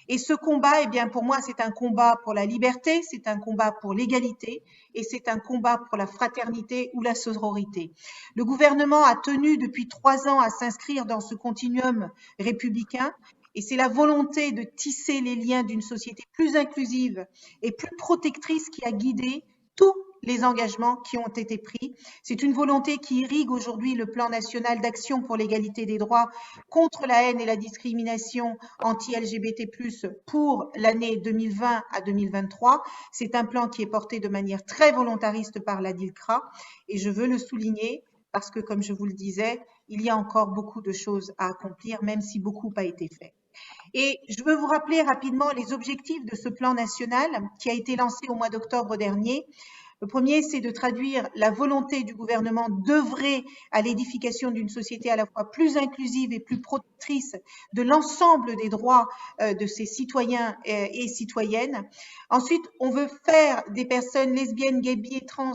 Et ce combat, eh bien, pour moi, c'est un combat pour la liberté, c'est un combat pour l'égalité et c'est un combat pour la fraternité ou la sororité. Le gouvernement a tenu depuis 3 ans à s'inscrire dans ce continuum républicain et c'est la volonté de tisser les liens d'une société plus inclusive et plus protectrice qui a guidé tous les engagements qui ont été pris. C'est une volonté qui irrigue aujourd'hui le plan national d'action pour l'égalité des droits contre la haine et la discrimination anti-LGBT+, pour l'année 2020 à 2023. C'est un plan qui est porté de manière très volontariste par la DILCRA et je veux le souligner parce que, comme je vous le disais, il y a encore beaucoup de choses à accomplir, même si beaucoup a été fait. Et je veux vous rappeler rapidement les objectifs de ce plan national qui a été lancé au mois d'octobre dernier. Le premier, c'est de traduire la volonté du gouvernement d'œuvrer à l'édification d'une société à la fois plus inclusive et plus protectrice de l'ensemble des droits de ses citoyens et citoyennes. Ensuite, on veut faire des personnes lesbiennes, gays, bi et trans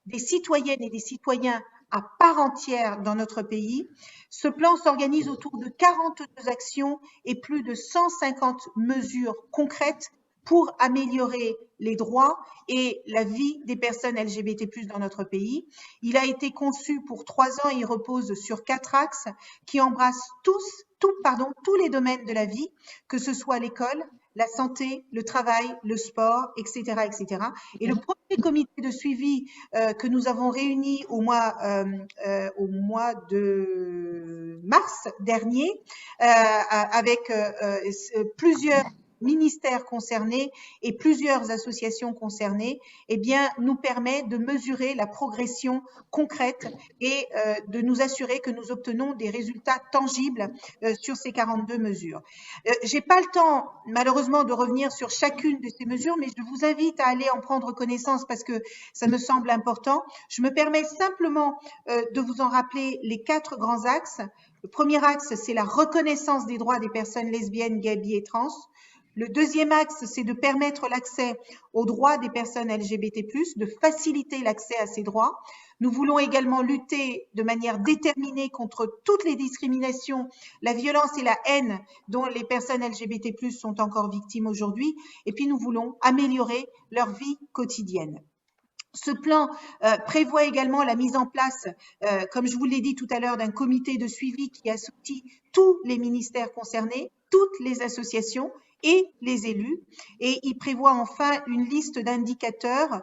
des citoyennes et des citoyens à part entière dans notre pays. Ce plan s'organise autour de 42 actions et plus de 150 mesures concrètes pour améliorer les droits et la vie des personnes LGBT+ dans notre pays. Il a été conçu pour 3 ans et il repose sur 4 axes qui embrassent tous les domaines de la vie, que ce soit l'école, la santé, le travail, le sport, etc., etc. Et le premier comité de suivi que nous avons réuni au mois de mars dernier, avec plusieurs ministères concernés et plusieurs associations concernées, eh bien, nous permet de mesurer la progression concrète et de nous assurer que nous obtenons des résultats tangibles sur ces 42 mesures. J'ai pas le temps, malheureusement, de revenir sur chacune de ces mesures, mais je vous invite à aller en prendre connaissance parce que ça me semble important. Je me permets simplement de vous en rappeler les 4 grands axes. Le premier axe, c'est la reconnaissance des droits des personnes lesbiennes, gays, bi et trans. Le deuxième axe, c'est de permettre l'accès aux droits des personnes LGBT+, de faciliter l'accès à ces droits. Nous voulons également lutter de manière déterminée contre toutes les discriminations, la violence et la haine dont les personnes LGBT+ sont encore victimes aujourd'hui. Et puis, nous voulons améliorer leur vie quotidienne. Ce plan prévoit également la mise en place, comme je vous l'ai dit tout à l'heure, d'un comité de suivi qui associe tous les ministères concernés, toutes les associations et les élus. Et il prévoit enfin une liste d'indicateurs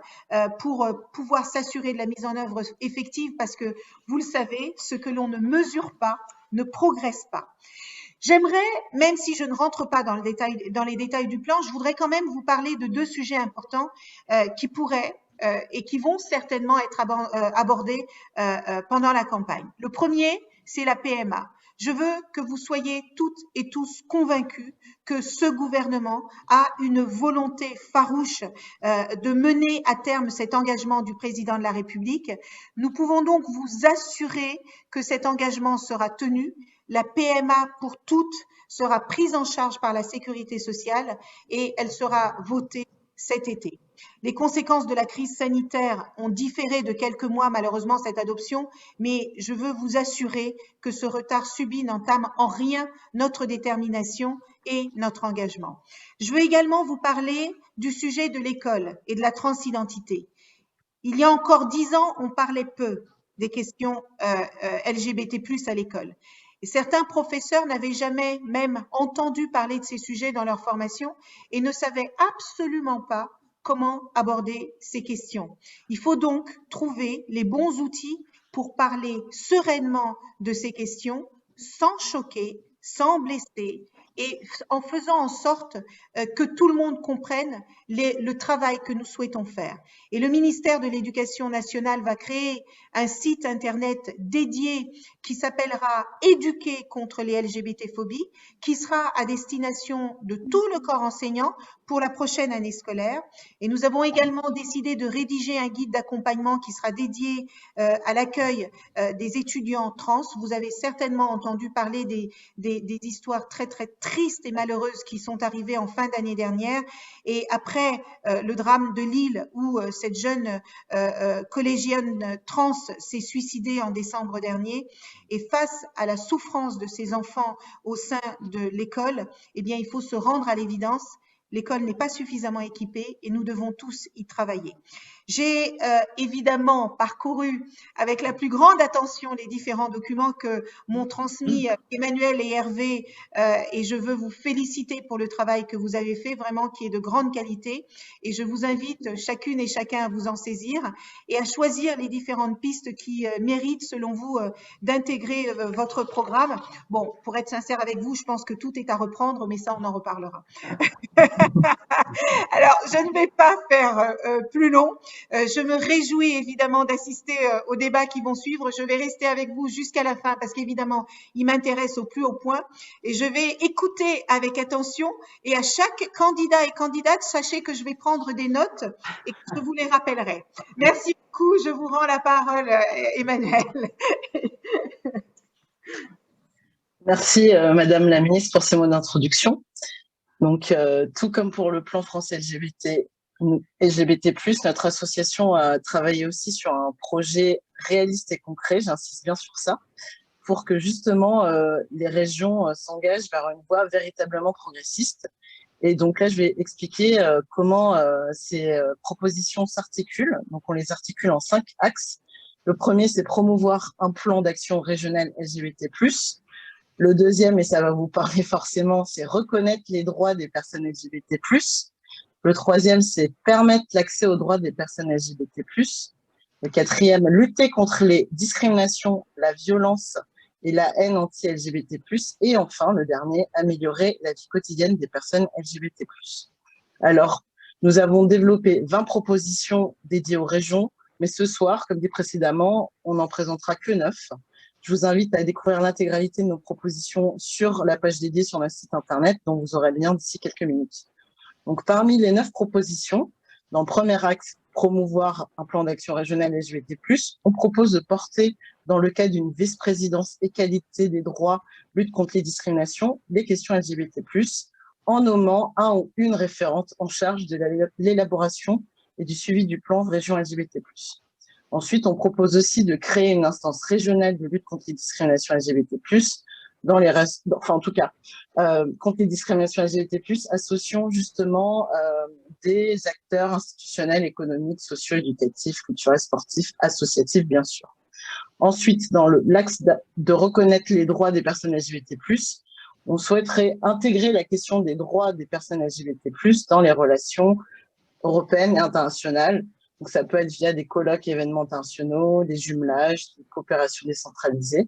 pour pouvoir s'assurer de la mise en œuvre effective parce que, vous le savez, ce que l'on ne mesure pas ne progresse pas. J'aimerais, même si je ne rentre pas dans les détails du plan, je voudrais quand même vous parler de 2 sujets importants qui pourraient et qui vont certainement être abordés pendant la campagne. Le premier, c'est la PMA. Je veux que vous soyez toutes et tous convaincus que ce gouvernement a une volonté farouche de mener à terme cet engagement du président de la République. Nous pouvons donc vous assurer que cet engagement sera tenu. La PMA pour toutes sera prise en charge par la sécurité sociale et elle sera votée cet été. Les conséquences de la crise sanitaire ont différé de quelques mois, malheureusement, cette adoption, mais je veux vous assurer que ce retard subi n'entame en rien notre détermination et notre engagement. Je veux également vous parler du sujet de l'école et de la transidentité. Il y a encore 10 ans, on parlait peu des questions LGBT+ à l'école. Et certains professeurs n'avaient jamais même entendu parler de ces sujets dans leur formation et ne savaient absolument pas comment aborder ces questions. Il faut donc trouver les bons outils pour parler sereinement de ces questions sans choquer, sans blesser et en faisant en sorte que tout le monde comprenne le travail que nous souhaitons faire. Et le ministère de l'Éducation nationale va créer un site internet dédié qui s'appellera « Éduquer contre les LGBT-phobies », qui sera à destination de tout le corps enseignant pour la prochaine année scolaire. Et nous avons également décidé de rédiger un guide d'accompagnement qui sera dédié à l'accueil des étudiants trans. Vous avez certainement entendu parler des histoires très tristes et malheureuses qui sont arrivées en fin d'année dernière. Et après le drame de Lille où cette jeune collégienne trans s'est suicidée en décembre dernier, et face à la souffrance de ces enfants au sein de l'école, eh bien, il faut se rendre à l'évidence. L'école n'est pas suffisamment équipée et nous devons tous y travailler. J'ai évidemment parcouru avec la plus grande attention les différents documents que m'ont transmis Emmanuel et Hervé, et je veux vous féliciter pour le travail que vous avez fait, vraiment qui est de grande qualité, et je vous invite chacune et chacun à vous en saisir et à choisir les différentes pistes qui méritent selon vous d'intégrer votre programme. Bon, pour être sincère avec vous, je pense que tout est à reprendre, mais ça on en reparlera. Alors, je ne vais pas faire plus long. Je me réjouis évidemment d'assister aux débats qui vont suivre. Je vais rester avec vous jusqu'à la fin parce qu'évidemment, il m'intéresse au plus haut point. Et je vais écouter avec attention. Et à chaque candidat et candidate, sachez que je vais prendre des notes et que je vous les rappellerai. Merci beaucoup. Je vous rends la parole, Emmanuel. Merci, Madame la Ministre, pour ces mots d'introduction. Donc, tout comme pour le plan France LGBT+, notre association a travaillé aussi sur un projet réaliste et concret, j'insiste bien sur ça, pour que justement les régions s'engagent vers une voie véritablement progressiste. Et donc là, je vais expliquer comment ces propositions s'articulent. Donc, on les articule en 5 axes. Le premier, c'est promouvoir un plan d'action régional LGBT+. Le deuxième, et ça va vous parler forcément, c'est reconnaître les droits des personnes LGBT+. Le troisième, c'est permettre l'accès aux droits des personnes LGBT+. Le quatrième, lutter contre les discriminations, la violence et la haine anti-LGBT+. Et enfin, le dernier, améliorer la vie quotidienne des personnes LGBT+. Alors, nous avons développé 20 propositions dédiées aux régions, mais ce soir, comme dit précédemment, on n'en présentera que 9. Je vous invite à découvrir l'intégralité de nos propositions sur la page dédiée sur notre site internet, dont vous aurez le lien d'ici quelques minutes. Donc, parmi les 9 propositions, dans le premier axe, promouvoir un plan d'action régional LGBT+, on propose de porter, dans le cadre d'une vice-présidence égalité des droits, lutte contre les discriminations, les questions LGBT+, en nommant un ou une référente en charge de l'élaboration et du suivi du plan région LGBT+. Ensuite, on propose aussi de créer une instance régionale de lutte contre les discriminations LGBT+, dans les contre les discriminations LGBT+, associant justement des acteurs institutionnels, économiques, socio-éducatifs, culturels, sportifs, associatifs, bien sûr. Ensuite, dans l'axe de reconnaître les droits des personnes LGBT+, on souhaiterait intégrer la question des droits des personnes LGBT+, dans les relations européennes et internationales. Donc, ça peut être via des colloques et événements internationaux, des jumelages, des coopérations décentralisées.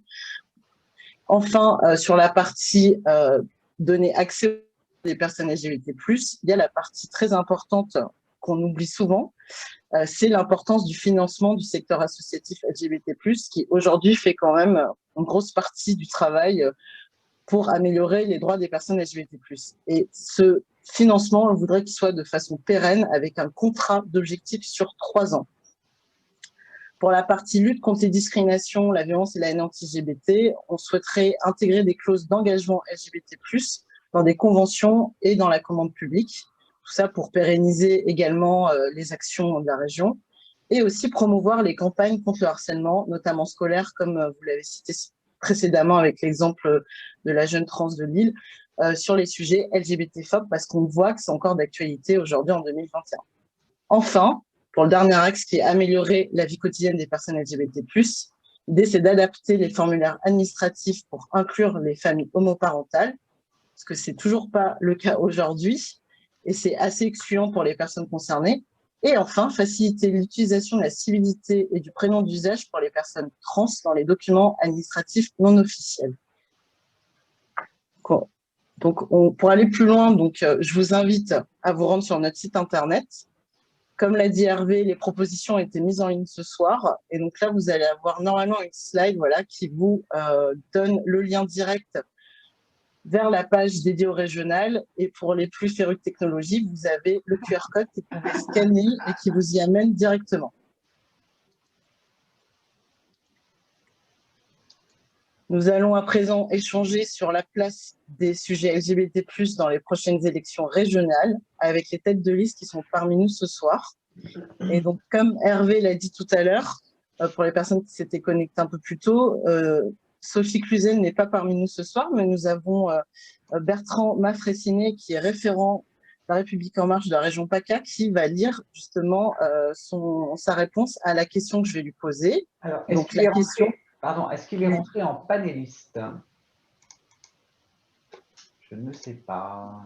Enfin, sur la partie donner accès aux personnes LGBT+, il y a la partie très importante qu'on oublie souvent, c'est l'importance du financement du secteur associatif LGBT+, qui aujourd'hui fait quand même une grosse partie du travail pour améliorer les droits des personnes LGBT+. Et ce financement, on voudrait qu'il soit de façon pérenne avec un contrat d'objectifs sur 3 ans. Pour la partie lutte contre les discriminations, la violence et la haine anti-LGBT, on souhaiterait intégrer des clauses d'engagement LGBT+, dans des conventions et dans la commande publique. Tout ça pour pérenniser également les actions de la région et aussi promouvoir les campagnes contre le harcèlement, notamment scolaire, comme vous l'avez cité précédemment avec l'exemple de la jeune trans de Lille, sur les sujets LGBT-phobes, parce qu'on voit que c'est encore d'actualité aujourd'hui en 2021. Enfin, pour le dernier axe qui est améliorer la vie quotidienne des personnes LGBT+, l'idée c'est d'adapter les formulaires administratifs pour inclure les familles homoparentales, parce que c'est toujours pas le cas aujourd'hui, et c'est assez excluant pour les personnes concernées. Et enfin, faciliter l'utilisation de la civilité et du prénom d'usage pour les personnes trans dans les documents administratifs non officiels. Donc, pour aller plus loin, je vous invite à vous rendre sur notre site internet. Comme l'a dit Hervé, les propositions ont été mises en ligne ce soir. Et donc là, vous allez avoir normalement une slide qui vous donne le lien direct vers la page dédiée au régional. Et pour les plus férus de technologie, vous avez le QR code que vous pouvez scanner et qui vous y amène directement. Nous allons à présent échanger sur la place des sujets LGBT+ dans les prochaines élections régionales avec les têtes de liste qui sont parmi nous ce soir. Et donc, comme Hervé l'a dit tout à l'heure, pour les personnes qui s'étaient connectées un peu plus tôt, Sophie Cluzel n'est pas parmi nous ce soir, mais nous avons Bertrand Maffressinet, qui est référent de La République En Marche de la région PACA, qui va lire justement sa réponse à la question que je vais lui poser. Alors, est-ce qu'il est rentré en panéliste? Je ne sais pas.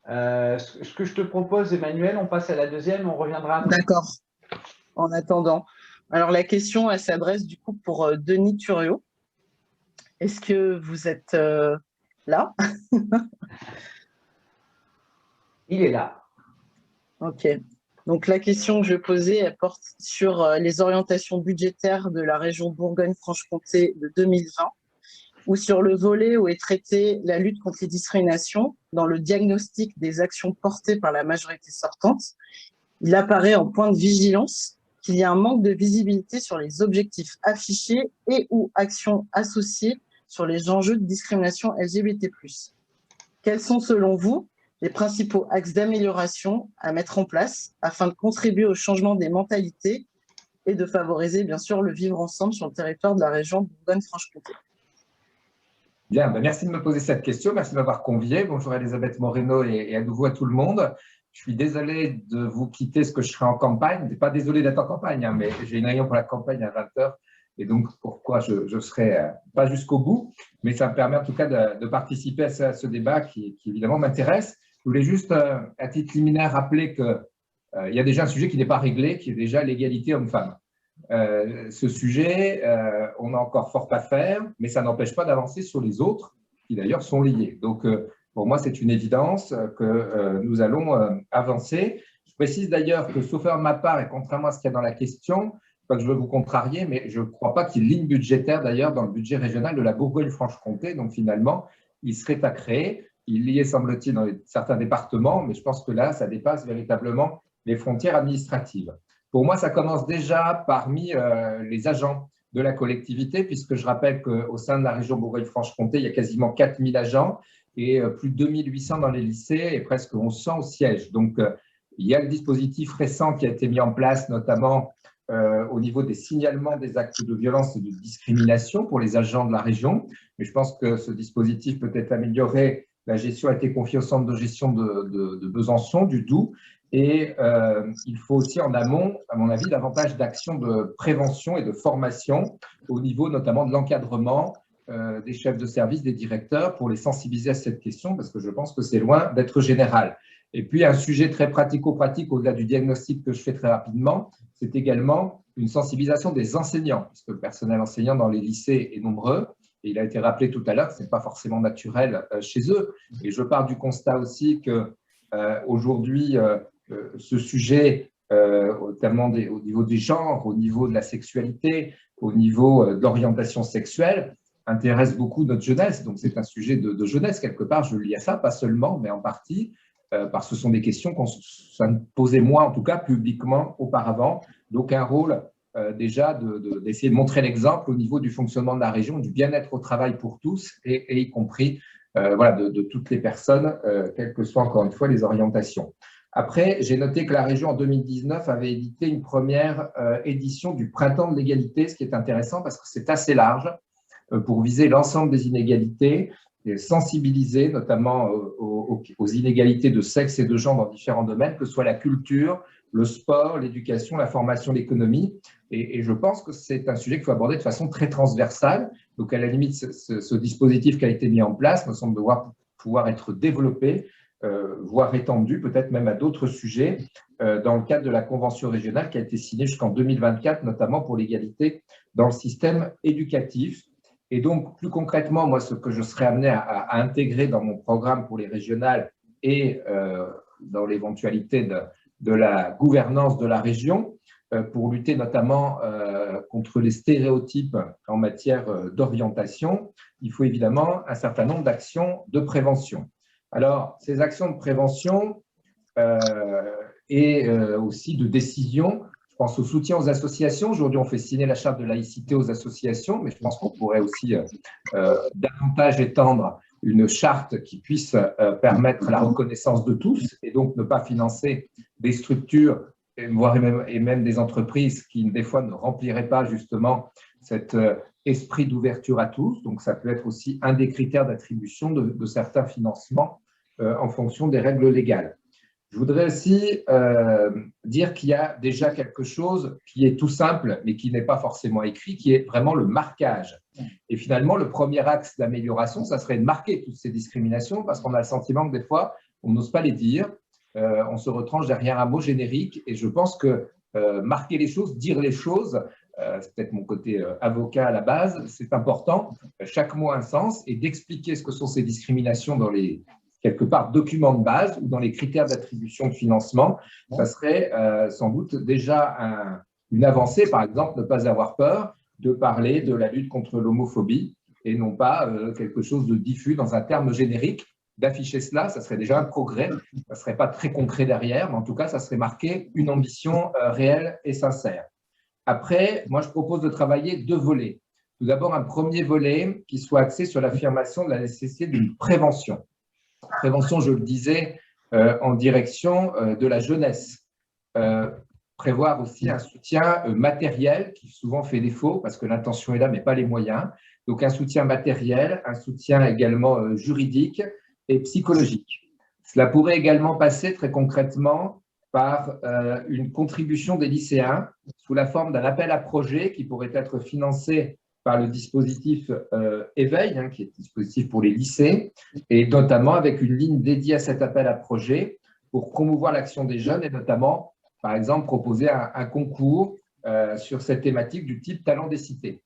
Ce que je te propose, Emmanuel, on passe à la deuxième, on reviendra après. D'accord. En attendant. Alors, la question, elle s'adresse du coup pour Denis Thuriot. Est-ce que vous êtes là? Il est là. Ok. Donc, la question que je vais poser, elle porte sur les orientations budgétaires de la région Bourgogne-Franche-Comté de 2020, ou sur le volet où est traitée la lutte contre les discriminations dans le diagnostic des actions portées par la majorité sortante. Il apparaît en point de vigilance qu'il y a un manque de visibilité sur les objectifs affichés et ou actions associées sur les enjeux de discrimination LGBT+. Quels sont, selon vous, les principaux axes d'amélioration à mettre en place afin de contribuer au changement des mentalités et de favoriser, bien sûr, le vivre ensemble sur le territoire de la région Bourgogne-Franche-Comté? Bien, ben merci de me poser cette question, merci de m'avoir convié. Bonjour Elisabeth Moreno et à nouveau à tout le monde. Je suis désolé de vous quitter parce que je serai en campagne. Je ne suis pas désolé d'être en campagne, hein, mais j'ai une réunion pour la campagne à 20h. Et donc, pourquoi je ne serai pas jusqu'au bout. Mais ça me permet en tout cas de participer à ce débat qui évidemment m'intéresse. Je voulais juste, à titre liminaire, rappeler qu'il y a déjà un sujet qui n'est pas réglé, qui est déjà l'égalité homme-femme. Ce sujet, on a encore fort à faire, mais ça n'empêche pas d'avancer sur les autres, qui d'ailleurs sont liés. Donc, pour moi, c'est une évidence que nous allons avancer. Je précise d'ailleurs que, sauf erreur de ma part, et contrairement à ce qu'il y a dans la question, pas que je veux vous contrarier, mais je ne crois pas qu'il y ait ligne budgétaire d'ailleurs dans le budget régional de la Bourgogne-Franche-Comté. Donc, finalement, il serait à créer. Il y est, semble-t-il, dans certains départements, mais je pense que là, ça dépasse véritablement les frontières administratives. Pour moi, ça commence déjà parmi les agents de la collectivité, puisque je rappelle qu'au sein de la région Bourgogne-Franche-Comté, il y a quasiment 4000 agents et plus de 2800 dans les lycées et presque 1100 au siège. Donc, il y a le dispositif récent qui a été mis en place, notamment au niveau des signalements des actes de violence et de discrimination pour les agents de la région. Mais je pense que ce dispositif peut être amélioré. La gestion a été confiée au centre de gestion de Besançon, du Doubs. Et il faut aussi en amont, à mon avis, davantage d'actions de prévention et de formation au niveau notamment de l'encadrement des chefs de service, des directeurs, pour les sensibiliser à cette question, parce que je pense que c'est loin d'être général. Et puis, un sujet très pratico-pratique, au-delà du diagnostic que je fais très rapidement, c'est également une sensibilisation des enseignants, parce que le personnel enseignant dans les lycées est nombreux. Et il a été rappelé tout à l'heure que ce n'est pas forcément naturel chez eux. Et je pars du constat aussi qu'aujourd'hui, ce sujet, notamment au niveau des genres, au niveau de la sexualité, au niveau de l'orientation sexuelle, intéresse beaucoup notre jeunesse. Donc, c'est un sujet de jeunesse, quelque part, je le lis à ça, pas seulement, mais en partie, parce que ce sont des questions qu'on ne posait moins, en tout cas, publiquement auparavant. Donc, un rôle déjà d'essayer de montrer l'exemple au niveau du fonctionnement de la région, du bien-être au travail pour tous, et y compris voilà, de toutes les personnes, quelles que soient, encore une fois, les orientations. Après, j'ai noté que la région, en 2019, avait édité une première édition du Printemps de l'égalité, ce qui est intéressant parce que c'est assez large pour viser l'ensemble des inégalités et sensibiliser notamment aux inégalités de sexe et de genre dans différents domaines, que ce soit la culture, le sport, l'éducation, la formation, l'économie. Et je pense que c'est un sujet qu'il faut aborder de façon très transversale. Donc, à la limite, ce dispositif qui a été mis en place me semble devoir pouvoir être développé, voire étendu, peut-être même à d'autres sujets, dans le cadre de la convention régionale qui a été signée jusqu'en 2024, notamment pour l'égalité dans le système éducatif. Et donc, plus concrètement, moi, ce que je serais amené à intégrer dans mon programme pour les régionales et dans l'éventualité de la gouvernance de la région, pour lutter notamment contre les stéréotypes en matière d'orientation, il faut évidemment un certain nombre d'actions de prévention. Alors, ces actions de prévention et aussi de décision, je pense au soutien aux associations. Aujourd'hui, on fait signer la charte de laïcité aux associations, mais je pense qu'on pourrait aussi davantage étendre une charte qui puisse permettre la reconnaissance de tous et donc ne pas financer des structures, voire même des entreprises qui, des fois, ne rempliraient pas justement cet esprit d'ouverture à tous. Donc, ça peut être aussi un des critères d'attribution de certains financements en fonction des règles légales. Je voudrais aussi dire qu'il y a déjà quelque chose qui est tout simple, mais qui n'est pas forcément écrit, qui est vraiment le marquage. Et finalement, le premier axe d'amélioration, ça serait de marquer toutes ces discriminations, parce qu'on a le sentiment que des fois, on n'ose pas les dire, on se retranche derrière un mot générique, et je pense que marquer les choses, dire les choses, c'est peut-être mon côté avocat à la base, c'est important, chaque mot a un sens, et d'expliquer ce que sont ces discriminations dans les quelque part documents de base ou dans les critères d'attribution de financement, ça serait sans doute déjà une avancée. Par exemple, ne pas avoir peur de parler de la lutte contre l'homophobie et non pas quelque chose de diffus dans un terme générique. D'afficher cela, ça serait déjà un progrès. Ça ne serait pas très concret derrière, mais en tout cas, ça serait marqué une ambition réelle et sincère. Après, moi, je propose de travailler deux volets. Tout d'abord, un premier volet qui soit axé sur l'affirmation de la nécessité d'une prévention. Prévention, je le disais, en direction de la jeunesse. Prévoir aussi un soutien matériel qui souvent fait défaut parce que l'intention est là, mais pas les moyens. Donc, un soutien matériel, un soutien également juridique et psychologique. Cela pourrait également passer très concrètement par une contribution des lycéens sous la forme d'un appel à projet qui pourrait être financé par le dispositif Éveil, qui est le dispositif pour les lycées, et notamment avec une ligne dédiée à cet appel à projet pour promouvoir l'action des jeunes et notamment, par exemple, proposer un concours sur cette thématique du type talent des cités.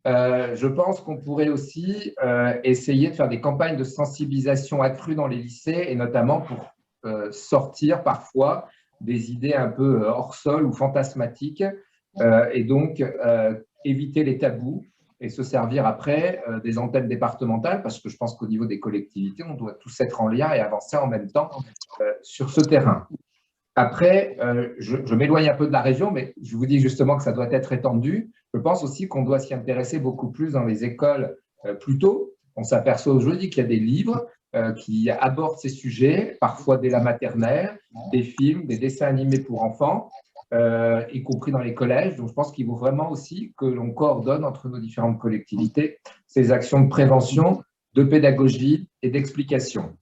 Je pense qu'on pourrait aussi essayer de faire des campagnes de sensibilisation accrues dans les lycées et notamment pour sortir parfois des idées un peu hors sol ou fantasmatiques et donc éviter les tabous et se servir après des antennes départementales parce que je pense qu'au niveau des collectivités, on doit tous être en lien et avancer en même temps sur ce terrain. Après, je m'éloigne un peu de la région, mais je vous dis justement que ça doit être étendu. Je pense aussi qu'on doit s'y intéresser beaucoup plus dans les écoles plus tôt. On s'aperçoit aujourd'hui qu'il y a des livres qui abordent ces sujets, parfois dès la maternelle, des films, des dessins animés pour enfants, y compris dans les collèges. Donc, je pense qu'il faut vraiment aussi que l'on coordonne entre nos différentes collectivités ces actions de prévention, de pédagogie et d'explication.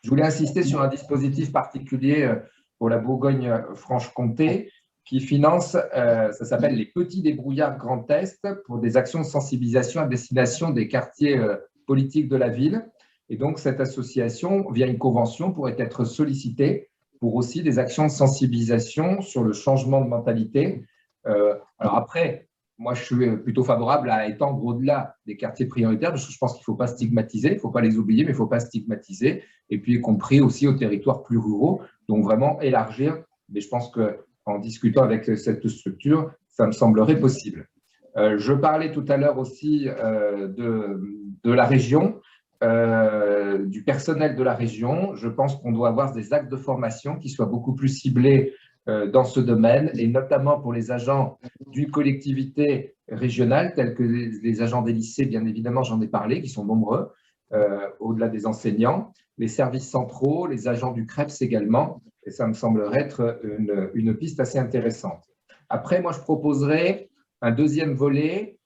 Je voulais insister sur un dispositif particulier pour la Bourgogne-Franche-Comté qui finance, ça s'appelle les Petits Débrouillards Grand Est pour des actions de sensibilisation à destination des quartiers politiques de la ville. Et donc, cette association, via une convention, pourrait être sollicitée pour aussi des actions de sensibilisation sur le changement de mentalité. Alors après, moi, je suis plutôt favorable à étendre au-delà des quartiers prioritaires parce que je pense qu'il ne faut pas stigmatiser, il ne faut pas les oublier, mais il ne faut pas stigmatiser. Et puis, y compris aussi aux territoires plus ruraux, donc vraiment élargir. Mais je pense qu'en discutant avec cette structure, ça me semblerait possible. Je parlais tout à l'heure aussi de la région. Du personnel de la région. Je pense qu'on doit avoir des actes de formation qui soient beaucoup plus ciblés dans ce domaine, et notamment pour les agents d'une collectivité régionale, tels que les agents des lycées, bien évidemment, j'en ai parlé, qui sont nombreux, au-delà des enseignants, les services centraux, les agents du CREPS également, et ça me semblerait être une piste assez intéressante. Après, moi, je proposerais un deuxième volet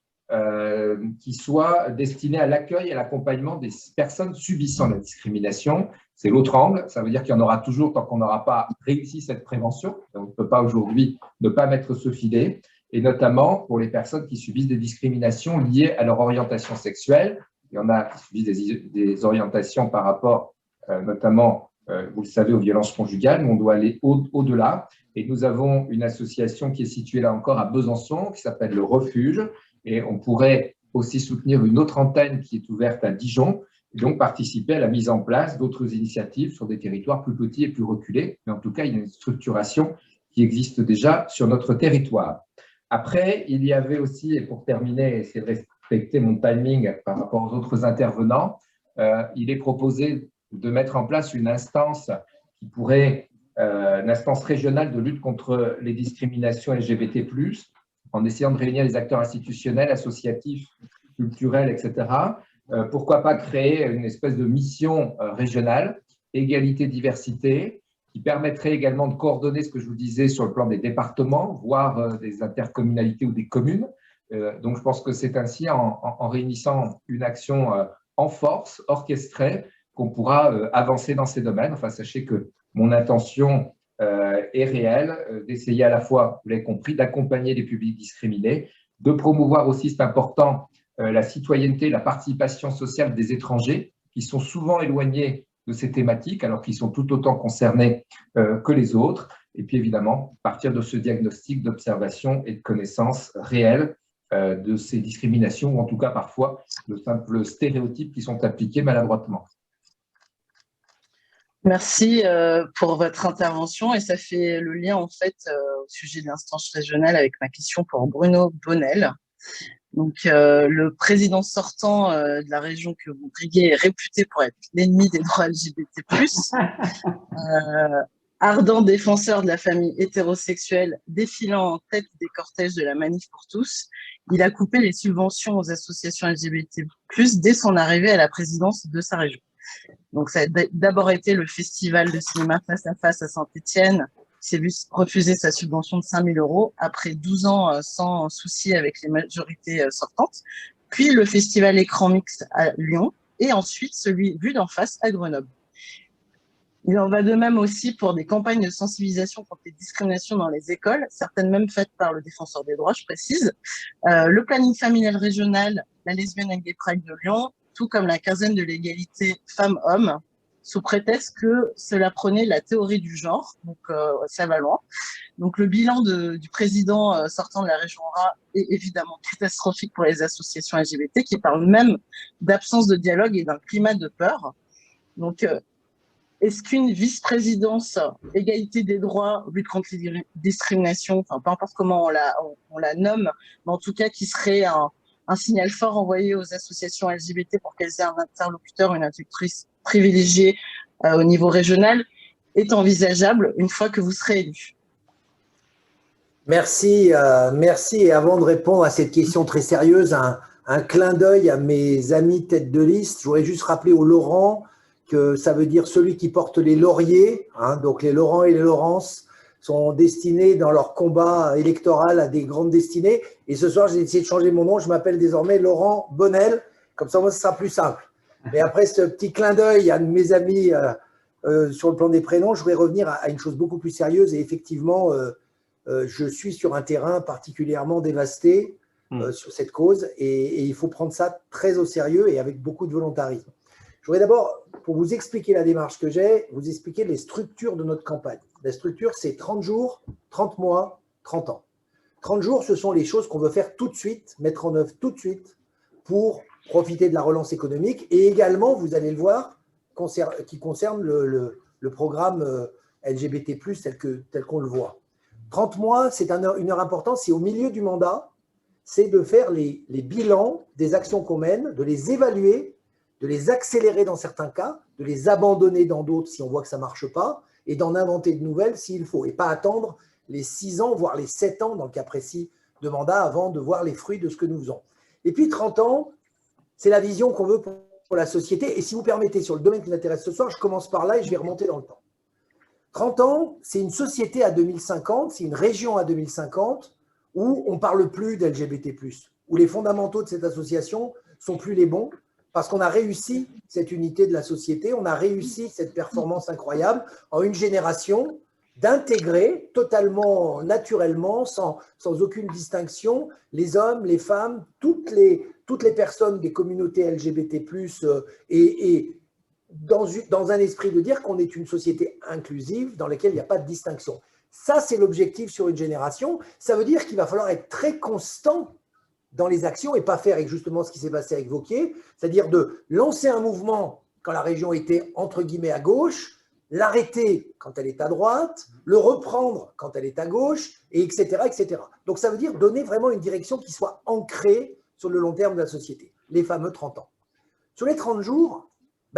qui soit destiné à l'accueil et à l'accompagnement des personnes subissant la discrimination. C'est l'autre angle, ça veut dire qu'il y en aura toujours tant qu'on n'aura pas réussi cette prévention. On ne peut pas aujourd'hui ne pas mettre ce filet, et notamment pour les personnes qui subissent des discriminations liées à leur orientation sexuelle. Il y en a qui subissent des orientations par rapport notamment, vous le savez, aux violences conjugales, mais on doit aller au-delà. Et nous avons une association qui est située là encore à Besançon, qui s'appelle le Refuge. Et on pourrait aussi soutenir une autre antenne qui est ouverte à Dijon, et donc participer à la mise en place d'autres initiatives sur des territoires plus petits et plus reculés. Mais en tout cas, il y a une structuration qui existe déjà sur notre territoire. Après, il y avait aussi, et pour terminer, essayer de respecter mon timing par rapport aux autres intervenants, il est proposé de mettre en place une instance qui pourrait une instance régionale de lutte contre les discriminations LGBT+, en essayant de réunir les acteurs institutionnels, associatifs, culturels, etc. Pourquoi pas créer une espèce de mission régionale, égalité, diversité, qui permettrait également de coordonner ce que je vous disais sur le plan des départements, voire des intercommunalités ou des communes. Donc, je pense que c'est ainsi, en réunissant une action en force, orchestrée, qu'on pourra avancer dans ces domaines. Enfin, sachez que mon intention est réelle, d'essayer à la fois, vous l'avez compris, d'accompagner les publics discriminés, de promouvoir aussi, c'est important, la citoyenneté, la participation sociale des étrangers, qui sont souvent éloignés de ces thématiques, alors qu'ils sont tout autant concernés que les autres. Et puis, évidemment, partir de ce diagnostic d'observation et de connaissance réelle de ces discriminations, ou en tout cas, parfois, de simples stéréotypes qui sont appliqués maladroitement. Merci pour votre intervention et ça fait le lien en fait au sujet de l'instance régionale avec ma question pour Bruno Bonnel. Donc le président sortant de la région que vous briguez est réputé pour être l'ennemi des droits LGBT+. Ardent défenseur de la famille hétérosexuelle, défilant en tête des cortèges de la Manif pour tous, il a coupé les subventions aux associations LGBT+, dès son arrivée à la présidence de sa région. Donc, ça a d'abord été le festival de cinéma Face à Face à Saint-Étienne, qui s'est vu refuser sa subvention de 5 000 € après 12 ans sans souci avec les majorités sortantes. Puis le festival Écran Mix à Lyon et ensuite celui Vue d'en face à Grenoble. Il en va de même aussi pour des campagnes de sensibilisation contre les discriminations dans les écoles, certaines même faites par le défenseur des droits, je précise. Le planning familial régional, la Lesbian and Gay Pride de Lyon, tout comme la quinzaine de l'égalité femmes-hommes, sous prétexte que cela prenait la théorie du genre, donc ça va loin. Donc le bilan du président sortant de la région RA est évidemment catastrophique pour les associations LGBT, qui parlent même d'absence de dialogue et d'un climat de peur. Donc est-ce qu'une vice-présidence égalité des droits, lutte contre les discriminations, enfin peu importe comment on la nomme, mais en tout cas qui serait un signal fort envoyé aux associations LGBT pour qu'elles aient un interlocuteur, une interlocutrice privilégiée au niveau régional, est envisageable une fois que vous serez élu? Merci, merci. Et avant de répondre à cette question très sérieuse, un clin d'œil à mes amis tête de liste. Je voudrais juste rappeler au Laurent que ça veut dire celui qui porte les lauriers. Hein, donc les Laurent et les Laurence sont destinés dans leur combat électoral à des grandes destinées. Et ce soir, j'ai essayé de changer mon nom. Je m'appelle désormais Laurent Bonnel. Comme ça, moi, ce sera plus simple. Mais après ce petit clin d'œil à mes amis sur le plan des prénoms, je voudrais revenir à une chose beaucoup plus sérieuse. Et effectivement, je suis sur un terrain particulièrement dévasté sur cette cause. Et il faut prendre ça très au sérieux et avec beaucoup de volontarisme. Je voudrais d'abord, pour vous expliquer la démarche que j'ai, vous expliquer les structures de notre campagne. La structure, c'est 30 jours, 30 mois, 30 ans. 30 jours, ce sont les choses qu'on veut faire tout de suite, mettre en œuvre tout de suite pour profiter de la relance économique et également, vous allez le voir, qui concerne le programme LGBT+, tel qu'on le voit. 30 mois, c'est une heure importante, c'est au milieu du mandat, c'est de faire les bilans des actions qu'on mène, de les évaluer, de les accélérer dans certains cas, de les abandonner dans d'autres si on voit que ça ne marche pas, et d'en inventer de nouvelles s'il faut, et pas attendre les 6 ans, voire les 7 ans, dans le cas précis de mandat, avant de voir les fruits de ce que nous faisons. Et puis 30 ans, c'est la vision qu'on veut pour la société, et si vous permettez, sur le domaine qui nous intéresse ce soir, je commence par là et je vais remonter dans le temps. 30 ans, c'est une société à 2050, c'est une région à 2050, où on ne parle plus d'LGBT+, où les fondamentaux de cette association sont plus les bons, parce qu'on a réussi cette unité de la société, on a réussi cette performance incroyable en une génération d'intégrer totalement naturellement, sans aucune distinction, les hommes, les femmes, toutes les personnes des communautés LGBT+, et dans un esprit de dire qu'on est une société inclusive dans laquelle il n'y a pas de distinction. Ça, c'est l'objectif sur une génération. Ça veut dire qu'il va falloir être très constant dans les actions et pas faire justement ce qui s'est passé avec Vauquier, c'est-à-dire de lancer un mouvement quand la région était entre guillemets à gauche, l'arrêter quand elle est à droite, le reprendre quand elle est à gauche, et etc., etc. Donc ça veut dire donner vraiment une direction qui soit ancrée sur le long terme de la société, les fameux 30 ans. Sur les 30 jours,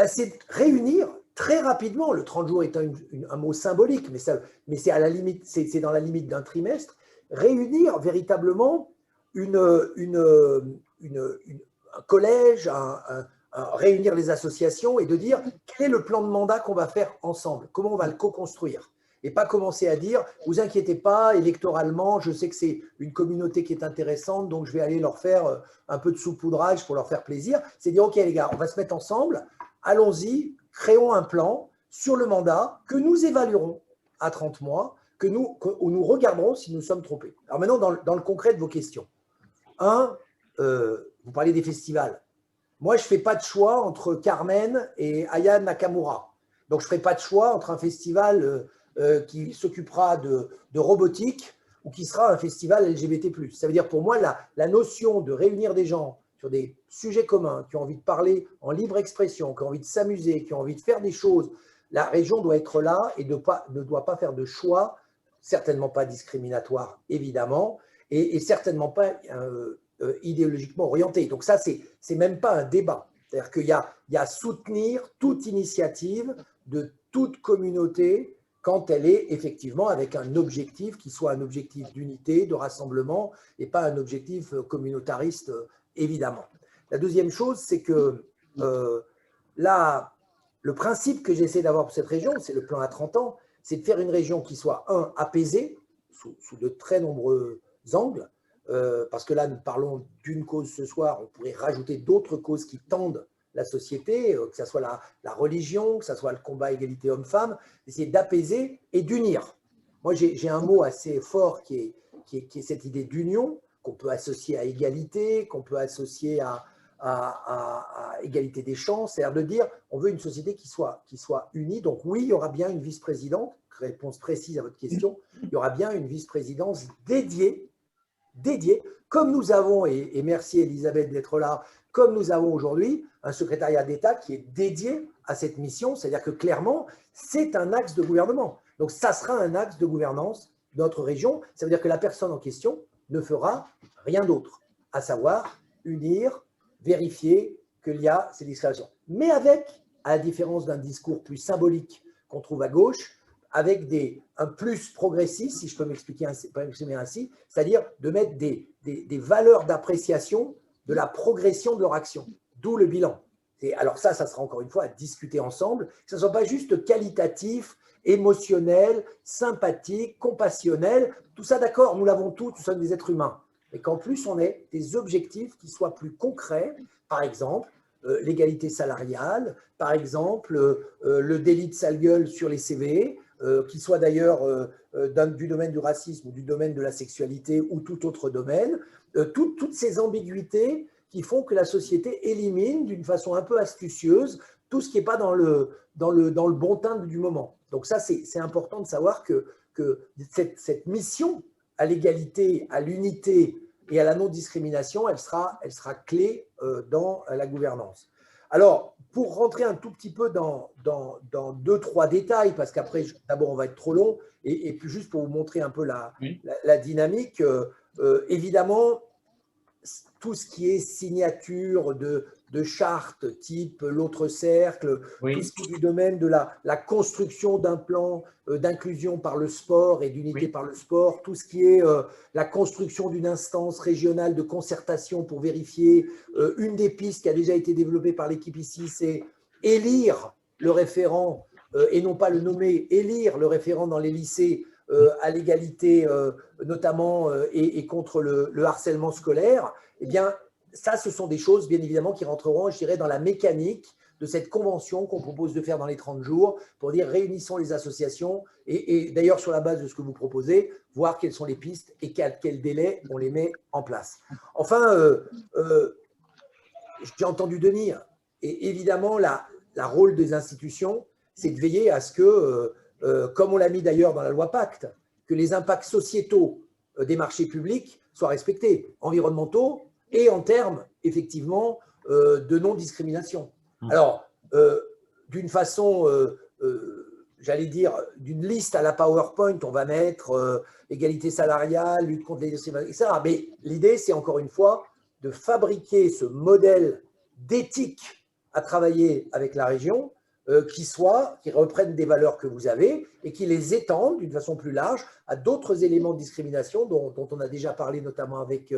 c'est réunir très rapidement, le 30 jours est un mot symbolique, mais c'est à la limite, c'est dans la limite d'un trimestre, réunir véritablement un collège, réunir les associations et de dire quel est le plan de mandat qu'on va faire ensemble, comment on va le co-construire. Et pas commencer à dire, vous inquiétez pas, électoralement, je sais que c'est une communauté qui est intéressante, donc je vais aller leur faire un peu de saupoudrage pour leur faire plaisir. C'est dire, ok les gars, on va se mettre ensemble, allons-y, créons un plan sur le mandat que nous évaluerons à 30 mois, où nous regarderons si nous sommes trompés. Alors maintenant, dans le concret de vos questions. Vous parlez des festivals. Moi, je ne fais pas de choix entre Carmen et Aya Nakamura. Donc, je ne ferai pas de choix entre un festival qui s'occupera de robotique ou qui sera un festival LGBT+. Ça veut dire pour moi, la notion de réunir des gens sur des sujets communs, qui ont envie de parler en libre expression, qui ont envie de s'amuser, qui ont envie de faire des choses, la région doit être là et ne doit pas faire de choix, certainement pas discriminatoire, évidemment, et certainement pas idéologiquement orienté. Donc ça, c'est même pas un débat. C'est-à-dire qu'il y a à soutenir toute initiative de toute communauté quand elle est effectivement avec un objectif qui soit un objectif d'unité, de rassemblement, et pas un objectif communautariste, évidemment. La deuxième chose, c'est que le principe que j'essaie d'avoir pour cette région, c'est le plan à 30 ans, c'est de faire une région qui soit, apaisée, sous de très nombreux angles, parce que là, nous parlons d'une cause ce soir, on pourrait rajouter d'autres causes qui tendent la société, que ce soit la religion, que ce soit le combat égalité homme-femme, essayer d'apaiser et d'unir. Moi, j'ai un mot assez fort qui est cette idée d'union, qu'on peut associer à égalité, qu'on peut associer à égalité des chances, c'est-à-dire de dire on veut une société qui soit unie. Donc oui, il y aura bien une vice-présidente, réponse précise à votre question, il y aura bien une vice-présidence dédiée, comme nous avons, et merci Elisabeth d'être là, comme nous avons aujourd'hui un secrétariat d'État qui est dédié à cette mission, c'est-à-dire que clairement, c'est un axe de gouvernement. Donc ça sera un axe de gouvernance de notre région, ça veut dire que la personne en question ne fera rien d'autre, à savoir unir, vérifier qu'il y a ces discriminations. Mais avec, à la différence d'un discours plus symbolique qu'on trouve à gauche, avec un plus progressiste, si je peux m'exprimer ainsi, c'est-à-dire de mettre des valeurs d'appréciation de la progression de leur action, d'où le bilan. Alors ça sera encore une fois à discuter ensemble, que ce ne soit pas juste qualitatif, émotionnel, sympathique, compassionnel, tout ça d'accord, nous l'avons tous, nous sommes des êtres humains, mais qu'en plus on ait des objectifs qui soient plus concrets, par exemple l'égalité salariale, par exemple le délit de sale gueule sur les CV, qui soit d'ailleurs du domaine du racisme ou du domaine de la sexualité ou tout autre domaine, toutes ces ambiguïtés qui font que la société élimine d'une façon un peu astucieuse tout ce qui n'est pas dans le bon timbre du moment. Donc ça, c'est important de savoir que cette mission à l'égalité, à l'unité et à la non-discrimination, elle sera clé dans la gouvernance. Alors, pour rentrer un tout petit peu dans 2-3 détails, parce qu'après, d'abord, on va être trop long, et puis juste pour vous montrer un peu la dynamique, évidemment, tout ce qui est signature de chartes type l'autre cercle, tout ce qui est du domaine de la construction d'un plan d'inclusion par le sport et d'unité par le sport, tout ce qui est la construction d'une instance régionale de concertation pour vérifier. Une des pistes qui a déjà été développée par l'équipe ici, c'est élire le référent et non pas le nommer, élire le référent dans les lycées à l'égalité notamment et contre le harcèlement scolaire. Eh bien, ça, ce sont des choses, bien évidemment, qui rentreront, je dirais, dans la mécanique de cette convention qu'on propose de faire dans les 30 jours pour dire réunissons les associations et d'ailleurs, sur la base de ce que vous proposez, voir quelles sont les pistes et quel délai on les met en place. Enfin, j'ai entendu Denis, et évidemment, la rôle des institutions, c'est de veiller à ce que, comme on l'a mis d'ailleurs dans la loi Pacte, que les impacts sociétaux des marchés publics soient respectés, environnementaux et en termes, effectivement, de non-discrimination. Alors, d'une façon, j'allais dire, d'une liste à la PowerPoint, on va mettre égalité salariale, lutte contre les discriminations, etc. Mais l'idée, c'est encore une fois de fabriquer ce modèle d'éthique à travailler avec la région qui reprennent des valeurs que vous avez et qui les étendent d'une façon plus large à d'autres éléments de discrimination dont on a déjà parlé notamment avec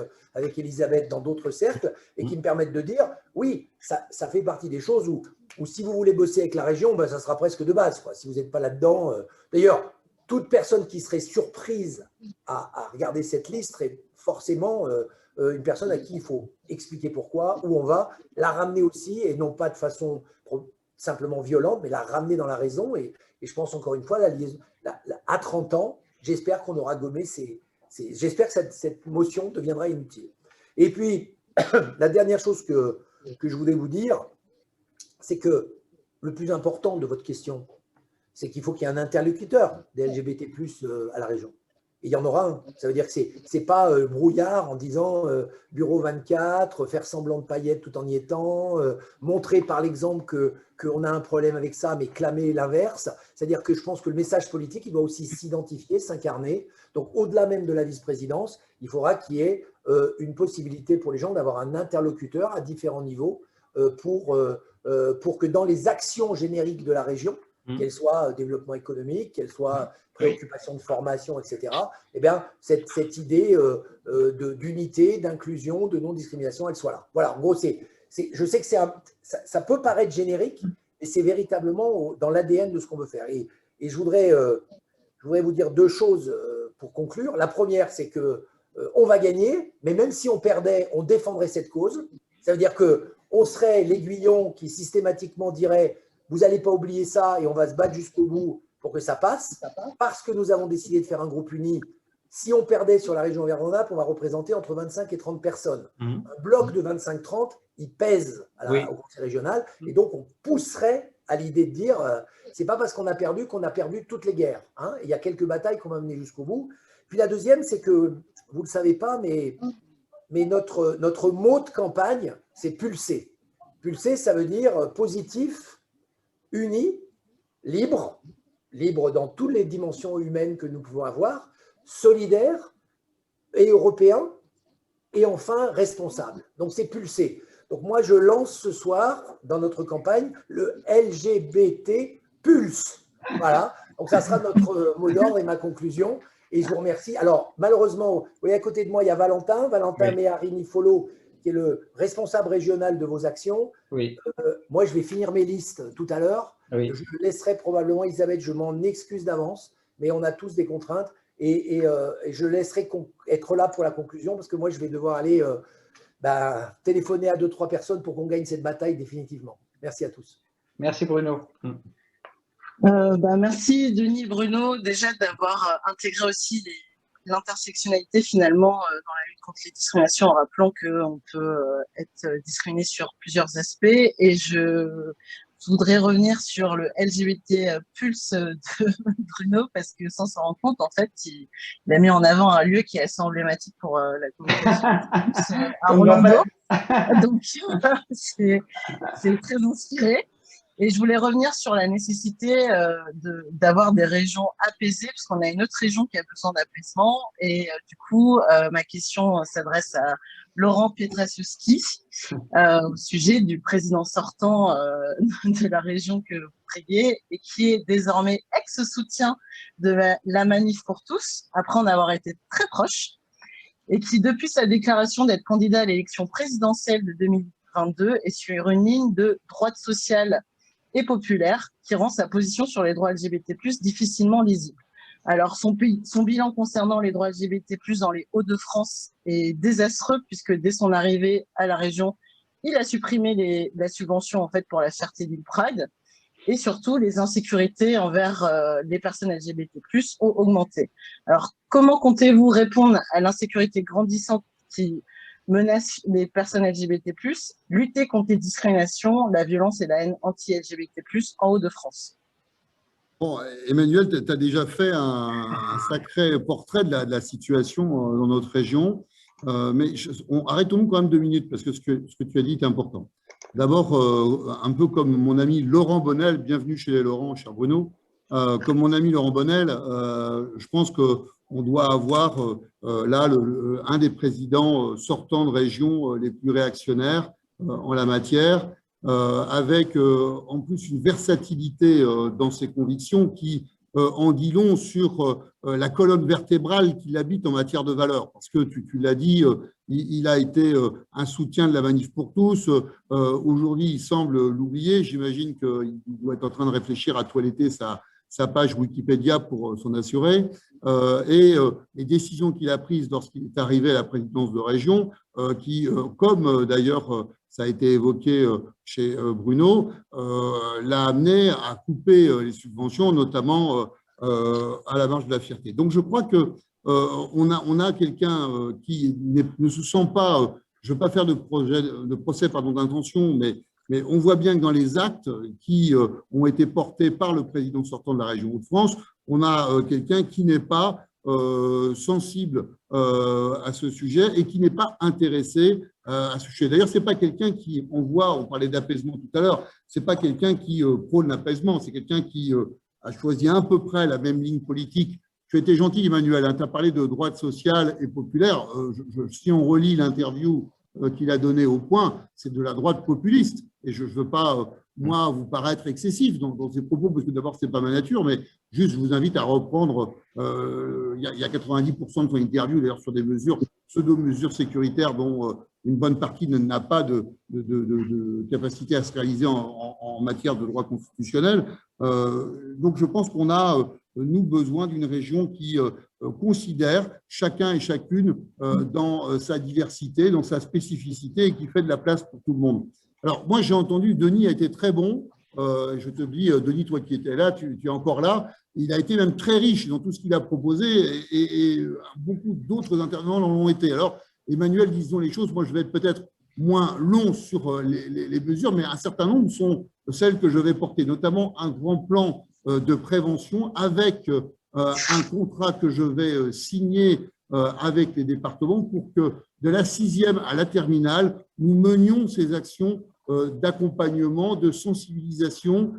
Elisabeth dans d'autres cercles et qui me permettent de dire, oui, ça fait partie des choses où si vous voulez bosser avec la région, ben, ça sera presque de base, quoi. Si vous n'êtes pas là-dedans. D'ailleurs, toute personne qui serait surprise à regarder cette liste serait forcément une personne à qui il faut expliquer pourquoi, où on va, la ramener aussi, et non pas de façon simplement violente, mais la ramener dans la raison. Et je pense encore une fois, à 30 ans, j'espère qu'on aura gommé j'espère que cette motion deviendra inutile. Et puis, la dernière chose que je voulais vous dire, c'est que le plus important de votre question, c'est qu'il faut qu'il y ait un interlocuteur des LGBT+ à la région. Et il y en aura un. Ça veut dire que ce n'est pas brouillard en disant bureau 24, faire semblant de paillettes tout en y étant, montrer par l'exemple qu'on a un problème avec ça, mais clamer l'inverse. C'est-à-dire que je pense que le message politique, il doit aussi s'identifier, s'incarner. Donc, au-delà même de la vice-présidence, il faudra qu'il y ait une possibilité pour les gens d'avoir un interlocuteur à différents niveaux pour que dans les actions génériques de la région, qu'elles soient développement économique, qu'elles soient préoccupation de formation, etc., eh bien, cette idée d'unité, d'inclusion, de non-discrimination, elle soit là. Voilà, en gros, je sais que ça peut paraître générique, mais c'est véritablement dans l'ADN de ce qu'on veut faire. Et je voudrais vous dire deux choses pour conclure. La première, c'est qu'on va gagner, mais même si on perdait, on défendrait cette cause. Ça veut dire qu'on serait l'aiguillon qui systématiquement dirait « vous n'allez pas oublier ça et on va se battre jusqu'au bout pour que ça passe », parce que nous avons décidé de faire un groupe uni. Si on perdait sur la région Auvergne-Rhône-Alpes, on va représenter entre 25 et 30 personnes. Un bloc de 25-30, il pèse au conseil régional, et donc on pousserait à l'idée de dire c'est pas parce qu'on a perdu toutes les guerres. Hein. Il y a quelques batailles qu'on va mener jusqu'au bout. Puis la deuxième, c'est que, vous ne le savez pas, mais notre mot de campagne, c'est pulser. Pulser, ça veut dire positif, uni, libre dans toutes les dimensions humaines que nous pouvons avoir, solidaire et européen, et enfin responsable. Donc c'est pulser. Donc moi je lance ce soir dans notre campagne le LGBT Pulse. Voilà, donc ça sera notre mot d'ordre et ma conclusion. Et je vous remercie. Alors malheureusement, vous voyez à côté de moi il y a Valentin Meharini-Folo, qui est le responsable régional de vos actions. Oui. Moi je vais finir mes listes tout à l'heure. Oui. Je laisserai probablement Elisabeth, je m'en excuse d'avance, mais on a tous des contraintes et je laisserai être là pour la conclusion parce que moi, je vais devoir aller téléphoner à 2-3 personnes pour qu'on gagne cette bataille définitivement. Merci à tous. Merci Bruno. Merci Denis, Bruno, déjà d'avoir intégré aussi l'intersectionnalité finalement dans la lutte contre les discriminations en rappelant qu'on peut être discriminé sur plusieurs aspects. Et je voudrais revenir sur le LGBT Pulse de Bruno parce que sans s'en rendre compte, en fait, il a mis en avant un lieu qui est assez emblématique pour la communication à Rolando. Donc, c'est très inspiré. Et je voulais revenir sur la nécessité d'avoir des régions apaisées, parce qu'on a une autre région qui a besoin d'apaisement. Et du coup, ma question s'adresse à Laurent Pietraszewski au sujet du président sortant de la région que vous priez et qui est désormais ex-soutien de la Manif pour tous, après en avoir été très proche, et qui, depuis sa déclaration d'être candidat à l'élection présidentielle de 2022, est sur une ligne de droite sociale et populaire qui rend sa position sur les droits LGBT+, difficilement lisible. Alors, son bilan concernant les droits LGBT+, dans les Hauts-de-France est désastreux puisque dès son arrivée à la région, il a supprimé la subvention en fait pour la Fertile Pride et surtout les insécurités envers les personnes LGBT+ ont augmenté. Alors, comment comptez-vous répondre à l'insécurité grandissante qui menace les personnes LGBT+, lutter contre les discriminations, la violence et la haine anti-LGBT+, en Hauts-de-France? Bon, Emmanuel, tu as déjà fait un sacré portrait de la situation dans notre région, mais arrêtons-nous quand même 2 minutes parce que ce que tu as dit est important. D'abord, un peu comme mon ami Laurent Bonnel, bienvenue chez les Laurent, cher Bruno, comme mon ami Laurent Bonnel, je pense qu'on doit avoir là un des présidents sortants de région les plus réactionnaires en la matière. avec en plus une versatilité dans ses convictions qui en dit long sur la colonne vertébrale qu'il habite en matière de valeurs. Parce que tu l'as dit, il a été un soutien de la Manif pour tous. Aujourd'hui, il semble l'oublier. J'imagine qu'il doit être en train de réfléchir à toiletter sa page Wikipédia pour s'en assurer. Et les décisions qu'il a prises lorsqu'il est arrivé à la présidence de région, qui, comme d'ailleurs ça a été évoqué chez Bruno, l'a amené à couper les subventions, notamment à la marge de la fierté. Donc je crois que on a quelqu'un qui ne se sent pas, je ne veux pas faire de procès d'intention, mais on voit bien que dans les actes qui ont été portés par le président sortant de la région Hauts-de-France, on a quelqu'un qui n'est pas sensible à ce sujet et qui n'est pas intéressé à ce sujet. D'ailleurs, ce n'est pas quelqu'un qui, on parlait d'apaisement tout à l'heure, ce n'est pas quelqu'un qui prône l'apaisement, c'est quelqu'un qui a choisi à peu près la même ligne politique. Tu étais gentil, Emmanuel, hein, tu as parlé de droite sociale et populaire. Si on relit l'interview qu'il a donnée au Point, c'est de la droite populiste. Et je ne veux pas, moi, vous paraître excessif dans ces propos, parce que d'abord, ce n'est pas ma nature, mais juste, je vous invite à reprendre, il y a 90% de son interview, d'ailleurs, sur des mesures, pseudo-mesures sécuritaires dont une bonne partie n'a pas de capacité à se réaliser en matière de droit constitutionnel. Donc, je pense qu'on a, nous, besoin d'une région qui considère chacun et chacune dans sa diversité, dans sa spécificité et qui fait de la place pour tout le monde. Alors, moi, j'ai entendu, Denis a été très bon. Je te dis, Denis, toi qui étais là, tu es encore là. Il a été même très riche dans tout ce qu'il a proposé et beaucoup d'autres intervenants l'ont été. Alors, Emmanuel, disons les choses, moi, je vais être peut-être moins long sur les mesures, mais un certain nombre sont celles que je vais porter, notamment un grand plan de prévention avec un contrat que je vais signer avec les départements pour que de la 6e à la terminale, nous menions ces actions d'accompagnement, de sensibilisation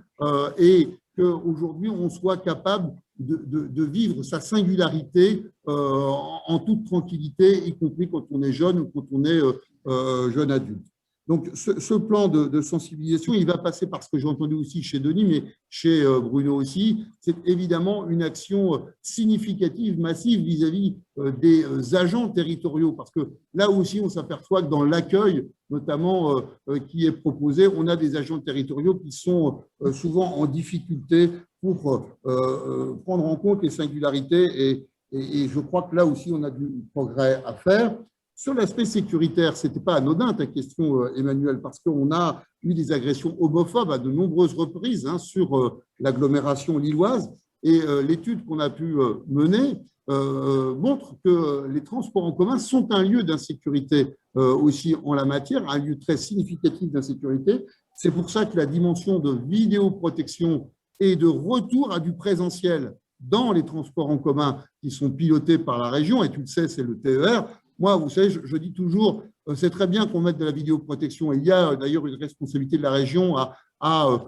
et qu'aujourd'hui, on soit capable de vivre sa singularité en toute tranquillité, y compris quand on est jeune ou quand on est jeune adulte. Donc, ce plan de sensibilisation, il va passer par ce que j'ai entendu aussi chez Denis, mais chez Bruno aussi. C'est évidemment une action significative, massive vis-à-vis des agents territoriaux, parce que là aussi, on s'aperçoit que dans l'accueil, notamment qui est proposé, on a des agents territoriaux qui sont souvent en difficulté pour prendre en compte les singularités et je crois que là aussi, on a du progrès à faire. Sur l'aspect sécuritaire, ce n'était pas anodin ta question, Emmanuel, parce qu'on a eu des agressions homophobes à de nombreuses reprises sur l'agglomération lilloise. Et l'étude qu'on a pu mener montre que les transports en commun sont un lieu d'insécurité aussi en la matière, un lieu très significatif d'insécurité. C'est pour ça que la dimension de vidéoprotection et de retour à du présentiel dans les transports en commun qui sont pilotés par la région, et tu le sais, c'est le TER. Moi, vous savez, je dis toujours, c'est très bien qu'on mette de la vidéoprotection. Il y a d'ailleurs une responsabilité de la région à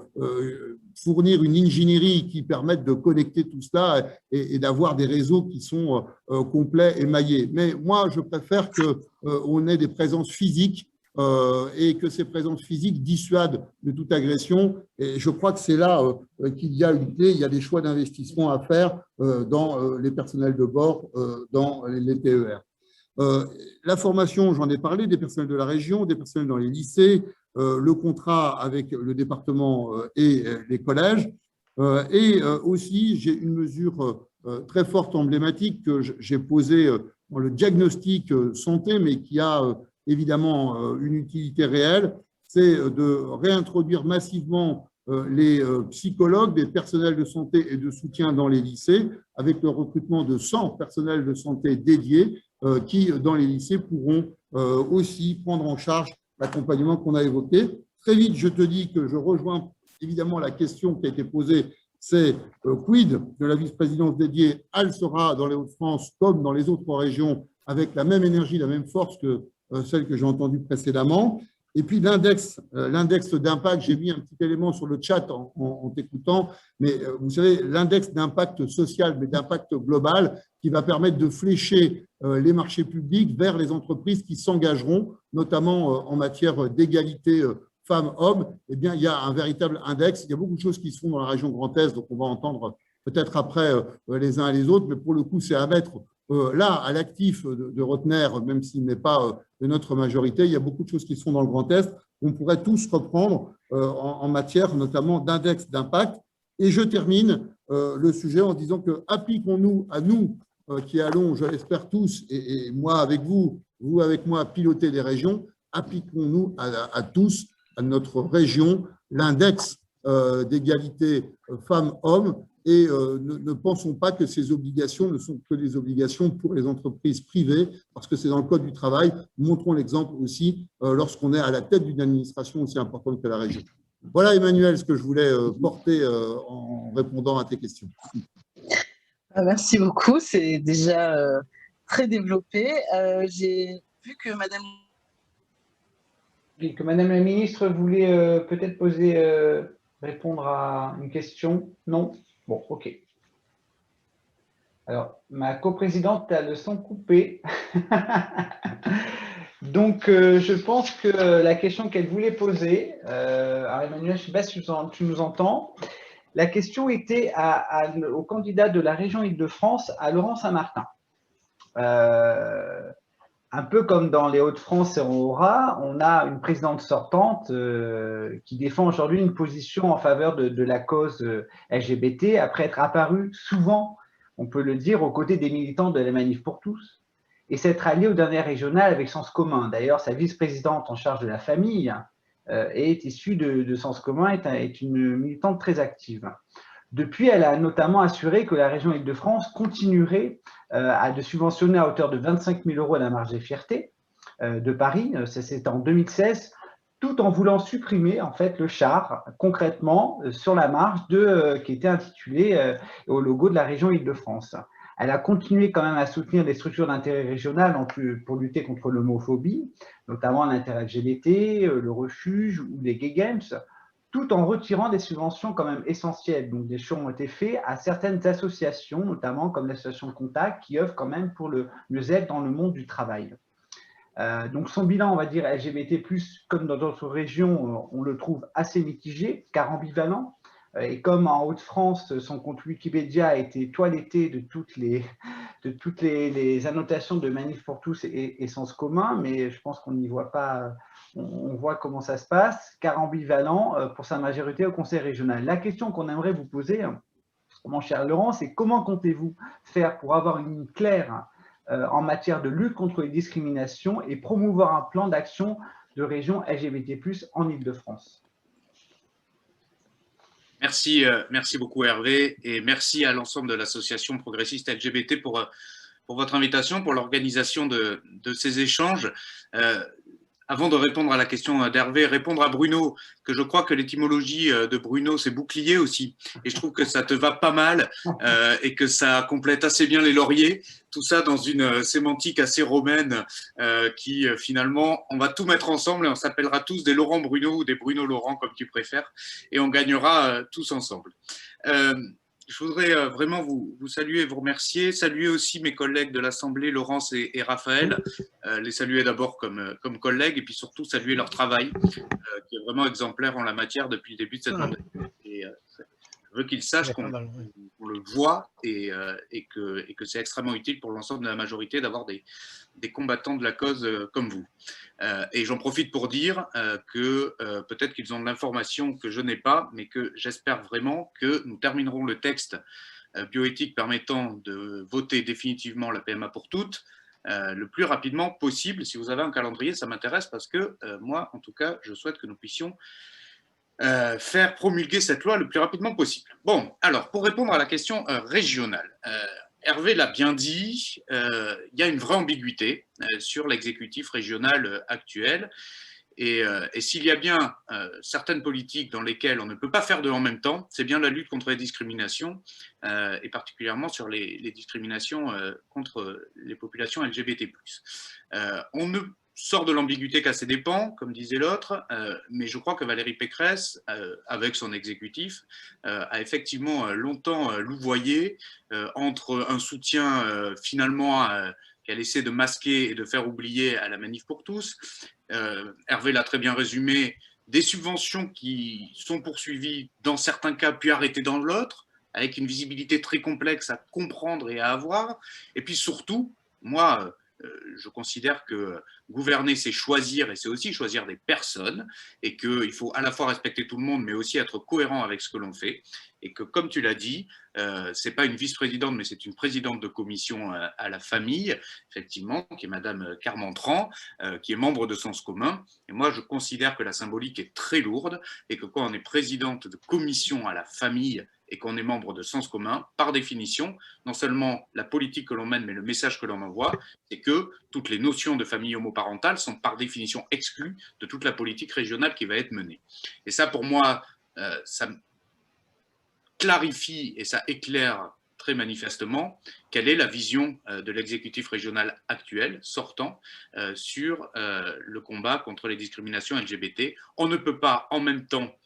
fournir une ingénierie qui permette de connecter tout cela et d'avoir des réseaux qui sont complets et maillés. Mais moi, je préfère qu'on ait des présences physiques et que ces présences physiques dissuadent de toute agression. Et je crois que c'est là qu'il y a une clé, il y a des choix d'investissement à faire dans les personnels de bord, dans les TER. La formation, j'en ai parlé, des personnels de la région, des personnels dans les lycées, le contrat avec le département et les collèges. Et aussi, j'ai une mesure très forte, emblématique, que j'ai posée dans le diagnostic santé, mais qui a évidemment une utilité réelle, c'est de réintroduire massivement les psychologues, des personnels de santé et de soutien dans les lycées, avec le recrutement de 100 personnels de santé dédiés qui, dans les lycées, pourront aussi prendre en charge l'accompagnement qu'on a évoqué. Très vite, je te dis que je rejoins évidemment la question qui a été posée, c'est quid de la vice-présidence dédiée? Elle sera dans les Hauts-de-France comme dans les autres régions avec la même énergie, la même force que celle que j'ai entendue précédemment. Et puis l'index d'impact, j'ai mis un petit élément sur le chat en t'écoutant, mais vous savez, l'index d'impact social, mais d'impact global, qui va permettre de flécher les marchés publics vers les entreprises qui s'engageront, notamment en matière d'égalité femmes-hommes, eh bien, il y a un véritable index. Il y a beaucoup de choses qui se font dans la région Grand Est, donc on va entendre peut-être après les uns et les autres, mais pour le coup, c'est à mettre là, à l'actif de Rotner, même s'il n'est pas de notre majorité. Il y a beaucoup de choses qui se font dans le Grand Est qu'on pourrait tous reprendre en matière notamment d'index d'impact. Et je termine le sujet en disant que appliquons-nous à nous qui allons, je l'espère tous, et moi avec vous, vous avec moi, piloter des régions, appliquons-nous à tous, à notre région, l'index d'égalité femmes-hommes et ne pensons pas que ces obligations ne sont que des obligations pour les entreprises privées, parce que c'est dans le Code du travail. Montrons l'exemple aussi lorsqu'on est à la tête d'une administration aussi importante que la région. Voilà, Emmanuel, ce que je voulais porter en répondant à tes questions. Merci beaucoup, c'est déjà très développé. J'ai vu que Madame la ministre voulait peut-être répondre à une question. Non? Bon, ok. Alors, ma coprésidente a le son coupé. Donc, je pense que la question qu'elle voulait poser, alors Emmanuel, je ne sais pas si tu nous entends, la question était au candidat de la région Île-de-France, à Laurent Saint-Martin. Un peu comme dans les Hauts-de-France et en Haut-Rhin, on a une présidente sortante qui défend aujourd'hui une position en faveur de la cause LGBT, après être apparue souvent, on peut le dire, aux côtés des militants de la Manif pour tous, et s'être alliée au dernier régional avec Sens Commun. D'ailleurs, sa vice-présidente en charge de la famille est issue de Sens Commun, est une militante très active. Depuis, elle a notamment assuré que la région Île-de-France continuerait de subventionner à hauteur de 25 000 € la marge des fiertés de Paris, c'était en 2016, tout en voulant supprimer en fait le char concrètement sur la marge qui était intitulé au logo de la région Île-de-France. Elle a continué quand même à soutenir des structures d'intérêt régional pour lutter contre l'homophobie, notamment l'intérêt LGBT, le refuge ou les Gay Games, tout en retirant des subventions quand même essentielles. Donc, des choix ont été faits à certaines associations, notamment comme l'association Contact, qui œuvre quand même pour le mieux-être dans le monde du travail. Donc, son bilan, on va dire, LGBT+, comme dans d'autres régions, on le trouve assez mitigé, car ambivalent. Et comme en Hauts-de-France, son compte Wikipédia a été toiletté de toutes les annotations de Manif pour tous et Sens Commun, mais je pense qu'on n'y voit pas... On voit comment ça se passe, car ambivalent pour sa majorité au Conseil régional. La question qu'on aimerait vous poser, mon cher Laurent, c'est comment comptez-vous faire pour avoir une ligne claire en matière de lutte contre les discriminations et promouvoir un plan d'action de région LGBT+, en Île-de-France? Merci beaucoup Hervé, et merci à l'ensemble de l'association progressiste LGBT pour votre invitation, pour l'organisation de ces échanges. Avant de répondre à la question d'Hervé, répondre à Bruno, que je crois que l'étymologie de Bruno, c'est bouclier aussi. Et je trouve que ça te va pas mal et que ça complète assez bien les lauriers. Tout ça dans une sémantique assez romaine qui, finalement, on va tout mettre ensemble et on s'appellera tous des Laurent Bruno ou des Bruno Laurent, comme tu préfères. Et on gagnera tous ensemble. Je voudrais vraiment vous saluer et vous remercier. Saluer aussi mes collègues de l'Assemblée, Laurence et Raphaël. Les saluer d'abord comme collègues et puis surtout saluer leur travail qui est vraiment exemplaire en la matière depuis le début de cette mandature. Et je veux qu'ils sachent qu'on le voit et que c'est extrêmement utile pour l'ensemble de la majorité d'avoir des combattants de la cause comme vous. Et j'en profite pour dire que peut-être qu'ils ont de l'information que je n'ai pas, mais que j'espère vraiment que nous terminerons le texte bioéthique permettant de voter définitivement la PMA pour toutes le plus rapidement possible. Si vous avez un calendrier, ça m'intéresse parce que moi, en tout cas, je souhaite que nous puissions faire promulguer cette loi le plus rapidement possible. Bon, alors, pour répondre à la question régionale, Hervé l'a bien dit, il y a une vraie ambiguïté sur l'exécutif régional actuel. Et s'il y a bien certaines politiques dans lesquelles on ne peut pas faire deux en même temps, c'est bien la lutte contre les discriminations, et particulièrement sur les discriminations contre les populations LGBT+. On ne sort de l'ambiguïté qu'à ses dépens, comme disait l'autre, mais je crois que Valérie Pécresse, avec son exécutif, a effectivement longtemps louvoyé entre un soutien finalement qu'elle essaie de masquer et de faire oublier à la Manif pour tous. Hervé l'a très bien résumé, des subventions qui sont poursuivies dans certains cas, puis arrêtées dans l'autre, avec une visibilité très complexe à comprendre et à avoir. Et puis surtout, moi, je considère que gouverner, c'est choisir, et c'est aussi choisir des personnes, et qu'il faut à la fois respecter tout le monde, mais aussi être cohérent avec ce que l'on fait, et que, comme tu l'as dit, ce n'est pas une vice-présidente, mais c'est une présidente de commission à la famille, effectivement, qui est Madame Carmentran, qui est membre de Sens Commun. Et moi, je considère que la symbolique est très lourde, et que quand on est présidente de commission à la famille, et qu'on est membre de Sens Commun, par définition, non seulement la politique que l'on mène, mais le message que l'on envoie, c'est que toutes les notions de famille homoparentale sont par définition exclues de toute la politique régionale qui va être menée. Et ça, pour moi, ça clarifie et ça éclaire très manifestement quelle est la vision de l'exécutif régional actuel, sortant, sur le combat contre les discriminations LGBT. On ne peut pas en même temps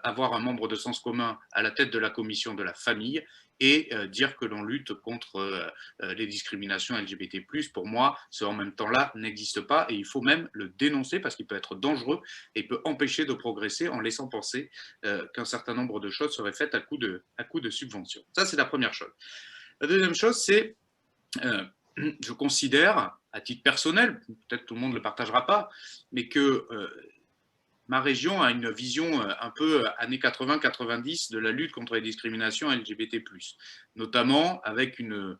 avoir un membre de Sens Commun à la tête de la commission de la famille et dire que l'on lutte contre les discriminations LGBT+. Pour moi, ce en même temps-là n'existe pas et il faut même le dénoncer parce qu'il peut être dangereux et peut empêcher de progresser en laissant penser qu'un certain nombre de choses seraient faites à coup de subventions. Ça, c'est la première chose. La deuxième chose, c'est, je considère, à titre personnel, peut-être tout le monde ne le partagera pas, mais que ma région a une vision un peu années 80-90 de la lutte contre les discriminations LGBT+, notamment avec on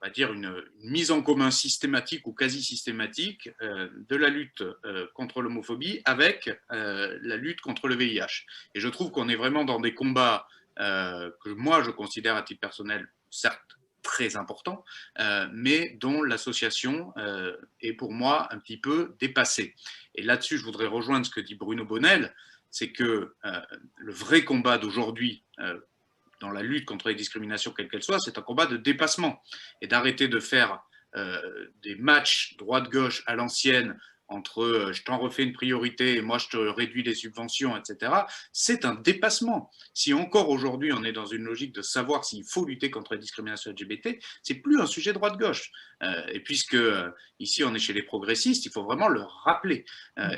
va dire une mise en commun systématique ou quasi systématique de la lutte contre l'homophobie avec la lutte contre le VIH. Et je trouve qu'on est vraiment dans des combats que moi je considère à titre personnel, certes, très important, mais dont l'association est pour moi un petit peu dépassée. Et là-dessus, je voudrais rejoindre ce que dit Bruno Bonnel, c'est que le vrai combat d'aujourd'hui dans la lutte contre les discriminations, quelles qu'elles soient, c'est un combat de dépassement et d'arrêter de faire des matchs droite-gauche à l'ancienne entre je t'en refais une priorité et moi je te réduis les subventions, etc. C'est un dépassement. Si encore aujourd'hui on est dans une logique de savoir s'il faut lutter contre les discriminations LGBT, c'est plus un sujet droite-gauche. Et puisque ici on est chez les progressistes, il faut vraiment le rappeler.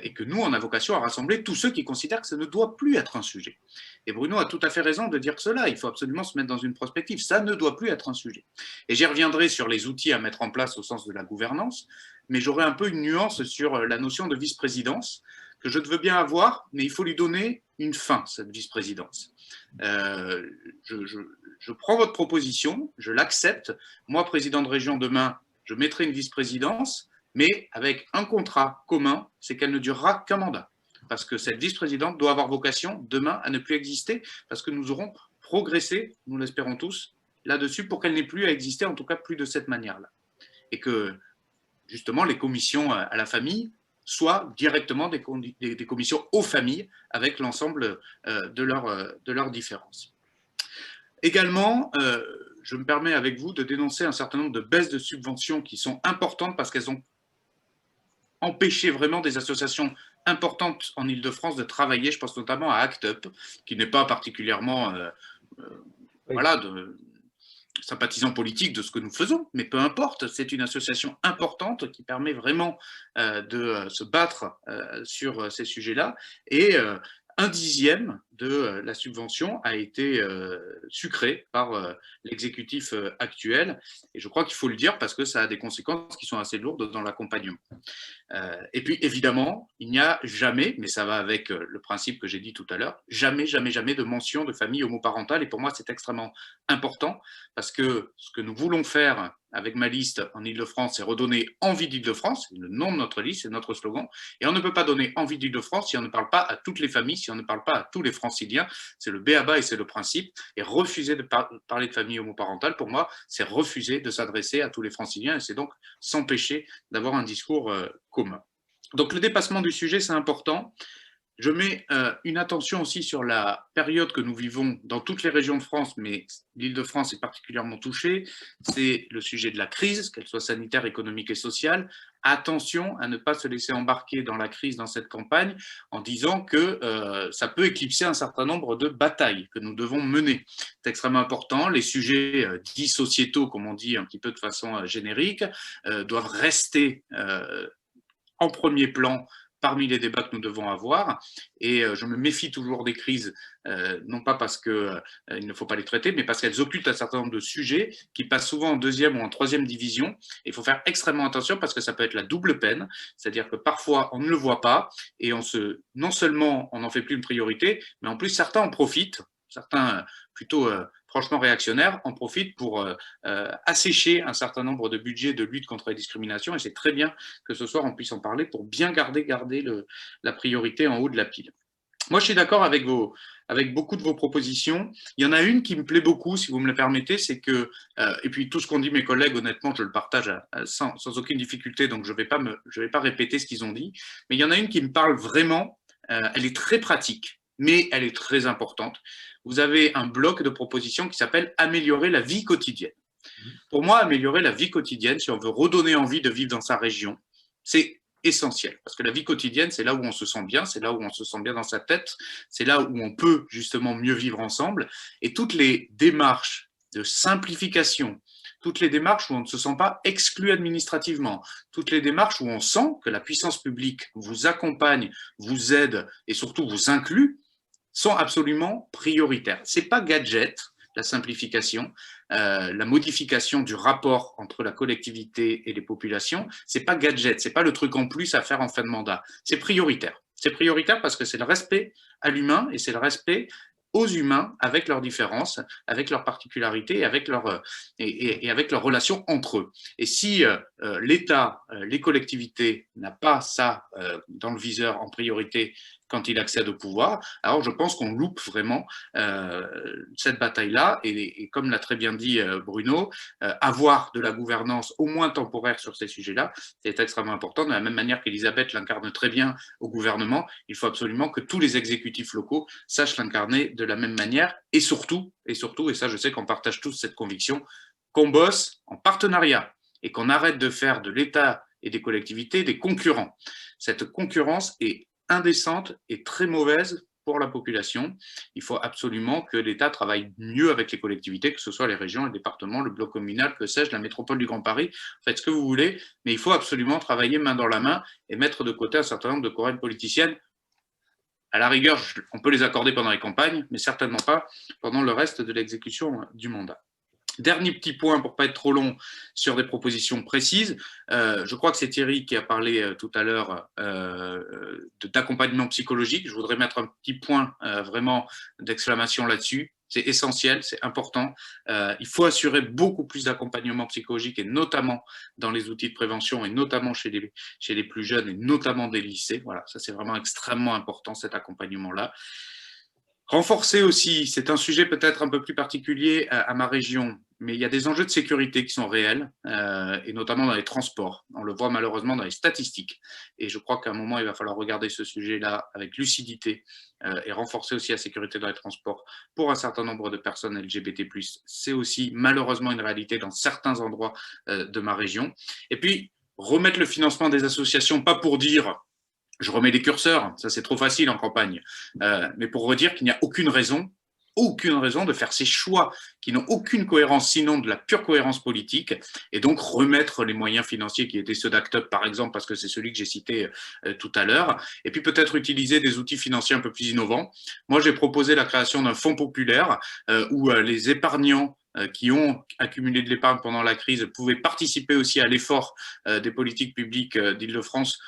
Et que nous, on a vocation à rassembler tous ceux qui considèrent que ça ne doit plus être un sujet. Et Bruno a tout à fait raison de dire cela. Il faut absolument se mettre dans une prospective. Ça ne doit plus être un sujet. Et j'y reviendrai sur les outils à mettre en place au sens de la gouvernance, mais j'aurai un peu une nuance sur la notion de vice-présidence, que je veux bien avoir, mais il faut lui donner une fin, cette vice-présidence. Je prends votre proposition, je l'accepte. Moi, président de région demain, je mettrai une vice-présidence, mais avec un contrat commun, c'est qu'elle ne durera qu'un mandat. Parce que cette vice-présidente doit avoir vocation demain à ne plus exister, parce que nous aurons progressé, nous l'espérons tous, là-dessus, pour qu'elle n'ait plus à exister, en tout cas plus de cette manière-là. Et que, justement, les commissions à la famille soient directement des commissions aux familles, avec l'ensemble de leurs différences. Également, je me permets avec vous de dénoncer un certain nombre de baisses de subventions qui sont importantes parce qu'elles ont empêché vraiment des associations importantes en Ile-de-France de travailler. Je pense notamment à ACT UP, qui n'est pas particulièrement sympathisant politique de ce que nous faisons, mais peu importe, c'est une association importante qui permet vraiment de se battre sur ces sujets-là. Et 1/10 de la subvention a été sucrée par l'exécutif actuel. Et je crois qu'il faut le dire parce que ça a des conséquences qui sont assez lourdes dans l'accompagnement. Et puis, évidemment, il n'y a jamais, mais ça va avec le principe que j'ai dit tout à l'heure, jamais de mention de famille homoparentale. Et pour moi, c'est extrêmement important parce que ce que nous voulons faire avec ma liste en Ile-de-France, c'est redonner envie d'Ile-de-France, c'est le nom de notre liste, c'est notre slogan. Et on ne peut pas donner envie d'Ile-de-France si on ne parle pas à toutes les familles, si on ne parle pas à tous les franciliens. C'est le b.a-ba et c'est le principe. Et refuser de parler de famille homoparentale, pour moi, c'est refuser de s'adresser à tous les franciliens et c'est donc s'empêcher d'avoir un discours commun. Donc le dépassement du sujet, c'est important. Je mets une attention aussi sur la période que nous vivons dans toutes les régions de France, mais l'Île-de-France est particulièrement touchée. C'est le sujet de la crise, qu'elle soit sanitaire, économique et sociale. Attention à ne pas se laisser embarquer dans la crise dans cette campagne en disant que ça peut éclipser un certain nombre de batailles que nous devons mener. C'est extrêmement important. Les sujets dits sociétaux, comme on dit un petit peu de façon générique, doivent rester en premier plan parmi les débats que nous devons avoir. Et je me méfie toujours des crises, non pas parce qu'il ne faut pas les traiter, mais parce qu'elles occultent un certain nombre de sujets qui passent souvent en deuxième ou en troisième division. Et il faut faire extrêmement attention parce que ça peut être la double peine, c'est-à-dire que parfois on ne le voit pas et non seulement on n'en fait plus une priorité, mais en plus certains en profitent, certains plutôt franchement réactionnaires en profitent pour assécher un certain nombre de budgets de lutte contre la discrimination, et c'est très bien que ce soir on puisse en parler pour bien garder la priorité en haut de la pile. Moi, je suis d'accord avec beaucoup de vos propositions. Il y en a une qui me plaît beaucoup, si vous me le permettez, c'est que, et puis tout ce qu'ont dit mes collègues, honnêtement, je le partage sans aucune difficulté, donc je vais pas répéter ce qu'ils ont dit, mais il y en a une qui me parle vraiment, elle est très pratique, mais elle est très importante. Vous avez un bloc de propositions qui s'appelle « Améliorer la vie quotidienne ». Pour moi, améliorer la vie quotidienne, si on veut redonner envie de vivre dans sa région, c'est essentiel. Parce que la vie quotidienne, c'est là où on se sent bien, c'est là où on se sent bien dans sa tête, c'est là où on peut justement mieux vivre ensemble. Et toutes les démarches de simplification, toutes les démarches où on ne se sent pas exclu administrativement, toutes les démarches où on sent que la puissance publique vous accompagne, vous aide et surtout vous inclut, sont absolument prioritaires. C'est pas gadget, la simplification, la modification du rapport entre la collectivité et les populations, c'est pas gadget, c'est pas le truc en plus à faire en fin de mandat, c'est prioritaire. C'est prioritaire parce que c'est le respect à l'humain et c'est le respect aux humains avec leurs différences, avec leurs particularités et avec leurs relations entre eux. Et si l'État, les collectivités n'ont pas ça dans le viseur en priorité quand il accède au pouvoir, alors je pense qu'on loupe vraiment cette bataille-là. Et comme l'a très bien dit Bruno, avoir de la gouvernance au moins temporaire sur ces sujets-là, c'est extrêmement important. De la même manière qu'Elisabeth l'incarne très bien au gouvernement, il faut absolument que tous les exécutifs locaux sachent l'incarner de la même manière. Et surtout, et ça je sais qu'on partage tous cette conviction, qu'on bosse en partenariat et qu'on arrête de faire de l'État et des collectivités des concurrents. Cette concurrence est indécente et très mauvaise pour la population. Il faut absolument que l'État travaille mieux avec les collectivités, que ce soit les régions, les départements, le bloc communal, que sais-je, la métropole du Grand Paris, faites ce que vous voulez, mais il faut absolument travailler main dans la main et mettre de côté un certain nombre de querelles politiciennes. À la rigueur, on peut les accorder pendant les campagnes, mais certainement pas pendant le reste de l'exécution du mandat. Dernier petit point, pour ne pas être trop long, sur des propositions précises. Je crois que c'est Thierry qui a parlé tout à l'heure d'accompagnement psychologique. Je voudrais mettre un petit point vraiment d'exclamation là-dessus. C'est essentiel, c'est important. Il faut assurer beaucoup plus d'accompagnement psychologique, et notamment dans les outils de prévention, et notamment chez les plus jeunes, et notamment des lycées. Voilà, ça c'est vraiment extrêmement important, cet accompagnement-là. Renforcer aussi, c'est un sujet peut-être un peu plus particulier à ma région, mais il y a des enjeux de sécurité qui sont réels, et notamment dans les transports. On le voit malheureusement dans les statistiques. Et je crois qu'à un moment, il va falloir regarder ce sujet-là avec lucidité et renforcer aussi la sécurité dans les transports pour un certain nombre de personnes LGBT+. C'est aussi malheureusement une réalité dans certains endroits de ma région. Et puis, remettre le financement des associations, pas pour dire... Je remets des curseurs, ça c'est trop facile en campagne, mais pour redire qu'il n'y a aucune raison de faire ces choix qui n'ont aucune cohérence, sinon de la pure cohérence politique, et donc remettre les moyens financiers qui étaient ceux d'Act Up par exemple, parce que c'est celui que j'ai cité tout à l'heure, et puis peut-être utiliser des outils financiers un peu plus innovants. Moi j'ai proposé la création d'un fonds populaire où les épargnants qui ont accumulé de l'épargne pendant la crise pouvaient participer aussi à l'effort des politiques publiques d'Île-de-France.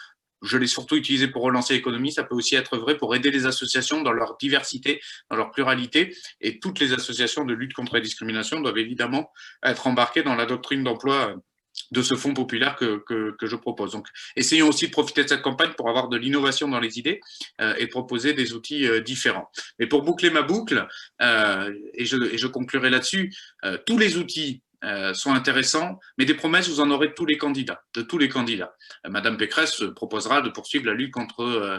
Je l'ai surtout utilisé pour relancer l'économie. Ça peut aussi être vrai pour aider les associations dans leur diversité, dans leur pluralité. Et toutes les associations de lutte contre la discrimination doivent évidemment être embarquées dans la doctrine d'emploi de ce fonds populaire que je propose. Donc, essayons aussi de profiter de cette campagne pour avoir de l'innovation dans les idées et de proposer des outils différents. Mais pour boucler ma boucle, et je conclurai là-dessus, tous les outils sont intéressants, mais des promesses, vous en aurez de tous les candidats. Madame Pécresse proposera de poursuivre la lutte contre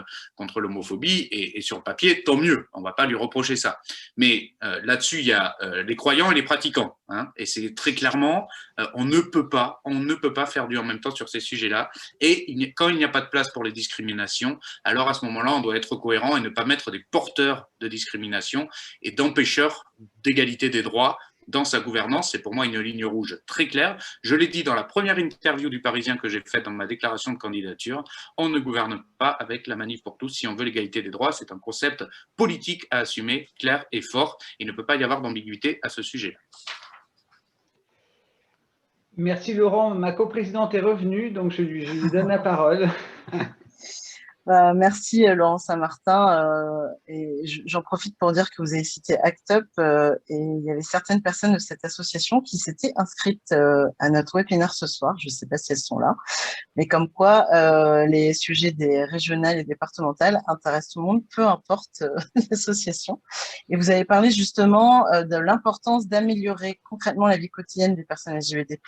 l'homophobie, et sur le papier, tant mieux, on ne va pas lui reprocher ça. Mais là-dessus, il y a les croyants et les pratiquants, hein, et c'est très clairement, on ne peut pas faire du en même temps sur ces sujets-là, et quand il n'y a pas de place pour les discriminations, alors à ce moment-là, on doit être cohérent et ne pas mettre des porteurs de discrimination et d'empêcheurs d'égalité des droits dans sa gouvernance. C'est pour moi une ligne rouge très claire. Je l'ai dit dans la première interview du Parisien que j'ai faite dans ma déclaration de candidature, on ne gouverne pas avec la manif pour tous si on veut l'égalité des droits. C'est un concept politique à assumer, clair et fort. Il ne peut pas y avoir d'ambiguïté à ce sujet. Merci Laurent. Ma coprésidente est revenue, donc je lui donne la parole. Merci Laurent Saint-Martin. Et j'en profite pour dire que vous avez cité ACT UP et il y avait certaines personnes de cette association qui s'étaient inscrites à notre webinaire ce soir. Je ne sais pas si elles sont là, mais comme quoi les sujets des régionales et départementales intéressent tout le monde, peu importe l'association. Et vous avez parlé justement de l'importance d'améliorer concrètement la vie quotidienne des personnes LGBT+.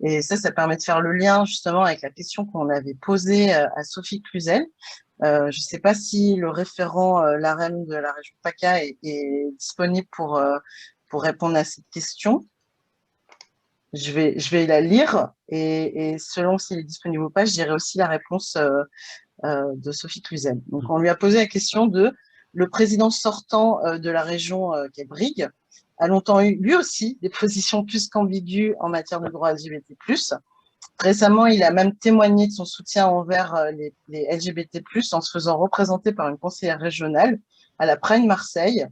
Et ça permet de faire le lien justement avec la question qu'on avait posée à Sophie Cluzel. Je ne sais pas si le référent l'AREM de la région PACA est disponible pour répondre à cette question. Je vais la lire et selon s'il est disponible ou pas, je dirai aussi la réponse de Sophie Cluzel. Donc, on lui a posé la question de le président sortant de la région qui est Brigue a longtemps eu lui aussi des positions plus qu'ambiguës en matière de droits LGBT+. Récemment, il a même témoigné de son soutien envers les LGBT+, en se faisant représenter par une conseillère régionale à la Pride Marseille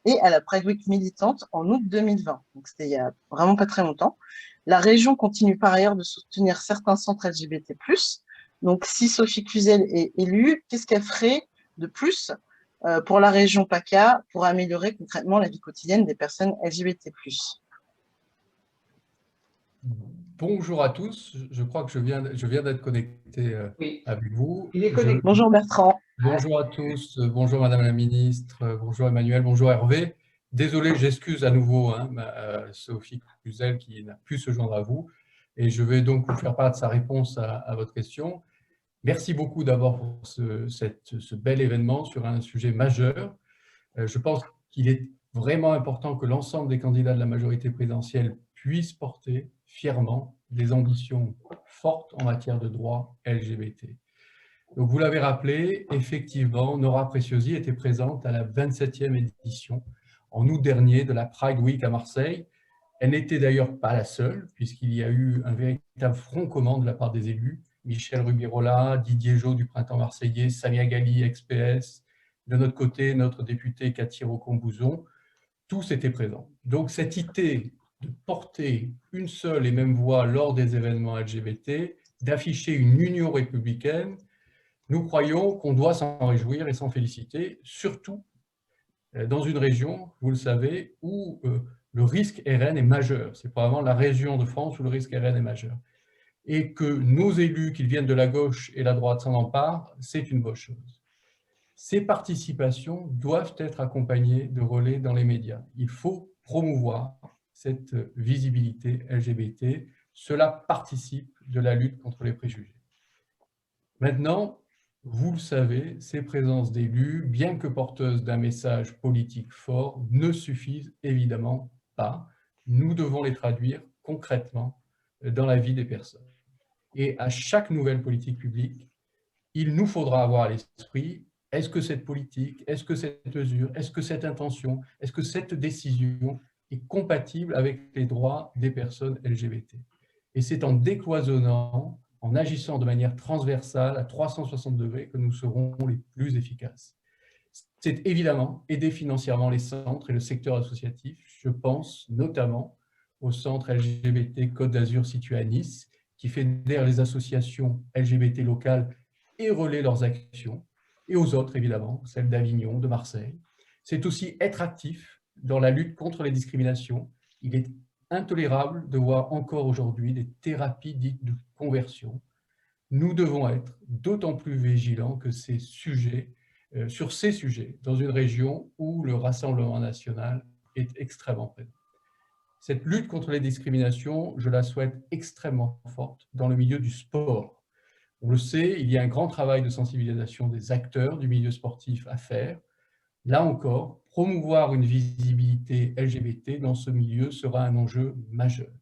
et à la Pride Week militante en août 2020. Donc, c'était il y a vraiment pas très longtemps. La région continue par ailleurs de soutenir certains centres LGBT+. Donc, si Sophie Cluzel est élue, qu'est-ce qu'elle ferait de plus pour la région PACA pour améliorer concrètement la vie quotidienne des personnes LGBT+. Bonjour à tous, je crois que je viens d'être connecté avec vous. Il est connecté. Bonjour Bertrand. Bonjour à tous, bonjour Madame la Ministre, bonjour Emmanuel, bonjour Hervé. Désolé, j'excuse à nouveau Sophie Cluzel qui n'a pu se joindre à vous et je vais donc vous faire part de sa réponse à votre question. Merci beaucoup d'abord pour ce bel événement sur un sujet majeur. Je pense qu'il est vraiment important que l'ensemble des candidats de la majorité présidentielle puissent porter fièrement des ambitions fortes en matière de droits LGBT. Donc, vous l'avez rappelé, effectivement, Nora Preciosi était présente à la 27e édition en août dernier de la Pride Week à Marseille. Elle n'était d'ailleurs pas la seule, puisqu'il y a eu un véritable front commun de la part des élus. Michel Rubirola, Didier Jo du Printemps Marseillais, Samia Ghali, ex-PS, de notre côté, notre député Cathy Rocon-Bouzon, tous étaient présents. Donc, cette idée de porter une seule et même voix lors des événements LGBT, d'afficher une union républicaine, nous croyons qu'on doit s'en réjouir et s'en féliciter, surtout dans une région, vous le savez, où le risque RN est majeur. C'est probablement la région de France où le risque RN est majeur. Et que nos élus, qu'ils viennent de la gauche et la droite, s'en emparent, c'est une bonne chose. Ces participations doivent être accompagnées de relais dans les médias. Il faut promouvoir cette visibilité LGBT. Cela participe de la lutte contre les préjugés. Maintenant, vous le savez, ces présences d'élus, bien que porteuses d'un message politique fort, ne suffisent évidemment pas. Nous devons les traduire concrètement dans la vie des personnes. Et à chaque nouvelle politique publique, il nous faudra avoir à l'esprit, est-ce que cette politique, est-ce que cette mesure, est-ce que cette intention, est-ce que cette décision est compatible avec les droits des personnes LGBT. Et c'est en décloisonnant, en agissant de manière transversale, à 360 degrés, que nous serons les plus efficaces. C'est évidemment aider financièrement les centres et le secteur associatif. Je pense notamment au centre LGBT Côte d'Azur situé à Nice, qui fédère les associations LGBT locales et relaie leurs actions, et aux autres, évidemment, celles d'Avignon, de Marseille. C'est aussi être actif dans la lutte contre les discriminations. Il est intolérable de voir encore aujourd'hui des thérapies dites de conversion. Nous devons être d'autant plus vigilants que sur ces sujets, dans une région où le Rassemblement national est extrêmement présent. Cette lutte contre les discriminations, je la souhaite extrêmement forte dans le milieu du sport. On le sait, il y a un grand travail de sensibilisation des acteurs du milieu sportif à faire. Là encore, promouvoir une visibilité LGBT dans ce milieu sera un enjeu majeur.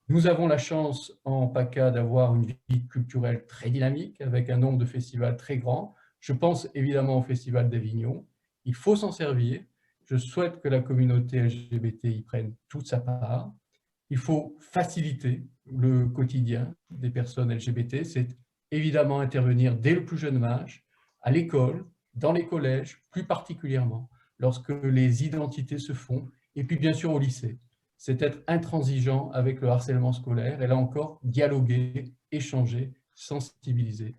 Nous avons la chance en PACA d'avoir une vie culturelle très dynamique avec un nombre de festivals très grand. Je pense évidemment au Festival d'Avignon. Il faut s'en servir. Il Je souhaite que la communauté LGBT y prenne toute sa part. Il faut faciliter le quotidien des personnes LGBT. C'est évidemment intervenir dès le plus jeune âge, à l'école, dans les collèges, plus particulièrement, lorsque les identités se font, et puis bien sûr au lycée. C'est être intransigeant avec le harcèlement scolaire, et là encore, dialoguer, échanger, sensibiliser.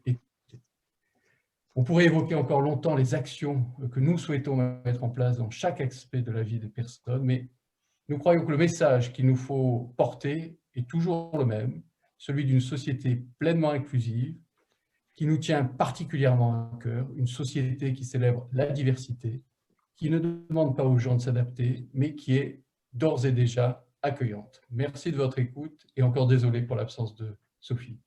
On pourrait évoquer encore longtemps les actions que nous souhaitons mettre en place dans chaque aspect de la vie des personnes, mais nous croyons que le message qu'il nous faut porter est toujours le même, celui d'une société pleinement inclusive, qui nous tient particulièrement à cœur, une société qui célèbre la diversité, qui ne demande pas aux gens de s'adapter, mais qui est d'ores et déjà accueillante. Merci de votre écoute et encore désolé pour l'absence de Sophie.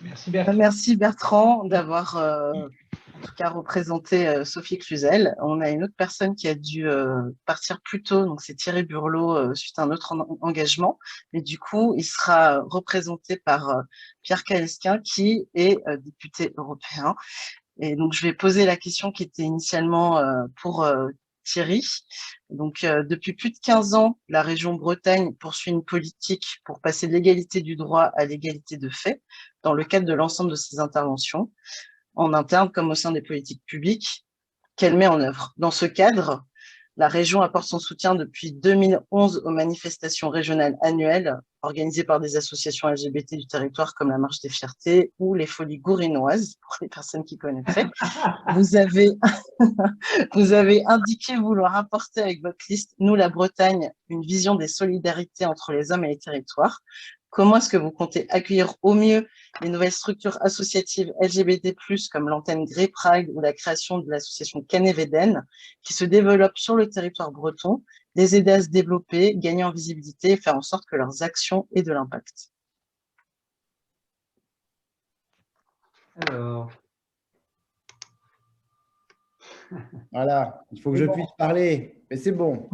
Merci Bertrand. Merci Bertrand d'avoir en tout cas représenté Sophie Cluzel. On a une autre personne qui a dû partir plus tôt, donc c'est Thierry Burlot suite à un autre engagement. Mais du coup, il sera représenté par Pierre Calesquin qui est député européen. Et donc, je vais poser la question qui était initialement pour Thierry. Donc, depuis plus de 15 ans, la région Bretagne poursuit une politique pour passer de l'égalité du droit à l'égalité de fait dans le cadre de l'ensemble de ses interventions, en interne comme au sein des politiques publiques qu'elle met en œuvre. Dans ce cadre, la région apporte son soutien depuis 2011 aux manifestations régionales annuelles organisées par des associations LGBT du territoire comme la Marche des Fiertés ou les Folies Gourinoises, pour les personnes qui connaîtraient. Vous avez indiqué vouloir apporter avec votre liste « Nous, la Bretagne », une vision des solidarités entre les hommes et les territoires. Comment est-ce que vous comptez accueillir au mieux les nouvelles structures associatives LGBT+, comme l'antenne Grey Pride ou la création de l'association Canet-Véden, qui se développent sur le territoire breton, les aider à se développer, gagner en visibilité et faire en sorte que leurs actions aient de l'impact? Alors, voilà, il faut que je puisse parler, mais c'est bon.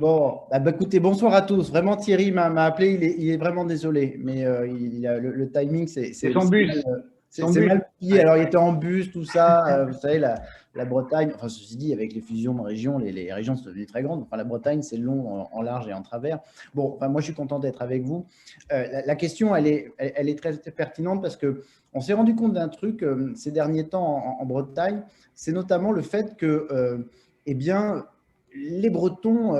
Bon, écoutez, bonsoir à tous. Vraiment, Thierry m'a appelé, il est vraiment désolé, mais le timing, c'est son bus. C'est mal plié. Alors, il était en bus, tout ça. Vous savez, la Bretagne, enfin, ceci dit, avec les fusions de régions, les régions sont devenues très grandes. Enfin, la Bretagne, c'est long en large et en travers. Bon, enfin, moi, je suis content d'être avec vous. La question, elle est très pertinente parce qu'on s'est rendu compte d'un truc ces derniers temps en Bretagne. C'est notamment le fait que, eh bien, les Bretons,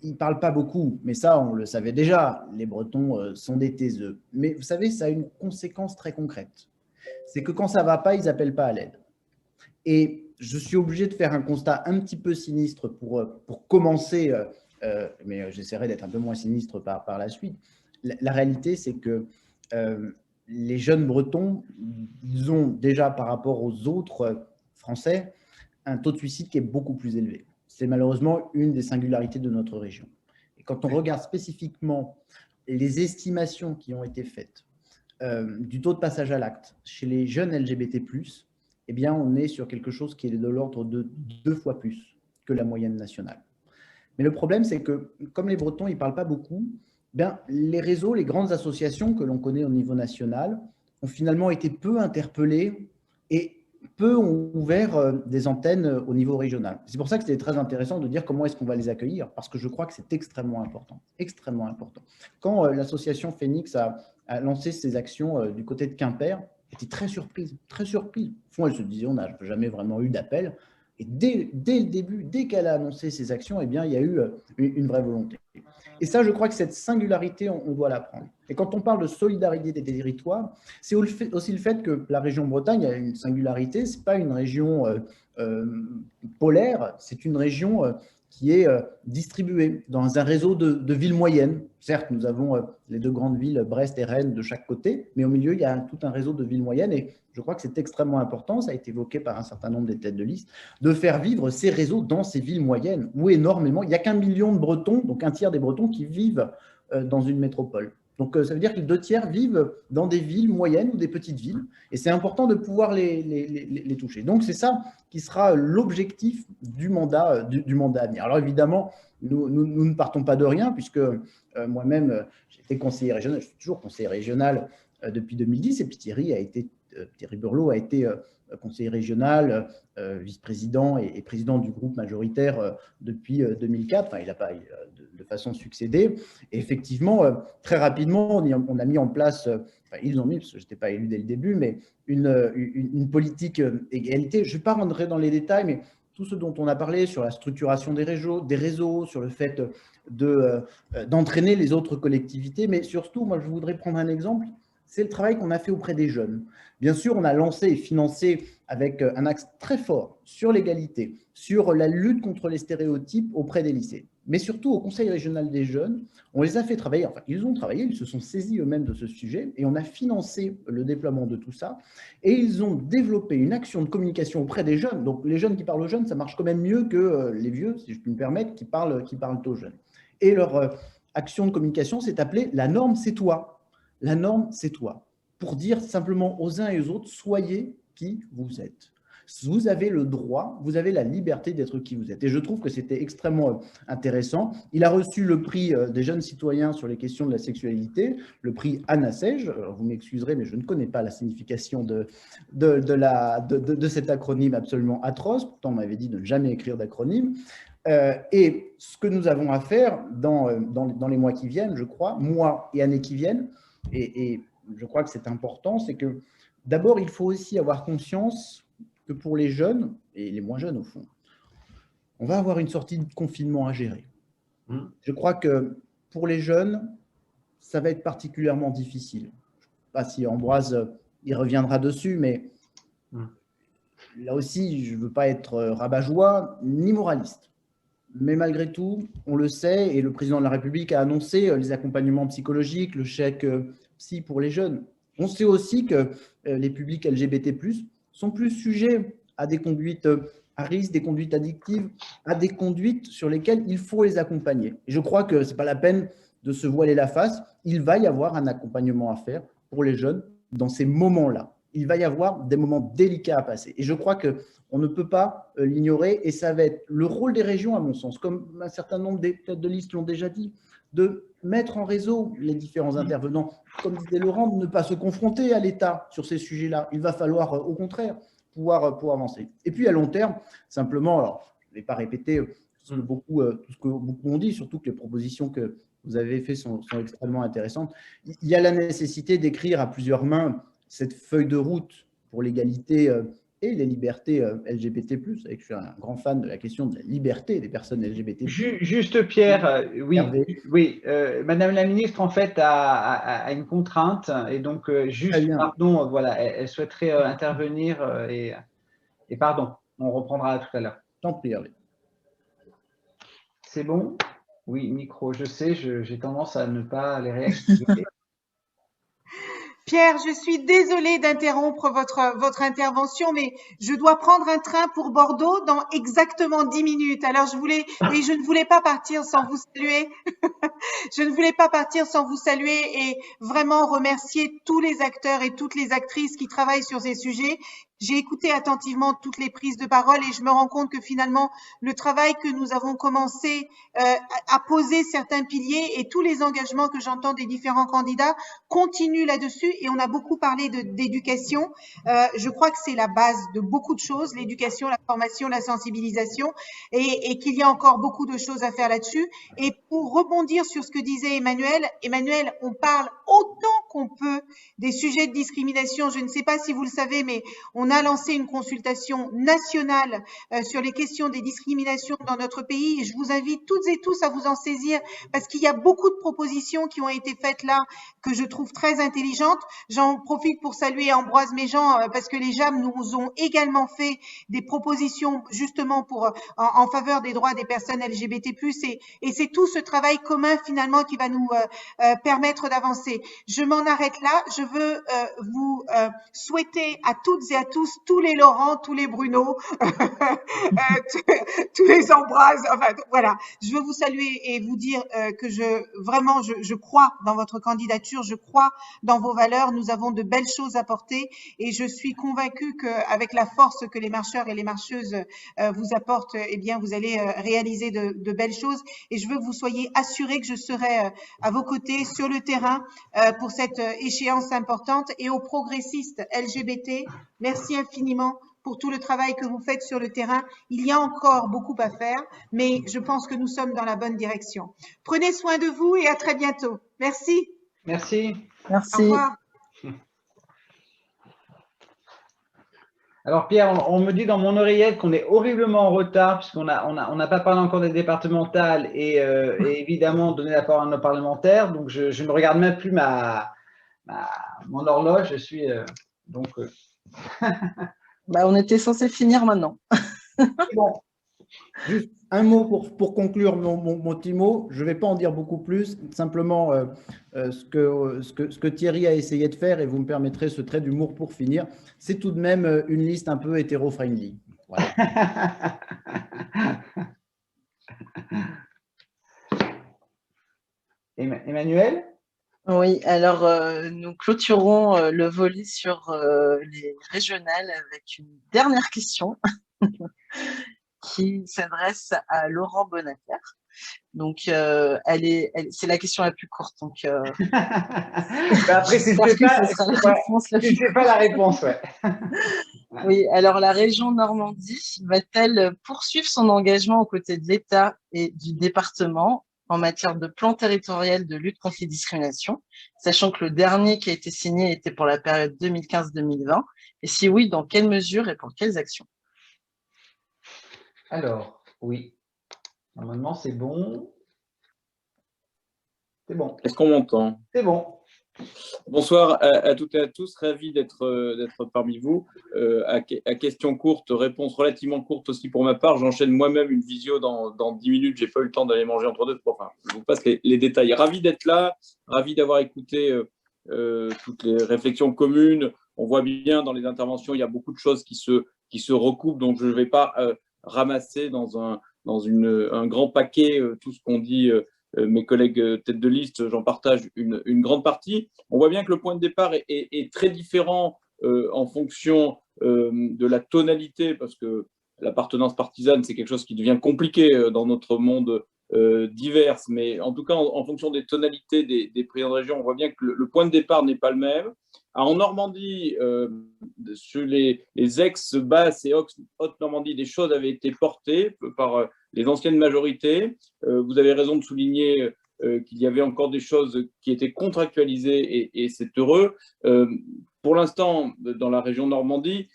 ils ne parlent pas beaucoup, mais ça, on le savait déjà. Les Bretons sont des taiseux. Mais vous savez, ça a une conséquence très concrète. C'est que quand ça ne va pas, ils n'appellent pas à l'aide. Et je suis obligé de faire un constat un petit peu sinistre pour commencer, mais j'essaierai d'être un peu moins sinistre par la suite. La réalité, c'est que les jeunes Bretons, ils ont déjà, par rapport aux autres Français, un taux de suicide qui est beaucoup plus élevé. C'est malheureusement une des singularités de notre région. Et quand on regarde spécifiquement les estimations qui ont été faites du taux de passage à l'acte chez les jeunes LGBT+, eh bien, on est sur quelque chose qui est de l'ordre de 2 fois plus que la moyenne nationale. Mais le problème, c'est que, comme les Bretons, ils ne parlent pas beaucoup, bien, les réseaux, les grandes associations que l'on connaît au niveau national ont finalement été peu interpellés et peu ont ouvert des antennes au niveau régional. C'est pour ça que c'était très intéressant de dire comment est-ce qu'on va les accueillir, parce que je crois que c'est extrêmement important. Extrêmement important. Quand l'association Phoenix a lancé ses actions du côté de Quimper, elle était très surprise, très surprise. Au fond, elle se disait, on n'a jamais vraiment eu d'appel. Et dès le début, dès qu'elle a annoncé ses actions, eh bien, il y a eu une vraie volonté. Et ça, je crois que cette singularité, on doit la prendre. Et quand on parle de solidarité des territoires, c'est aussi le fait que la région Bretagne a une singularité. Ce n'est pas une région polaire, c'est une région qui est distribuée dans un réseau de villes moyennes. Certes, nous avons les 2 grandes villes, Brest et Rennes, de chaque côté, mais au milieu, il y a tout un réseau de villes moyennes. Et je crois que c'est extrêmement important, ça a été évoqué par un certain nombre des têtes de liste, de faire vivre ces réseaux dans ces villes moyennes, où énormément, il n'y a qu'1 million de Bretons, donc un tiers des Bretons qui vivent dans une métropole. Donc, ça veut dire que les 2 tiers vivent dans des villes moyennes ou des petites villes. Et c'est important de pouvoir les toucher. Donc, c'est ça qui sera l'objectif du mandat à venir. Alors, évidemment, nous ne partons pas de rien, puisque moi-même, j'étais conseiller régional, je suis toujours conseiller régional depuis 2010. Et puis Thierry Burlot a été conseiller régional, vice-président et président du groupe majoritaire depuis 2004. Enfin, il n'a pas de façon succédée. Et effectivement, très rapidement, on a mis en place, enfin, ils ont mis, parce que je n'étais pas élu dès le début, mais une politique égalité. Je ne vais pas rentrer dans les détails, mais tout ce dont on a parlé sur la structuration des réseaux, sur le fait d'entraîner les autres collectivités, mais surtout, moi, je voudrais prendre un exemple, c'est le travail qu'on a fait auprès des jeunes. Bien sûr, on a lancé et financé avec un axe très fort sur l'égalité, sur la lutte contre les stéréotypes auprès des lycées, mais surtout au Conseil régional des jeunes, on les a fait travailler, enfin, ils ont travaillé, ils se sont saisis eux-mêmes de ce sujet et on a financé le déploiement de tout ça et ils ont développé une action de communication auprès des jeunes. Donc, les jeunes qui parlent aux jeunes, ça marche quand même mieux que les vieux, si je puis me permettre, qui parlent aux jeunes. Et leur action de communication s'est appelée « La norme, c'est toi ». La norme, c'est toi. Pour dire simplement aux uns et aux autres, soyez qui vous êtes. Vous avez le droit, vous avez la liberté d'être qui vous êtes. Et je trouve que c'était extrêmement intéressant. Il a reçu le prix des jeunes citoyens sur les questions de la sexualité, le prix Anna Sage. Vous m'excuserez, mais je ne connais pas la signification de cet acronyme absolument atroce. Pourtant, on m'avait dit de ne jamais écrire d'acronyme. Et ce que nous avons à faire dans les mois qui viennent, je crois, mois et années qui viennent, et je crois que c'est important, c'est que d'abord, il faut aussi avoir conscience que pour les jeunes, et les moins jeunes au fond, on va avoir une sortie de confinement à gérer. Je crois que pour les jeunes, ça va être particulièrement difficile. Je ne sais pas si Ambroise y reviendra dessus, mais là aussi, je ne veux pas être rabat-joie ni moraliste. Mais malgré tout, on le sait, et le président de la République a annoncé les accompagnements psychologiques, le chèque psy pour les jeunes. On sait aussi que les publics LGBT+, sont plus sujets à des conduites à risque, des conduites addictives, à des conduites sur lesquelles il faut les accompagner. Et je crois que ce n'est pas la peine de se voiler la face. Il va y avoir un accompagnement à faire pour les jeunes dans ces moments-là. Il va y avoir des moments délicats à passer. Et je crois qu'on ne peut pas l'ignorer. Et ça va être le rôle des régions, à mon sens, comme un certain nombre des têtes de liste l'ont déjà dit, de mettre en réseau les différents intervenants. Comme disait Laurent, de ne pas se confronter à l'État sur ces sujets-là. Il va falloir, au contraire, pouvoir avancer. Et puis, à long terme, simplement, alors, je ne vais pas répéter tout ce que beaucoup ont dit, surtout que les propositions que vous avez faites sont extrêmement intéressantes. Il y a la nécessité d'écrire à plusieurs mains cette feuille de route pour l'égalité et les libertés LGBT+. Je suis un grand fan de la question de la liberté des personnes LGBT+. Juste Pierre, oui, Madame la ministre en fait a une contrainte et donc juste pardon, voilà, elle souhaiterait intervenir et pardon, on reprendra tout à l'heure. Tant pis, Hervé. C'est bon? Oui, micro, je sais, j'ai tendance à ne pas les réactiver. Pierre, je suis désolée d'interrompre votre intervention, mais je dois prendre un train pour Bordeaux dans exactement 10 minutes. Alors, je ne voulais pas partir sans vous saluer. Je ne voulais pas partir sans vous saluer et vraiment remercier tous les acteurs et toutes les actrices qui travaillent sur ces sujets. J'ai écouté attentivement toutes les prises de parole et je me rends compte que finalement, le travail que nous avons commencé à poser certains piliers et tous les engagements que j'entends des différents candidats continuent là-dessus et on a beaucoup parlé d'éducation. Je crois que c'est la base de beaucoup de choses, l'éducation, la formation, la sensibilisation et qu'il y a encore beaucoup de choses à faire là-dessus. Et pour rebondir sur ce que disait Emmanuel, on parle autant qu'on peut des sujets de discrimination. Je ne sais pas si vous le savez, mais on a lancé une consultation nationale sur les questions des discriminations dans notre pays. Et je vous invite toutes et tous à vous en saisir parce qu'il y a beaucoup de propositions qui ont été faites là que je trouve très intelligentes. J'en profite pour saluer Ambroise Méjean parce que les JAM nous ont également fait des propositions justement en faveur des droits des personnes LGBT+. Et c'est tout ce travail commun finalement qui va nous permettre d'avancer. Je m'en arrête là. Je veux vous souhaiter à toutes et à tous, tous les Laurent, tous les Bruno, tous les Ambroise, enfin voilà. Je veux vous saluer et vous dire que je crois dans votre candidature, je crois dans vos valeurs. Nous avons de belles choses à porter et je suis convaincue qu'avec la force que les marcheurs et les marcheuses vous apportent, eh bien vous allez réaliser de belles choses. Et je veux que vous soyez assurés que je serai à vos côtés sur le terrain pour cette échéance importante, et aux progressistes LGBT, merci infiniment pour tout le travail que vous faites sur le terrain. Il y a encore beaucoup à faire, mais je pense que nous sommes dans la bonne direction. Prenez soin de vous et à très bientôt. Merci. Merci. Merci. Au revoir. Alors Pierre, on me dit dans mon oreillette qu'on est horriblement en retard puisqu'on n'a pas parlé encore des départementales et évidemment donné la parole à nos parlementaires. Donc je ne regarde même plus mon horloge. Je suis donc. Bah, on était censé finir maintenant. Bon. Juste un mot pour conclure mon petit mot. Je ne vais pas en dire beaucoup plus. Simplement, ce que Thierry a essayé de faire, et vous me permettrez ce trait d'humour pour finir, c'est tout de même une liste un peu hétéro-friendly. Voilà. Emmanuel? Oui, alors nous clôturons le volet sur les régionales avec une dernière question qui s'adresse à Laurent Bonnater. Donc, c'est la question la plus courte. Donc, après, c'est pas la réponse, ouais. Oui, alors la région Normandie va-t-elle poursuivre son engagement aux côtés de l'État et du département en matière de plan territorial de lutte contre les discriminations, sachant que le dernier qui a été signé était pour la période 2015-2020, et si oui, dans quelles mesures et pour quelles actions? Alors, oui. Normalement, c'est bon. C'est bon. Est-ce qu'on m'entend? C'est bon. Bonsoir à toutes et à tous. Ravi d'être parmi vous. À question courte, réponse relativement courte aussi pour ma part. J'enchaîne moi-même une visio dans 10 minutes. Je n'ai pas eu le temps d'aller manger entre deux. Enfin, je vous passe les détails. Ravi d'être là. Ravi d'avoir écouté toutes les réflexions communes. On voit bien dans les interventions, il y a beaucoup de choses qui se recoupent. Donc, je ne vais pas ramasser dans un grand paquet tout ce qu'on dit. Mes collègues tête de liste, j'en partage une grande partie. On voit bien que le point de départ est très différent en fonction de la tonalité, parce que l'appartenance partisane, c'est quelque chose qui devient compliqué dans notre monde divers, mais en tout cas, en fonction des tonalités des présidents de région, on voit bien que le point de départ n'est pas le même. Alors, en Normandie, sur les ex-Basses et Haute-Normandie, des choses avaient été portées par les anciennes majorités. Vous avez raison de souligner qu'il y avait encore des choses qui étaient contractualisées et c'est heureux. Pour l'instant, dans la région Normandie,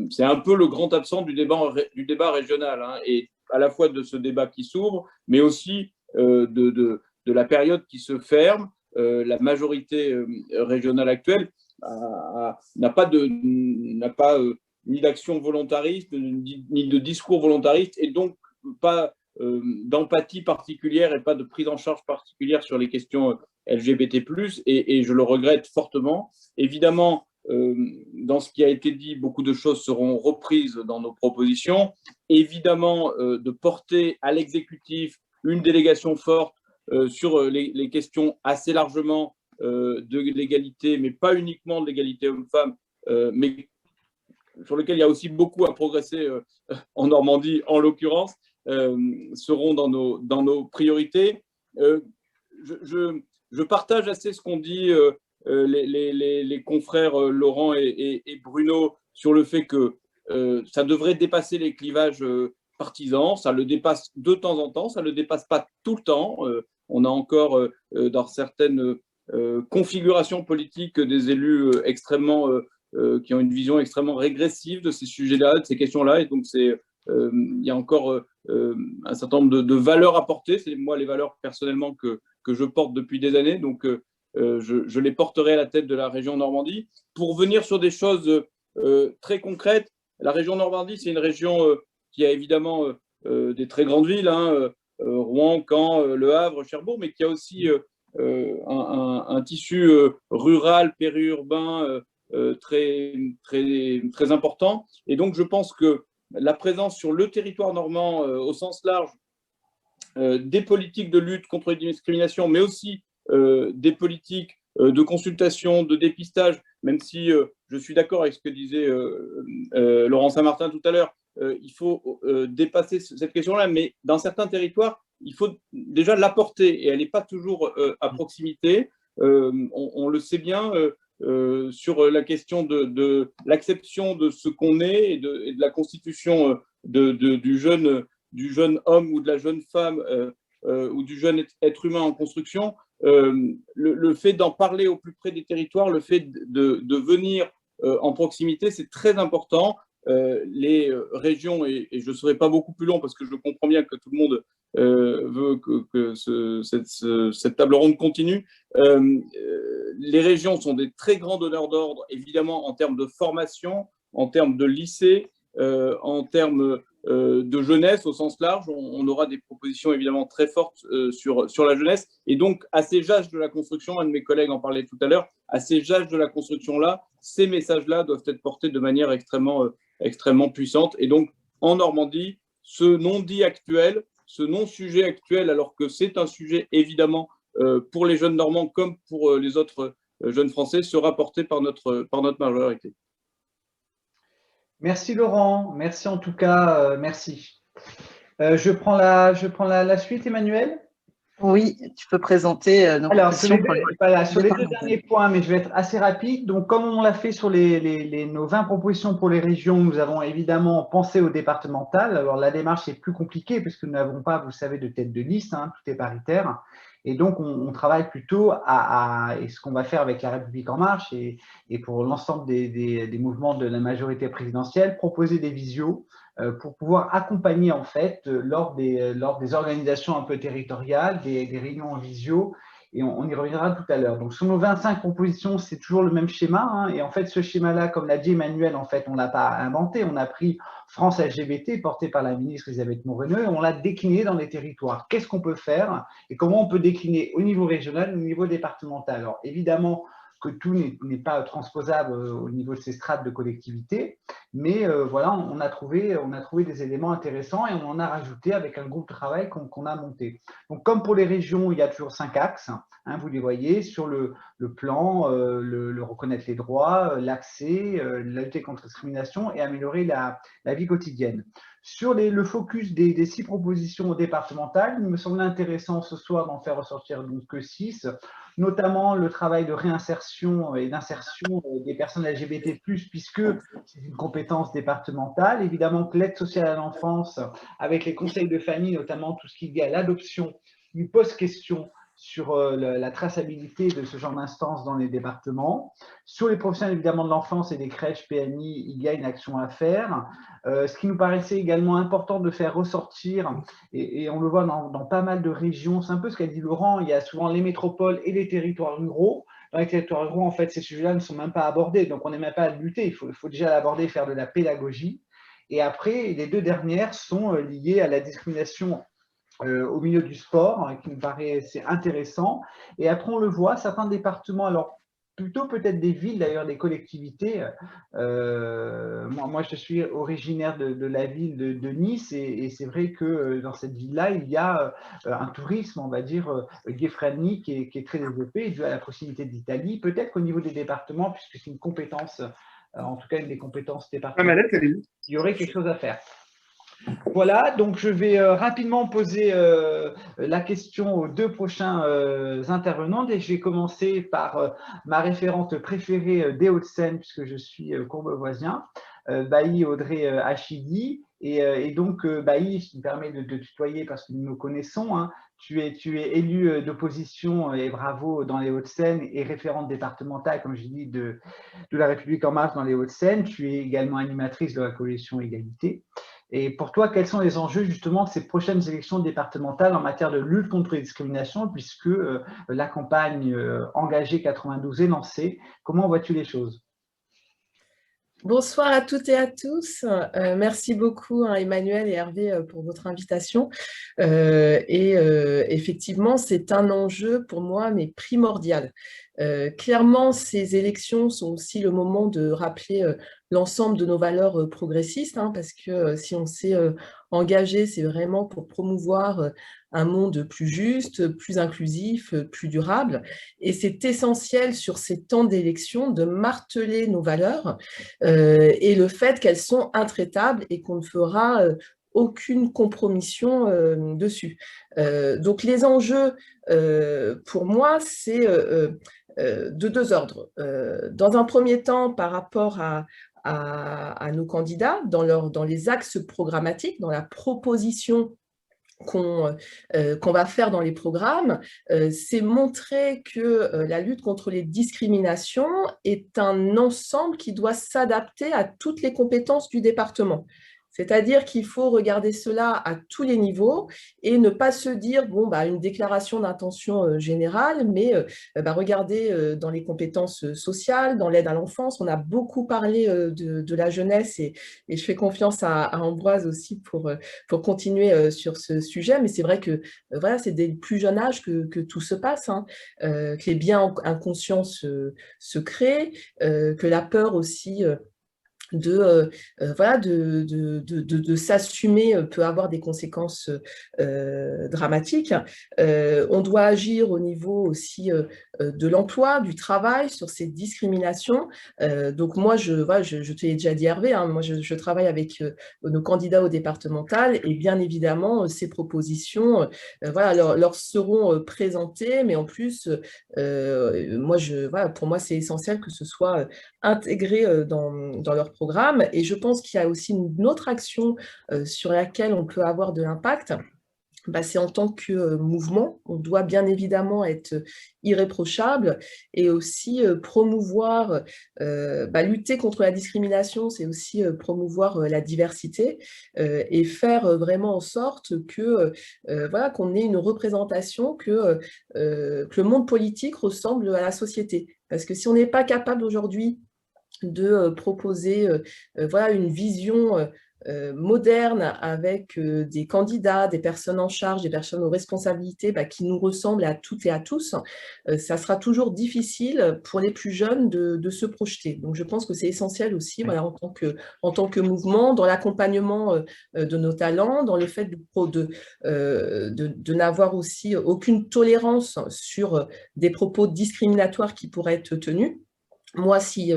c'est un peu le grand absent du débat régional, hein, et à la fois de ce débat qui s'ouvre, mais aussi de la période qui se ferme. La majorité régionale actuelle n'a pas ni d'action volontariste, ni de discours volontariste, et donc pas d'empathie particulière et pas de prise en charge particulière sur les questions LGBT+, et je le regrette fortement. Évidemment, dans ce qui a été dit, beaucoup de choses seront reprises dans nos propositions. Évidemment, de porter à l'exécutif une délégation forte sur les questions assez largement de l'égalité, mais pas uniquement de l'égalité homme-femme, mais sur lequel il y a aussi beaucoup à progresser en Normandie, en l'occurrence, seront dans nos priorités. Je partage assez ce qu'ont dit les confrères Laurent et Bruno sur le fait que ça devrait dépasser les clivages partisans. Ça le dépasse de temps en temps, ça ne le dépasse pas tout le temps. On a encore dans certaines configurations politiques des élus extrêmement qui ont une vision extrêmement régressive de ces sujets-là, de ces questions-là, et donc il y a encore un certain nombre de valeurs à porter. C'est moi les valeurs personnellement que je porte depuis des années, donc je les porterai à la tête de la région Normandie. Pour venir sur des choses très concrètes, la région Normandie, c'est une région qui a évidemment des très grandes villes, hein, Rouen, Caen, Le Havre, Cherbourg, mais qui a aussi un tissu rural, périurbain très, très, très important. Et donc, je pense que la présence sur le territoire normand, au sens large, des politiques de lutte contre les discriminations, mais aussi des politiques de consultation, de dépistage, même si je suis d'accord avec ce que disait Laurent Saint-Martin tout à l'heure, il faut dépasser cette question-là, mais dans certains territoires, il faut déjà l'apporter et elle n'est pas toujours à proximité. on le sait bien, sur la question de l'acception de ce qu'on est et de la constitution du jeune homme ou de la jeune femme ou du jeune être humain en construction, le fait d'en parler au plus près des territoires, le fait de venir en proximité, c'est très important. Les régions, et je ne serai pas beaucoup plus long parce que je comprends bien que tout le monde veut que cette table ronde continue. Les régions sont des très grands donneurs d'ordre, évidemment, en termes de formation, en termes de lycée, en termes de jeunesse au sens large. On aura des propositions évidemment très fortes sur la jeunesse. Et donc, à ces âges de la construction, un de mes collègues en parlait tout à l'heure, à ces âges de la construction-là, ces messages-là doivent être portés de manière extrêmement puissante. Et donc, en Normandie, ce non-dit actuel, ce non-sujet actuel, alors que c'est un sujet évidemment pour les jeunes Normands comme pour les autres jeunes Français, sera porté par notre majorité. Merci Laurent, merci en tout cas, merci. Je prends la suite, Emmanuel. Oui, tu peux présenter nos propositions. Sur les deux derniers points, mais je vais être assez rapide. Donc, comme on l'a fait sur nos 20 propositions pour les régions, nous avons évidemment pensé au départemental. Alors, la démarche est plus compliquée puisque nous n'avons pas, vous le savez, de tête de liste, hein, tout est paritaire. Et donc, on travaille plutôt et ce qu'on va faire avec La République En Marche et pour l'ensemble des mouvements de la majorité présidentielle, proposer des visios pour pouvoir accompagner en fait lors des organisations un peu territoriales, des réunions en visio, et on y reviendra tout à l'heure. Donc sur nos 25 propositions, c'est toujours le même schéma, hein, et en fait ce schéma-là, comme l'a dit Emmanuel, en fait on ne l'a pas inventé, on a pris France LGBT, porté par la ministre Elisabeth Moreno, et on l'a décliné dans les territoires. Qu'est-ce qu'on peut faire et comment on peut décliner au niveau régional, au niveau départemental? Alors évidemment, que tout n'est pas transposable au niveau de ces strates de collectivité, mais voilà, on a trouvé des éléments intéressants et on en a rajouté avec un groupe de travail qu'on a monté. Donc, comme pour les régions, il y a toujours 5 axes, hein, vous les voyez, sur le plan, le reconnaître les droits, l'accès, la lutte contre la discrimination et améliorer la vie quotidienne. Sur le focus des 6 propositions départementales, il me semble intéressant ce soir d'en faire ressortir donc que 6, notamment le travail de réinsertion et d'insertion des personnes LGBT+, puisque c'est une compétence départementale. Évidemment que l'aide sociale à l'enfance, avec les conseils de famille, notamment tout ce qui est lié à l'adoption, nous pose question sur la traçabilité de ce genre d'instance dans les départements. Sur les professionnels évidemment de l'enfance et des crèches PMI, il y a une action à faire. Ce qui nous paraissait également important de faire ressortir, et on le voit dans pas mal de régions, c'est un peu ce qu'a dit Laurent, il y a souvent les métropoles et les territoires ruraux. Dans les territoires ruraux, en fait, ces sujets-là ne sont même pas abordés, donc on n'est même pas à lutter, il faut déjà l'aborder, faire de la pédagogie. Et après, les 2 dernières sont liées à la discrimination au milieu du sport, qui me paraît assez intéressant. Et après, on le voit, certains départements, alors plutôt peut-être des villes, d'ailleurs des collectivités. Moi, je suis originaire de la ville de Nice, et c'est vrai que dans cette ville-là, il y a un tourisme, on va dire, gay-friendly qui est très développé, dû à la proximité d'Italie. Peut-être qu'au niveau des départements, puisque c'est une compétence, en tout cas une des compétences départementales, il y aurait quelque chose à faire. Voilà, donc je vais rapidement poser la question aux 2 prochains intervenants, et je vais commencer par ma référente préférée des Hauts-de-Seine, puisque je suis courbevoisien, Bailly Audrey Hachidi. Et donc, Bailly, je me permets de tutoyer parce que nous nous connaissons, hein. Tu es élue d'opposition, et bravo, dans les Hauts-de-Seine, et référente départementale, comme je dis, de La République En Marche dans les Hauts-de-Seine. Tu es également animatrice de la coalition Égalité. Et pour toi, quels sont les enjeux justement de ces prochaines élections départementales en matière de lutte contre les discriminations, puisque la campagne Engagée 92 est lancée? Comment vois-tu les choses? Bonsoir à toutes et à tous. Merci beaucoup Emmanuel et Hervé pour votre invitation. Effectivement, c'est un enjeu pour moi, mais primordial. Clairement, ces élections sont aussi le moment de rappeler l'ensemble de nos valeurs progressistes, hein, parce que si on s'est engagé, c'est vraiment pour promouvoir un monde plus juste, plus inclusif, plus durable. Et c'est essentiel sur ces temps d'élection de marteler nos valeurs et le fait qu'elles sont intraitables et qu'on ne fera aucune compromission dessus. Donc les enjeux, pour moi, c'est de deux ordres. Dans un premier temps, par rapport à nos candidats, dans les axes programmatiques, dans la proposition qu'on va faire dans les programmes, c'est montrer que la lutte contre les discriminations est un ensemble qui doit s'adapter à toutes les compétences du département. C'est-à-dire qu'il faut regarder cela à tous les niveaux et ne pas se dire, bon, une déclaration d'intention générale, mais regardez dans les compétences sociales, dans l'aide à l'enfance. On a beaucoup parlé de la jeunesse et je fais confiance à Ambroise aussi pour continuer sur ce sujet. Mais c'est vrai que voilà, c'est dès le plus jeune âge que tout se passe, hein, que les biens inconscients se créent, que la peur aussi de s'assumer peut avoir des conséquences dramatiques. On doit agir au niveau aussi de l'emploi, du travail, sur ces discriminations. Donc moi, je te l'ai déjà dit Hervé, hein, moi je travaille avec nos candidats au départemental et bien évidemment, ces propositions leur seront présentées, mais en plus, pour moi, c'est essentiel que ce soit intégré dans leur programme. Et je pense qu'il y a aussi une autre action sur laquelle on peut avoir de l'impact. C'est en tant que mouvement, on doit bien évidemment être irréprochable et aussi promouvoir, lutter contre la discrimination, c'est aussi promouvoir la diversité et faire vraiment en sorte que qu'on ait une représentation, que le monde politique ressemble à la société. Parce que si on n'est pas capable aujourd'hui de proposer une vision moderne avec des candidats, des personnes en charge, des personnes aux responsabilités qui nous ressemblent à toutes et à tous, ça sera toujours difficile pour les plus jeunes de se projeter. Donc je pense que c'est essentiel aussi en tant que mouvement, dans l'accompagnement de nos talents, dans le fait de n'avoir aussi aucune tolérance sur des propos discriminatoires qui pourraient être tenus. Moi, si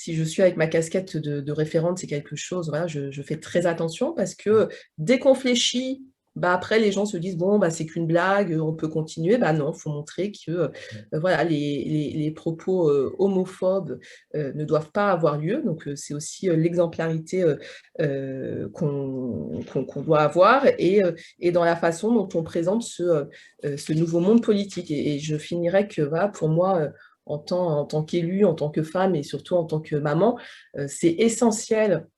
je suis avec ma casquette de référente, c'est quelque chose, je fais très attention parce que dès qu'on fléchit, après les gens se disent bon, c'est qu'une blague, on peut continuer. Non, il faut montrer que les propos homophobes ne doivent pas avoir lieu. Donc c'est aussi l'exemplarité qu'on doit avoir et dans la façon dont on présente ce nouveau monde politique. Et je finirai que pour moi, en tant qu'élue, en tant que femme et surtout en tant que maman, c'est essentiel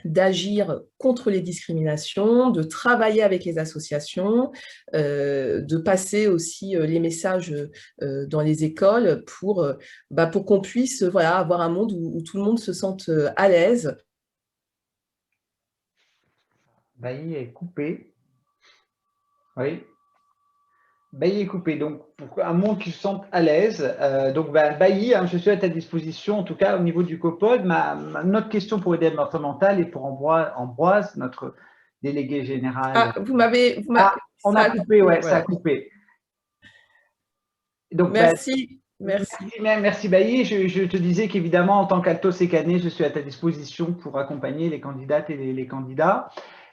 d'agir contre les discriminations, de travailler avec les associations, de passer aussi les messages dans les écoles pour qu'on puisse avoir un monde où tout le monde se sente à l'aise. Bailly est coupé. Oui. Bailly est coupé, donc pour un monde qui se sente à l'aise. Donc Bailly, je suis à ta disposition, en tout cas au niveau du COPOD. Notre question pour le départemental et pour Ambroise, notre délégué général. On a coupé, ça a coupé. Donc, merci. Merci Bailly. Je te disais qu'évidemment, en tant qu'Alto Sécané, je suis à ta disposition pour accompagner les candidates et les candidats.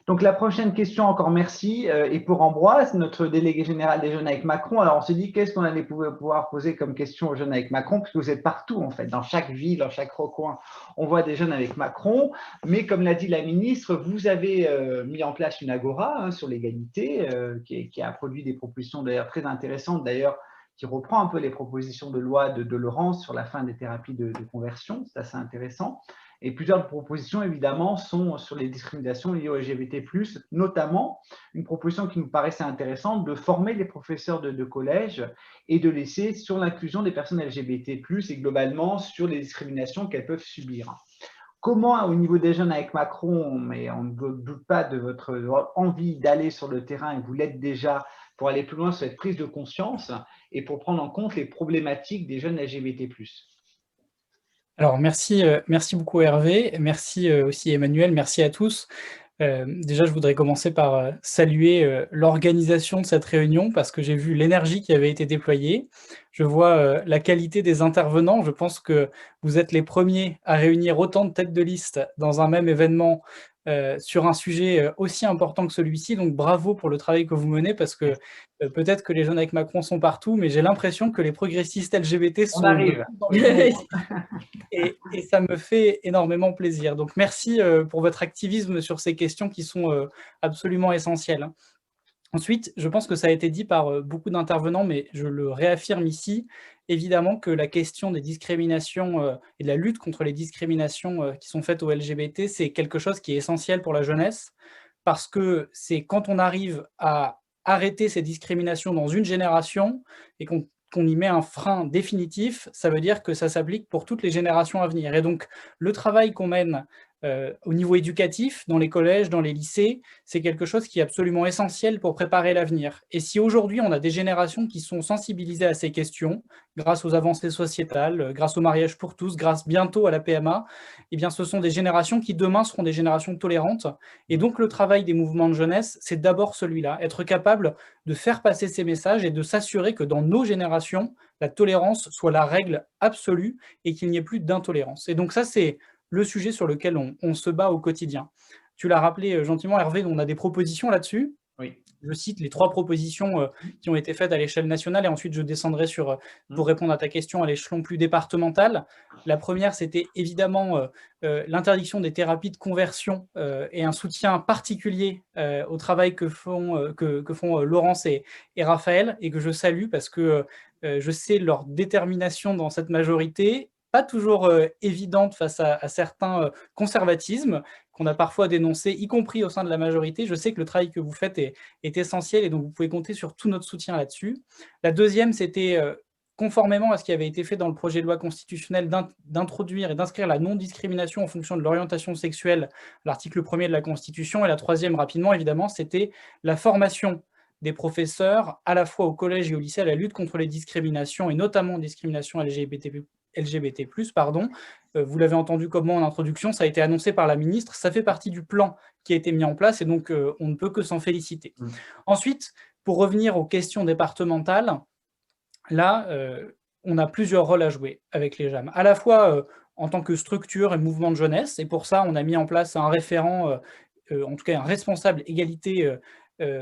Donc, la prochaine question, encore merci, est pour Ambroise, notre délégué général des Jeunes avec Macron. Alors, on s'est dit, qu'est-ce qu'on allait pouvoir poser comme question aux Jeunes avec Macron, parce que vous êtes partout, en fait, dans chaque ville, dans chaque recoin, on voit des jeunes avec Macron. Mais comme l'a dit la ministre, vous avez mis en place une agora sur l'égalité, qui a produit des propositions d'ailleurs très intéressantes, d'ailleurs, qui reprend un peu les propositions de loi de Laurence sur la fin des thérapies de conversion. C'est assez intéressant. Et plusieurs propositions, évidemment, sont sur les discriminations liées au LGBT+, notamment une proposition qui nous paraissait intéressante de former les professeurs de collège et de laisser sur l'inclusion des personnes LGBT+, et globalement sur les discriminations qu'elles peuvent subir. Comment, au niveau des jeunes avec Macron, mais on ne doute pas de votre envie d'aller sur le terrain, et vous l'êtes déjà, pour aller plus loin sur cette prise de conscience et pour prendre en compte les problématiques des jeunes LGBT+. Alors, merci beaucoup Hervé, merci aussi Emmanuel, merci à tous. Déjà, je voudrais commencer par saluer l'organisation de cette réunion parce que j'ai vu l'énergie qui avait été déployée. Je vois la qualité des intervenants. Je pense que vous êtes les premiers à réunir autant de têtes de liste dans un même événement sur un sujet aussi important que celui-ci. Donc bravo pour le travail que vous menez, parce que peut-être que les jeunes avec Macron sont partout, mais j'ai l'impression que les progressistes LGBT sont dans les et ça me fait énormément plaisir. Donc merci pour votre activisme sur ces questions qui sont absolument essentielles. Ensuite, je pense que ça a été dit par beaucoup d'intervenants, mais je le réaffirme ici, évidemment que la question des discriminations et de la lutte contre les discriminations qui sont faites aux LGBT, c'est quelque chose qui est essentiel pour la jeunesse, parce que c'est quand on arrive à arrêter ces discriminations dans une génération et qu'on y met un frein définitif, ça veut dire que ça s'applique pour toutes les générations à venir. Et donc, le travail qu'on mène au niveau éducatif, dans les collèges, dans les lycées, c'est quelque chose qui est absolument essentiel pour préparer l'avenir. Et si aujourd'hui, on a des générations qui sont sensibilisées à ces questions, grâce aux avancées sociétales, grâce au mariage pour tous, grâce bientôt à la PMA, eh bien, ce sont des générations qui demain seront des générations tolérantes. Et donc, le travail des mouvements de jeunesse, c'est d'abord celui-là, être capable de faire passer ces messages et de s'assurer que dans nos générations, la tolérance soit la règle absolue et qu'il n'y ait plus d'intolérance. Et donc ça, c'est le sujet sur lequel on se bat au quotidien. Tu l'as rappelé gentiment, Hervé, on a des propositions là-dessus. Oui. Je cite les 3 propositions qui ont été faites à l'échelle nationale et ensuite je descendrai pour répondre à ta question à l'échelon plus départemental. La première, c'était évidemment l'interdiction des thérapies de conversion et un soutien particulier au travail que font Laurence et Raphaël, et que je salue parce que je sais leur détermination dans cette majorité, pas toujours évidente face à certains conservatismes qu'on a parfois dénoncés, y compris au sein de la majorité. Je sais que le travail que vous faites est essentiel et donc vous pouvez compter sur tout notre soutien là-dessus. La deuxième, c'était conformément à ce qui avait été fait dans le projet de loi constitutionnel d'introduire et d'inscrire la non-discrimination en fonction de l'orientation sexuelle, l'article 1er de la Constitution. Et la troisième, rapidement, évidemment, c'était la formation des professeurs, à la fois au collège et au lycée, à la lutte contre les discriminations, et notamment discrimination LGBT+, pardon. Vous l'avez entendu comme moi en introduction, ça a été annoncé par la ministre, ça fait partie du plan qui a été mis en place, et donc on ne peut que s'en féliciter. Ensuite, pour revenir aux questions départementales, là, on a plusieurs rôles à jouer avec les JAM, à la fois en tant que structure et mouvement de jeunesse, et pour ça, on a mis en place un référent, en tout cas un responsable égalité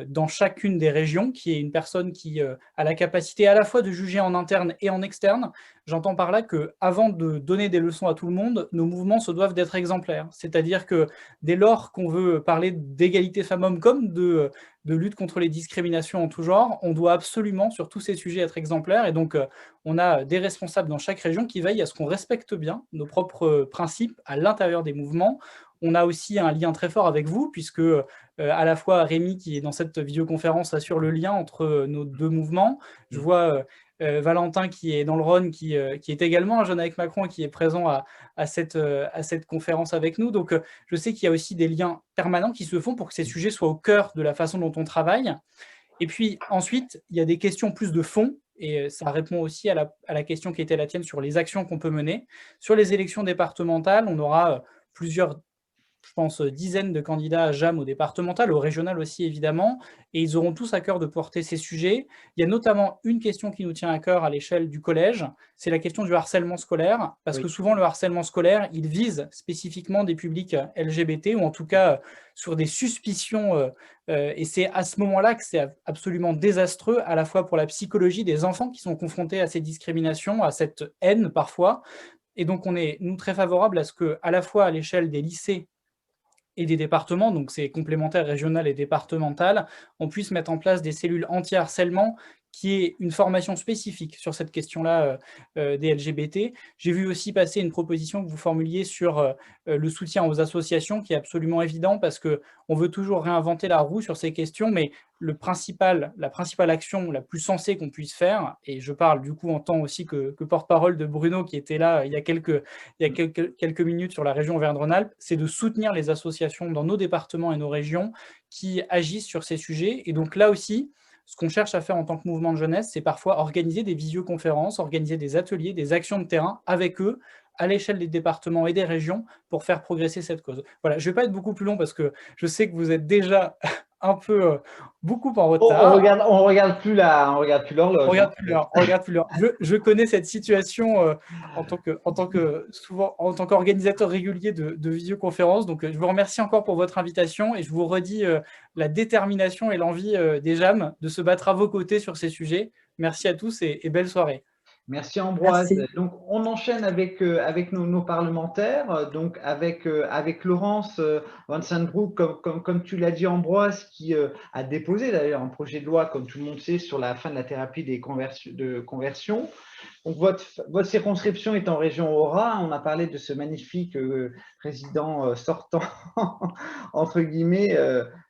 dans chacune des régions, qui est une personne qui a la capacité à la fois de juger en interne et en externe. J'entends par là qu'avant de donner des leçons à tout le monde, nos mouvements se doivent d'être exemplaires. C'est-à-dire que dès lors qu'on veut parler d'égalité femmes-hommes comme de lutte contre les discriminations en tout genre, on doit absolument, sur tous ces sujets, être exemplaires. Et donc, on a des responsables dans chaque région qui veillent à ce qu'on respecte bien nos propres principes à l'intérieur des mouvements. On a aussi un lien très fort avec vous, puisque à la fois Rémi, qui est dans cette vidéoconférence, assure le lien entre nos deux mouvements. Je vois Valentin, qui est dans le Rhône, qui est également un jeune avec Macron et qui est présent à cette conférence avec nous. Donc, je sais qu'il y a aussi des liens permanents qui se font pour que ces sujets soient au cœur de la façon dont on travaille. Et puis, ensuite, il y a des questions plus de fond, et ça répond aussi à la question qui était la tienne sur les actions qu'on peut mener. Sur les élections départementales, on aura plusieurs, je pense, dizaines de candidats à JAM au départemental, au régional aussi évidemment, et ils auront tous à cœur de porter ces sujets. Il y a notamment une question qui nous tient à cœur à l'échelle du collège, c'est la question du harcèlement scolaire, parce que souvent le harcèlement scolaire, il vise spécifiquement des publics LGBT, ou en tout cas sur des suspicions, et c'est à ce moment-là que c'est absolument désastreux, à la fois pour la psychologie des enfants qui sont confrontés à ces discriminations, à cette haine parfois. Et donc on est, nous, très favorables à ce que, à la fois à l'échelle des lycées et des départements, donc c'est complémentaire régional et départemental, on puisse mettre en place des cellules anti-harcèlement qui est une formation spécifique sur cette question-là des LGBT. J'ai vu aussi passer une proposition que vous formuliez sur le soutien aux associations, qui est absolument évident, parce qu'on veut toujours réinventer la roue sur ces questions, mais la principale action la plus sensée qu'on puisse faire, et je parle du coup en tant aussi que porte-parole de Bruno, qui était là il y a quelques minutes sur la région Auvergne-Rhône-Alpes, c'est de soutenir les associations dans nos départements et nos régions qui agissent sur ces sujets. Et donc là aussi, ce qu'on cherche à faire en tant que mouvement de jeunesse, c'est parfois organiser des visioconférences, organiser des ateliers, des actions de terrain avec eux, à l'échelle des départements et des régions, pour faire progresser cette cause. Voilà, je ne vais pas être beaucoup plus long parce que je sais que vous êtes déjà un peu beaucoup en retard. On regarde plus l'horloge. On regarde plus l'heure. Je connais cette situation en tant qu'organisateur régulier de visioconférences. Donc, je vous remercie encore pour votre invitation et je vous redis la détermination et l'envie des JAM de se battre à vos côtés sur ces sujets. Merci à tous et belle soirée. Merci Ambroise. Merci. Donc on enchaîne avec nos parlementaires, donc avec Laurence Van Sandbroek, comme tu l'as dit Ambroise, qui a déposé d'ailleurs un projet de loi, comme tout le monde sait, sur la fin de la thérapie de conversion. Donc votre circonscription est en région Aura. On a parlé de ce magnifique président sortant entre guillemets,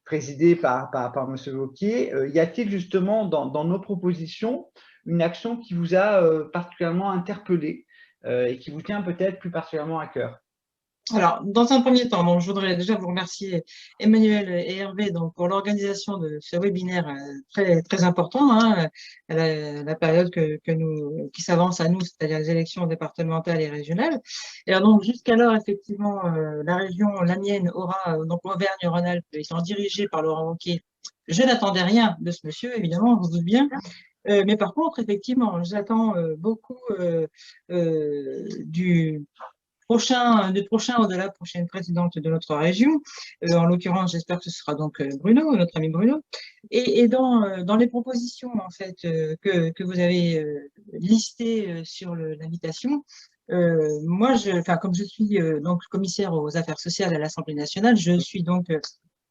présidé par M. Wauquiez. Y a-t-il justement dans nos propositions une action qui vous a particulièrement interpellé et qui vous tient peut-être plus particulièrement à cœur? Alors, dans un premier temps, donc, je voudrais déjà vous remercier Emmanuel et Hervé donc, pour l'organisation de ce webinaire très, très important, hein, la période qui s'avance à nous, c'est-à-dire les élections départementales et régionales. Et alors, donc, jusqu'alors, effectivement, la région, la mienne, aura, donc Auvergne-Rhône-Alpes, étant dirigée par Laurent Wauquiez. Je n'attendais rien de ce monsieur, évidemment, vous vous doutez bien. Mais par contre, effectivement, j'attends beaucoup du prochaine présidente de notre région. En l'occurrence, j'espère que ce sera donc Bruno, notre ami Bruno. Et dans les propositions en fait que vous avez listées sur l'invitation, moi, comme je suis donc commissaire aux affaires sociales à l'Assemblée nationale, je suis donc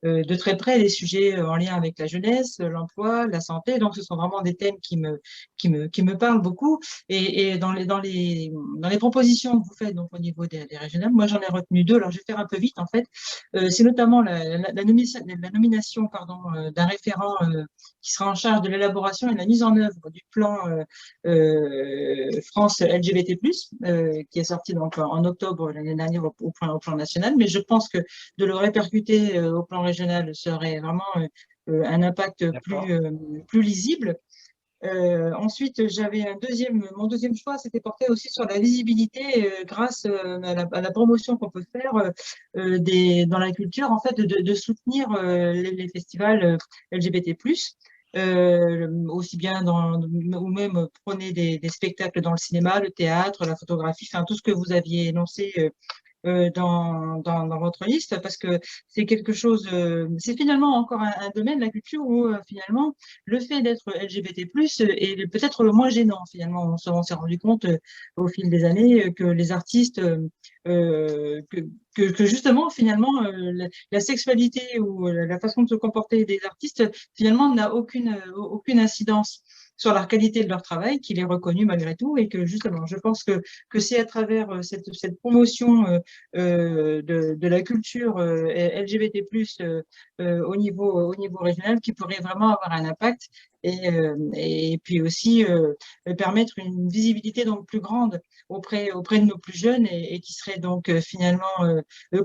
de très près les sujets en lien avec la jeunesse, l'emploi, la santé. Donc, ce sont vraiment des thèmes qui me parlent beaucoup. Et dans les propositions que vous faites donc, au niveau des régionales, moi, j'en ai retenu deux. Alors, je vais faire un peu vite, en fait. C'est notamment la nomination d'un référent qui sera en charge de l'élaboration et de la mise en œuvre du plan France LGBT+, qui est sorti donc en octobre l'année dernière au plan national. Mais je pense que de le répercuter au plan régional serait vraiment un impact plus lisible. Ensuite, mon deuxième choix, c'était porté aussi sur la visibilité grâce à la promotion qu'on peut faire dans la culture, en fait, de soutenir les festivals LGBT+. Aussi bien ou même prôner des spectacles dans le cinéma, le théâtre, la photographie, enfin tout ce que vous aviez énoncé dans votre liste, parce que c'est quelque chose, c'est finalement encore un domaine, la culture, où finalement le fait d'être LGBT+ est peut-être le moins gênant. Finalement, on s'est rendu compte au fil des années que les artistes, que justement finalement la sexualité ou la façon de se comporter des artistes finalement n'a aucune incidence sur la qualité de leur travail, qu'il est reconnu malgré tout, et que justement, je pense que c'est à travers cette promotion de la culture LGBT+ au niveau régional qui pourrait vraiment avoir un impact et puis aussi permettre une visibilité donc plus grande auprès de nos plus jeunes et qui seraient donc finalement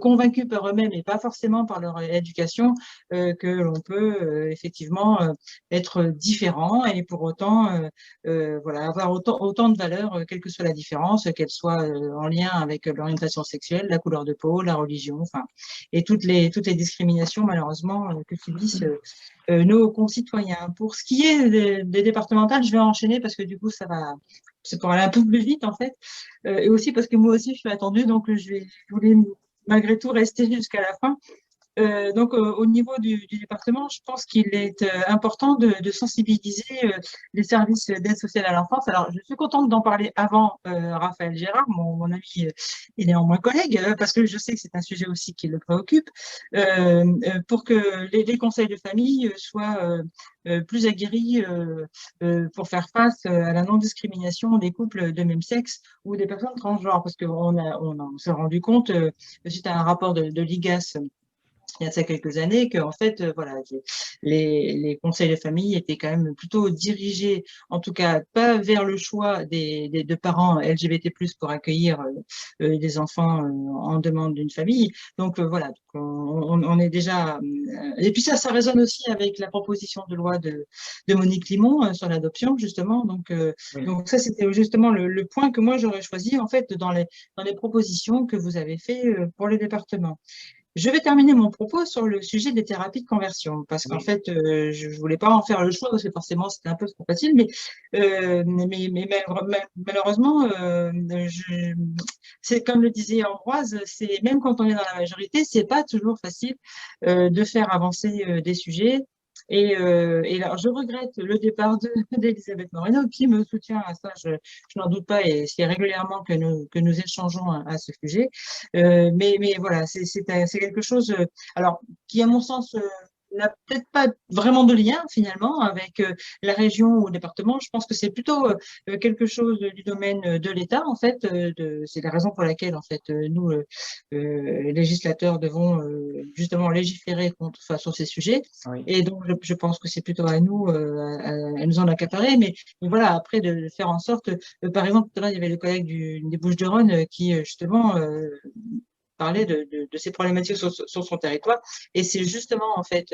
convaincus par eux-mêmes et pas forcément par leur éducation que l'on peut effectivement être différent et pour autant voilà, avoir autant de valeur, quelle que soit la différence, qu'elle soit en lien avec l'orientation sexuelle, la couleur de peau, la religion, enfin, et toutes les discriminations malheureusement que subissent nos concitoyens. Pour ce qui est des départementales, je vais enchaîner parce que du coup c'est pour aller un peu plus vite en fait, et aussi parce que moi aussi je suis attendue, donc je voulais malgré tout rester jusqu'à la fin. Donc, au niveau du département, je pense qu'il est important de sensibiliser les services d'aide sociale à l'enfance. Alors, je suis contente d'en parler avant Raphaël Gérard, mon ami et néanmoins collègue, parce que je sais que c'est un sujet aussi qui le préoccupe, pour que les conseils de famille soient plus aguerris pour faire face à la non-discrimination des couples de même sexe ou des personnes transgenres, parce qu'on s'est rendu compte, suite à un rapport de l'IGAS, il y a ça quelques années, que en fait, voilà, les conseils de famille étaient quand même plutôt dirigés, en tout cas pas vers le choix de parents LGBT+ pour accueillir des enfants en demande d'une famille. Donc voilà, on est déjà. Et puis ça résonne aussi avec la proposition de loi de Monique Limon sur l'adoption, justement. Donc ça, c'était justement le point que moi j'aurais choisi en fait dans les propositions que vous avez fait pour le département. Je vais terminer mon propos sur le sujet des thérapies de conversion, parce qu'en fait, je ne voulais pas en faire le choix, parce que forcément, c'était un peu trop facile, mais malheureusement, c'est comme le disait Ambroise, c'est même quand on est dans la majorité, c'est pas toujours facile de faire avancer des sujets. Et alors, je regrette le départ d'Elisabeth Moreno, qui me soutient à ça, je n'en doute pas, et c'est régulièrement que nous échangeons à ce sujet. Mais voilà, c'est quelque chose, alors, qui, à mon sens, n'a peut-être pas vraiment de lien finalement avec la région ou le département. Je pense que c'est plutôt quelque chose du domaine de l'État en fait. C'est la raison pour laquelle en fait nous législateurs devons justement légiférer sur ces sujets. Oui. Et donc je pense que c'est plutôt à nous à nous en accaparer. Mais voilà, après de faire en sorte, par exemple tout à l'heure il y avait le collègue des Bouches-du-Rhône qui justement parler de ces problématiques sur son territoire. Et c'est justement, en fait,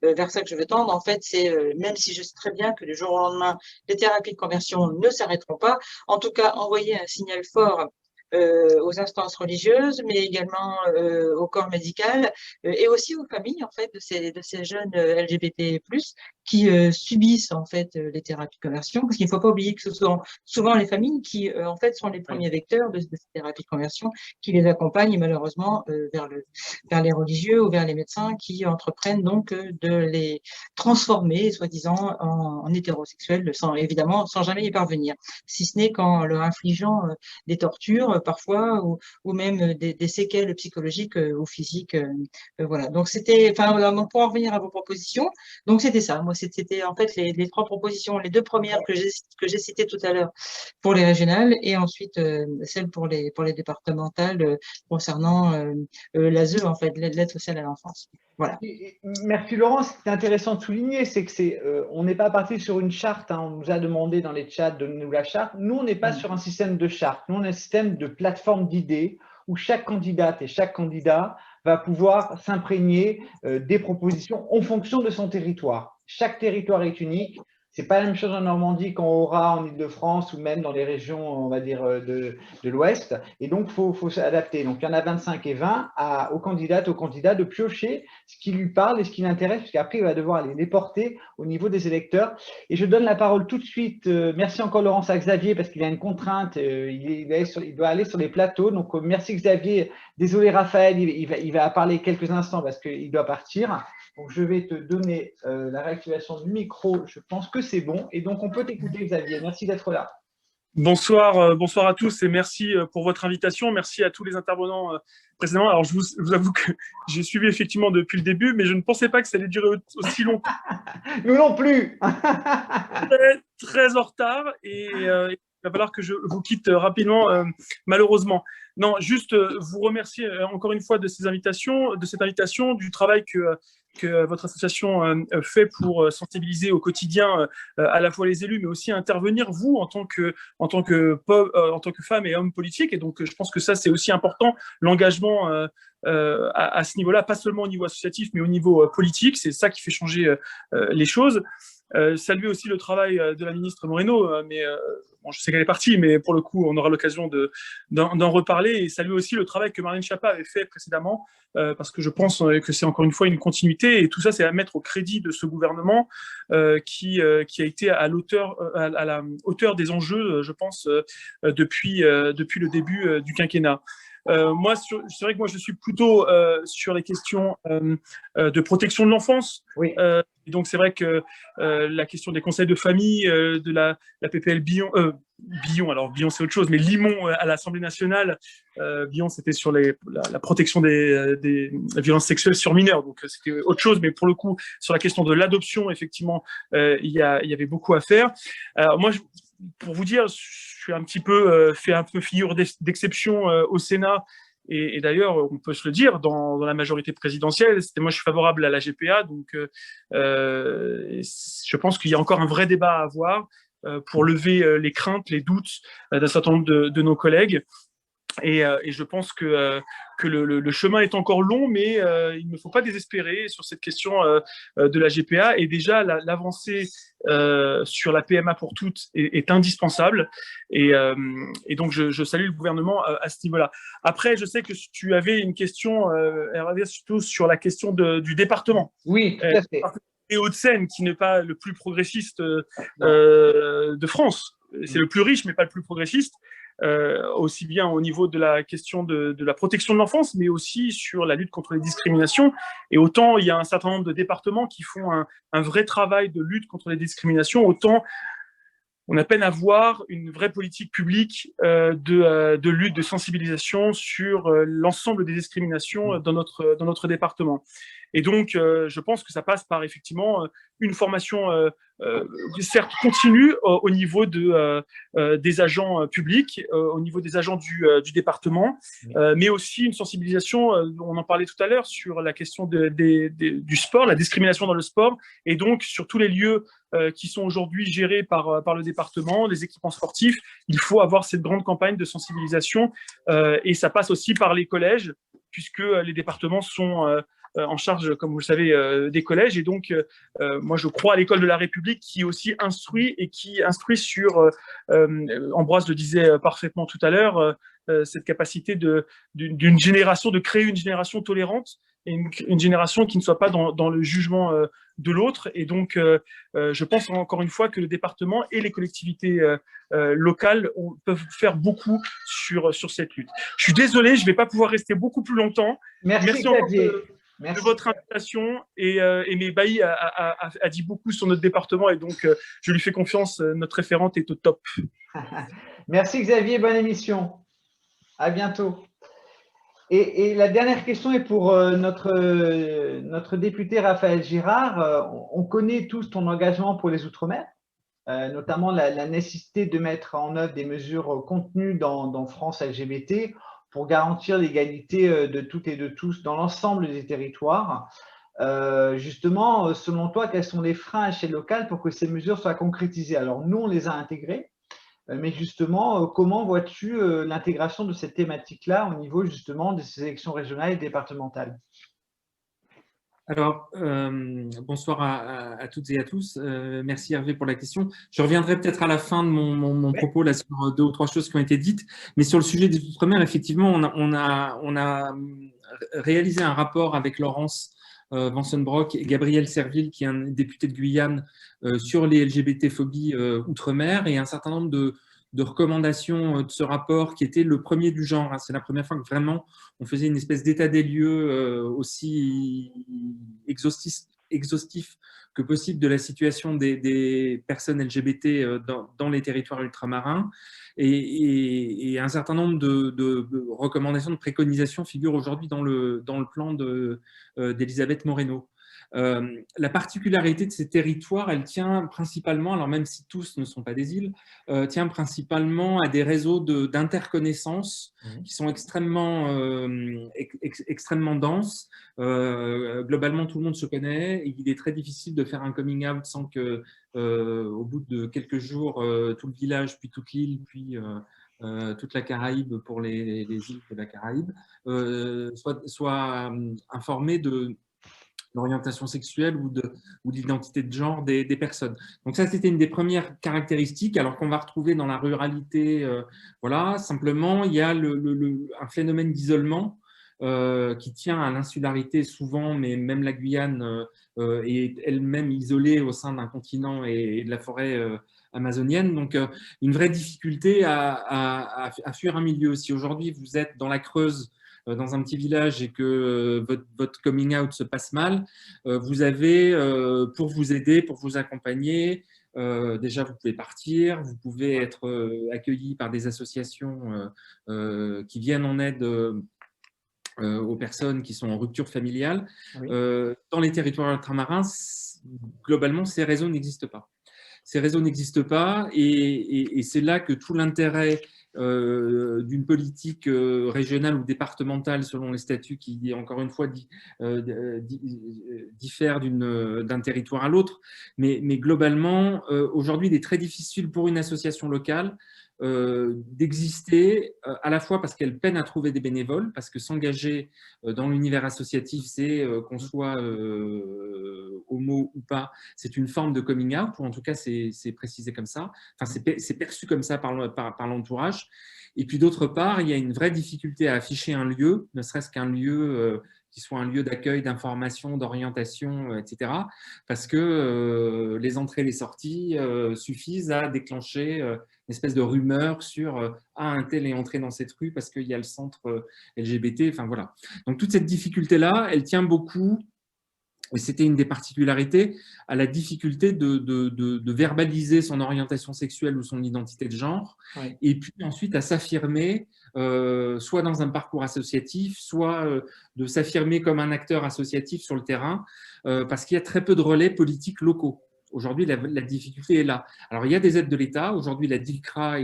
vers ça que je veux tendre. En fait, c'est, même si je sais très bien que du jour au lendemain, les thérapies de conversion ne s'arrêteront pas, en tout cas, envoyer un signal fort aux instances religieuses, mais également au corps médical et aussi aux familles en fait de ces jeunes LGBT+ qui subissent en fait les thérapies de conversion, parce qu'il ne faut pas oublier que ce sont souvent les familles qui en fait sont les premiers vecteurs de ces thérapies de conversion, qui les accompagnent malheureusement vers les religieux ou vers les médecins qui entreprennent donc de les transformer soi-disant en hétérosexuels, évidemment sans jamais y parvenir, si ce n'est qu'en leur infligeant des tortures parfois ou même des séquelles psychologiques ou physiques. Voilà. Donc c'était, enfin, pour en revenir à vos propositions, donc c'était ça. Moi, c'était en fait les trois propositions, les deux premières que j'ai citées tout à l'heure pour les régionales et ensuite celle pour les départementales concernant l'ASE, en fait, l'aide sociale à l'enfance. Voilà. Merci Laurent, c'est intéressant de souligner, c'est que on n'est pas parti sur une charte, hein, on nous a demandé dans les chats de nous la charte. Nous, on n'est pas sur un système de charte, nous on a un système de plateforme d'idées où chaque candidate et chaque candidat va pouvoir s'imprégner des propositions en fonction de son territoire. Chaque territoire est unique. C'est pas la même chose en Normandie qu'en Haut-Rhin, en Île-de-France ou même dans les régions, on va dire, de l'Ouest. Et donc, faut s'adapter. Donc, il y en a 25 et 20 aux candidats de piocher ce qui lui parle et ce qui l'intéresse, puisqu'après, il va devoir les porter au niveau des électeurs. Et je donne la parole tout de suite. Merci encore, Laurence, à Xavier, parce qu'il a une contrainte. Il doit aller sur les plateaux. Donc, merci Xavier. Désolé, Raphaël, il va parler quelques instants parce qu'il doit partir. Donc, je vais te donner la réactivation du micro. Je pense que c'est bon. Et donc, on peut t'écouter, Xavier. Merci d'être là. Bonsoir, bonsoir à tous et merci pour votre invitation. Merci à tous les intervenants précédemment. Alors, je vous avoue que j'ai suivi effectivement depuis le début, mais je ne pensais pas que ça allait durer aussi longtemps. Nous non plus. Très en retard et il va falloir que je vous quitte rapidement, malheureusement. Non, juste vous remercier encore une fois de cette invitation, du travail que votre association fait pour sensibiliser au quotidien à la fois les élus, mais aussi intervenir vous en tant que femme et homme politique. Et donc, je pense que ça, c'est aussi important, l'engagement à ce niveau-là, pas seulement au niveau associatif, mais au niveau politique. C'est ça qui fait changer les choses. Saluer aussi le travail de la ministre Moreno, mais bon, je sais qu'elle est partie, mais pour le coup, on aura l'occasion d'en reparler. Et saluer aussi le travail que Marlène Schiappa avait fait précédemment, parce que je pense que c'est encore une fois une continuité. Et tout ça, c'est à mettre au crédit de ce gouvernement qui a été à la hauteur des enjeux, je pense, depuis le début du quinquennat. Moi, c'est vrai que moi, je suis plutôt sur les questions de protection de l'enfance. Oui. Et donc, c'est vrai que la question des conseils de famille, de la PPL Billon, alors Billon, c'est autre chose, mais Limon à l'Assemblée nationale, Billon, c'était sur la protection des violences sexuelles sur mineurs. Donc, c'était autre chose, mais pour le coup, sur la question de l'adoption, effectivement, il y avait beaucoup à faire. Alors, moi, pour vous dire, je suis fait un peu figure d'exception au Sénat. Et d'ailleurs, on peut se le dire, dans la majorité présidentielle, moi je suis favorable à la GPA, donc je pense qu'il y a encore un vrai débat à avoir pour lever les craintes, les doutes d'un certain nombre de nos collègues. Et je pense que le chemin est encore long, mais il ne faut pas désespérer sur cette question de la GPA. Et déjà, l'avancée sur la PMA pour toutes est indispensable. Et donc, je salue le gouvernement à ce niveau-là. Après, je sais que tu avais une question, Hervé, surtout sur la question du département. Oui, tout à fait. Et Hauts-de-Seine, qui n'est pas le plus progressiste de France. C'est le plus riche, mais pas le plus progressiste. Aussi bien au niveau de la question de la protection de l'enfance, mais aussi sur la lutte contre les discriminations. Et autant il y a un certain nombre de départements qui font un vrai travail de lutte contre les discriminations, autant on a peine à voir une vraie politique publique de lutte, de sensibilisation sur l'ensemble des discriminations dans notre département. Et donc, je pense que ça passe par effectivement une formation certes continue au niveau des agents publics, au niveau des agents du département, mais aussi une sensibilisation, on en parlait tout à l'heure, sur la question du sport, la discrimination dans le sport, et donc sur tous les lieux qui sont aujourd'hui gérés par le département, les équipements sportifs. Il faut avoir cette grande campagne de sensibilisation, et ça passe aussi par les collèges, puisque les départements sont en charge, comme vous le savez, des collèges. Et donc, moi, je crois à l'école de la République qui aussi instruit et qui instruit sur, Ambroise le disait parfaitement tout à l'heure, cette capacité d'une génération, de créer une génération tolérante et une génération qui ne soit pas dans le jugement de l'autre. Et donc, je pense encore une fois que le département et les collectivités locales peuvent faire beaucoup sur cette lutte. Je suis désolé, je ne vais pas pouvoir rester beaucoup plus longtemps. Merci encore Xavier. de votre invitation, et Bailly a dit beaucoup sur notre département, et donc je lui fais confiance, notre référente est au top. Merci Xavier, bonne émission. À bientôt. Et la dernière question est pour notre député Raphaël Girard. On connaît tous ton engagement pour les Outre-mer, notamment la nécessité de mettre en œuvre des mesures contenues dans France LGBT pour garantir l'égalité de toutes et de tous dans l'ensemble des territoires. Justement, selon toi, quels sont les freins à l'échelle locale pour que ces mesures soient concrétisées? Alors, nous, on les a intégrées, mais justement, comment vois-tu l'intégration de cette thématique-là au niveau justement de ces élections régionales et départementales? Alors, bonsoir à toutes et à tous. Merci Hervé pour la question. Je reviendrai peut-être à la fin de mon propos là sur 2 ou 3 choses qui ont été dites. Mais sur le sujet des Outre-mer, effectivement, on a réalisé un rapport avec Laurence Vansenbrock et Gabriel Serville, qui est un député de Guyane, sur les LGBT-phobies Outre-mer, et un certain nombre de recommandations de ce rapport qui était le premier du genre. C'est la première fois que vraiment on faisait une espèce d'état des lieux aussi exhaustif que possible de la situation des personnes LGBT dans les territoires ultramarins. Et un certain nombre de recommandations, de préconisations figurent aujourd'hui dans le plan d'Elisabeth Moreno. La particularité de ces territoires, elle tient principalement, alors même si tous ne sont pas des îles, tient principalement à des réseaux d'interconnaissance qui sont extrêmement denses. Globalement, tout le monde se connaît, et il est très difficile de faire un coming out sans que, au bout de quelques jours, tout le village, puis toute l'île, puis toute la Caraïbe pour les îles de la Caraïbe, soit informé de l'orientation sexuelle ou de l'identité de genre des personnes. Donc ça, c'était une des premières caractéristiques, alors qu'on va retrouver dans la ruralité. Voilà, simplement, il y a un phénomène d'isolement qui tient à l'insularité souvent, mais même la Guyane est elle-même isolée au sein d'un continent et de la forêt amazonienne. Donc, une vraie difficulté à fuir un milieu. Si aujourd'hui, vous êtes dans la Creuse, dans un petit village, et que votre coming out se passe mal, vous avez, pour vous aider, pour vous accompagner, déjà vous pouvez partir, vous pouvez être accueilli par des associations qui viennent en aide aux personnes qui sont en rupture familiale. Oui. Dans les territoires ultramarins, globalement, ces réseaux n'existent pas. Ces réseaux n'existent pas, et c'est là que tout l'intérêt d'une politique régionale ou départementale, selon les statuts qui, encore une fois, diffèrent d'un territoire à l'autre. Mais globalement, aujourd'hui, il est très difficile pour une association locale d'exister à la fois parce qu'elle peine à trouver des bénévoles, parce que s'engager dans l'univers associatif, c'est qu'on soit homo ou pas, c'est une forme de coming out, ou en tout cas c'est précisé comme ça, enfin c'est perçu comme ça par l'entourage. Et puis d'autre part, il y a une vraie difficulté à afficher un lieu, ne serait-ce qu'un lieu qui soit un lieu d'accueil, d'information, d'orientation, etc. Parce que les entrées et les sorties suffisent à déclencher une espèce de rumeur sur un tel est entré dans cette rue parce qu'il y a le centre LGBT. Enfin voilà. Donc toute cette difficulté-là, elle tient beaucoup, et c'était une des particularités, à la difficulté de verbaliser son orientation sexuelle ou son identité de genre, ouais. Et puis ensuite à s'affirmer, soit dans un parcours associatif, soit de s'affirmer comme un acteur associatif sur le terrain, parce qu'il y a très peu de relais politiques locaux. Aujourd'hui, la difficulté est là. Alors, il y a des aides de l'État. Aujourd'hui, la DILCRA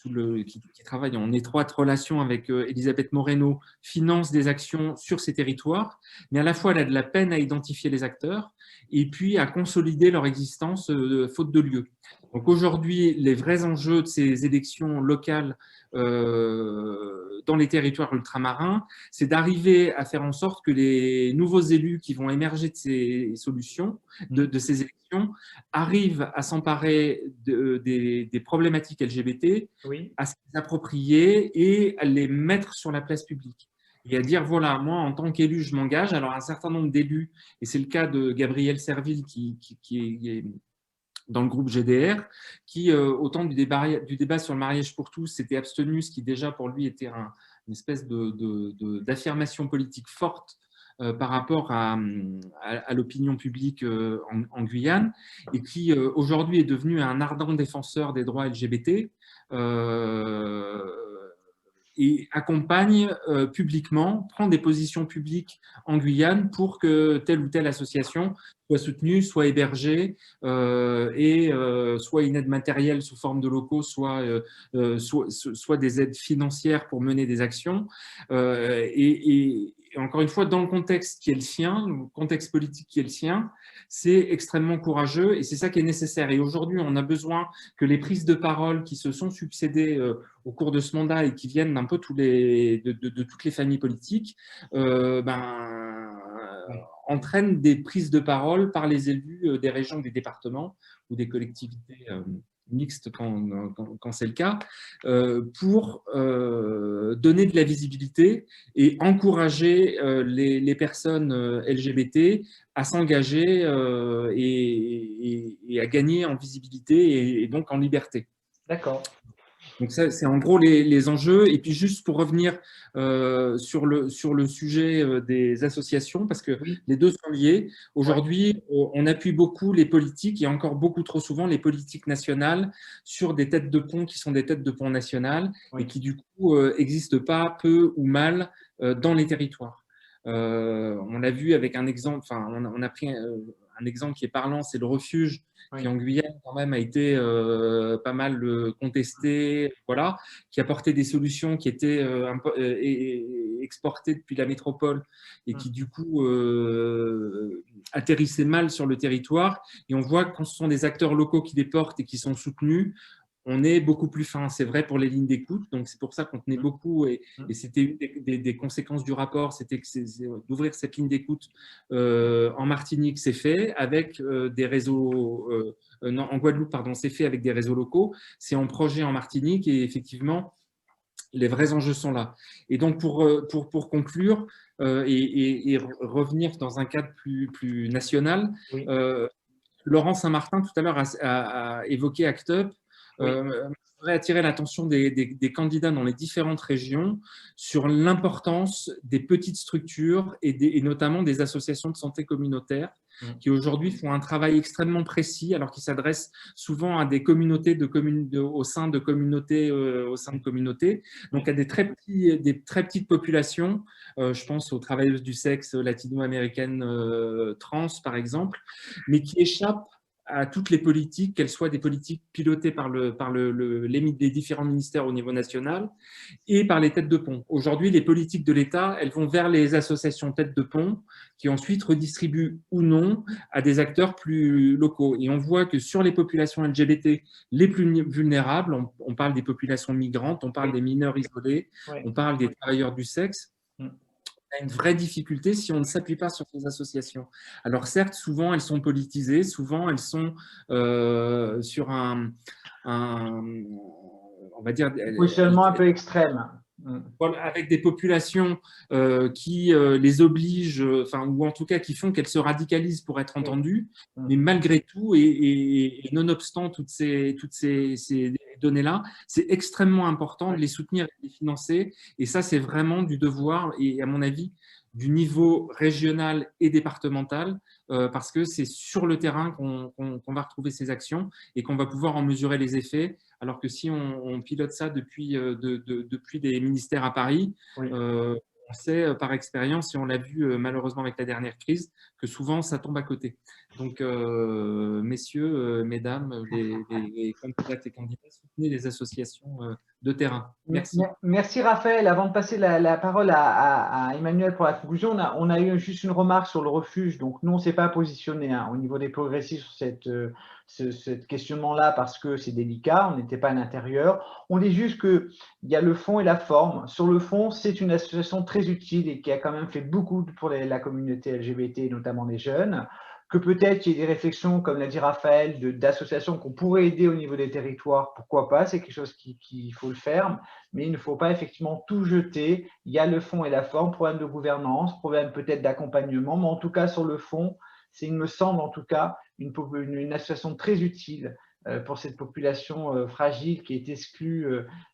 qui travaille en étroite relation avec Elisabeth Moreno, finance des actions sur ces territoires, mais à la fois elle a de la peine à identifier les acteurs et puis à consolider leur existence faute de lieu. Donc aujourd'hui, les vrais enjeux de ces élections locales dans les territoires ultramarins, c'est d'arriver à faire en sorte que les nouveaux élus qui vont émerger de ces solutions, de ces élections, arrivent à s'emparer des problématiques LGBT, oui, à se les approprier et à les mettre sur la place publique. Et à dire, voilà, moi, en tant qu'élu, je m'engage. Alors, un certain nombre d'élus, et c'est le cas de Gabriel Serville, qui est dans le groupe GDR, qui, au temps du débat sur le mariage pour tous, s'était abstenu, ce qui déjà pour lui était une espèce d'affirmation politique forte par rapport à l'opinion publique en Guyane, et qui aujourd'hui est devenu un ardent défenseur des droits LGBT, et accompagne publiquement, prend des positions publiques en Guyane pour que telle ou telle association soit soutenue, soit hébergée, et soit une aide matérielle sous forme de locaux, soit des aides financières pour mener des actions. Et encore une fois, dans le contexte qui est le sien, le contexte politique qui est le sien, c'est extrêmement courageux et c'est ça qui est nécessaire. Et aujourd'hui, on a besoin que les prises de parole qui se sont succédées au cours de ce mandat et qui viennent d'un peu de toutes les familles politiques, entraînent des prises de parole par les élus des régions, des départements ou des collectivités mixtes quand c'est le cas, pour donner de la visibilité et encourager les personnes LGBT à s'engager et à gagner en visibilité et donc en liberté. D'accord. Donc ça, c'est en gros les enjeux. Et puis juste pour revenir sur le sujet des associations, parce que les deux sont liés. Aujourd'hui, on appuie beaucoup les politiques, et encore beaucoup trop souvent les politiques nationales, sur des têtes de pont qui sont des têtes de pont nationales, et qui du coup n'existent pas, peu ou mal, dans les territoires. On l'a vu avec un exemple, enfin on a pris un exemple qui est parlant, c'est le refuge, qui en Guyane quand même a été pas mal contesté, voilà, qui apportait des solutions qui étaient exportées depuis la métropole et qui du coup atterrissaient mal sur le territoire. Et on voit que quand ce sont des acteurs locaux qui les portent et qui sont soutenus, on est beaucoup plus fin. C'est vrai pour les lignes d'écoute, donc c'est pour ça qu'on tenait beaucoup, et c'était une des conséquences du rapport, c'était d'ouvrir cette ligne d'écoute en Martinique, c'est fait avec des réseaux, non, en Guadeloupe, pardon, c'est fait avec des réseaux locaux, c'est en projet en Martinique, et effectivement, les vrais enjeux sont là. Et donc, pour conclure et revenir dans un cadre plus national, Laurent Saint-Martin, tout à l'heure, a évoqué ACT UP. Je voudrais attirer l'attention des candidats dans les différentes régions sur l'importance des petites structures et notamment des associations de santé communautaires qui aujourd'hui font un travail extrêmement précis, alors qu'ils s'adressent souvent à des communautés au sein de communautés, donc à des très petites populations. Je pense aux travailleuses du sexe latino-américaines trans, par exemple, mais qui échappent à toutes les politiques, qu'elles soient des politiques pilotées par les différents ministères au niveau national et par les têtes de pont. Aujourd'hui, les politiques de l'État, elles vont vers les associations têtes de pont qui ensuite redistribuent ou non à des acteurs plus locaux. Et on voit que sur les populations LGBT les plus vulnérables, on parle des populations migrantes, on parle des mineurs isolés, on parle des travailleurs du sexe, une vraie difficulté si on ne s'appuie pas sur ces associations. Alors certes, souvent elles sont politisées, souvent elles sont sur on va dire… Positionnement un peu extrême. Avec des populations qui les obligent, ou en tout cas qui font qu'elles se radicalisent pour être entendues, mais malgré tout, et nonobstant toutes ces données-là, c'est extrêmement important de les soutenir et de les financer, et ça c'est vraiment du devoir, et à mon avis, du niveau régional et départemental, parce que c'est sur le terrain qu'on va retrouver ces actions et qu'on va pouvoir en mesurer les effets, alors que si on pilote ça depuis des ministères à Paris, on sait par expérience, et on l'a vu malheureusement avec la dernière crise, que souvent ça tombe à côté. Donc, messieurs, mesdames, les candidates et candidats, soutenez les associations de terrain. Merci. Merci Raphaël. Avant de passer la parole à Emmanuel pour la conclusion, on a eu juste une remarque sur le refuge. Donc, nous, on ne s'est pas positionné au niveau des progressistes sur ce questionnement-là parce que c'est délicat, on n'était pas à l'intérieur. On dit juste qu'il y a le fond et la forme. Sur le fond, c'est une association très utile et qui a quand même fait beaucoup pour la communauté LGBT, notamment les jeunes. Que peut-être il y ait des réflexions, comme l'a dit Raphaël, d'associations qu'on pourrait aider au niveau des territoires, pourquoi pas, c'est quelque chose qu'il faut le faire, mais il ne faut pas effectivement tout jeter. Il y a le fond et la forme, problème de gouvernance, problème peut-être d'accompagnement, mais en tout cas sur le fond, c'est, il me semble en tout cas, une association très utile pour cette population fragile qui est exclue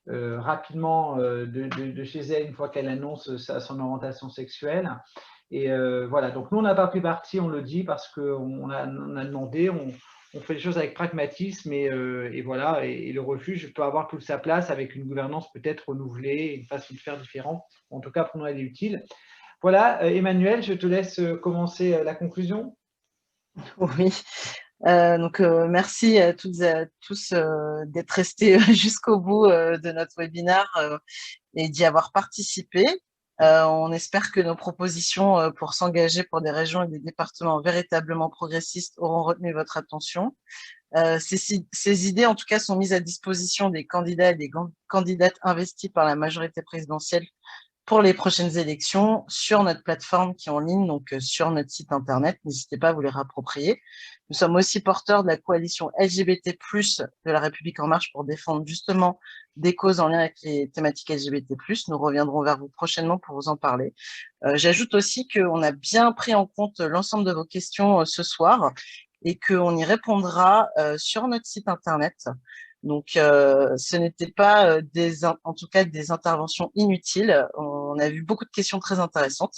rapidement de chez elle une fois qu'elle annonce son orientation sexuelle. Et voilà, donc nous, on n'a pas pris parti, on le dit, parce qu'on a demandé, on fait les choses avec pragmatisme et voilà, et le refuge peut avoir toute sa place avec une gouvernance peut-être renouvelée, une façon de faire différente. En tout cas, pour nous, elle est utile. Voilà, Emmanuel, je te laisse commencer la conclusion. Oui, donc merci à toutes et à tous d'être restés jusqu'au bout de notre webinaire et d'y avoir participé. On espère que nos propositions pour s'engager pour des régions et des départements véritablement progressistes auront retenu votre attention. Ces idées, en tout cas, sont mises à disposition des candidats et des candidates investis par la majorité présidentielle pour les prochaines élections sur notre plateforme qui est en ligne, donc sur notre site internet. N'hésitez pas à vous les réapproprier. Nous sommes aussi porteurs de la coalition LGBT+, de la République En Marche pour défendre justement des causes en lien avec les thématiques LGBT+. Nous reviendrons vers vous prochainement pour vous en parler. J'ajoute aussi qu'on a bien pris en compte l'ensemble de vos questions ce soir et qu'on y répondra sur notre site internet. Donc, ce n'était pas en tout cas des interventions inutiles. On a vu beaucoup de questions très intéressantes.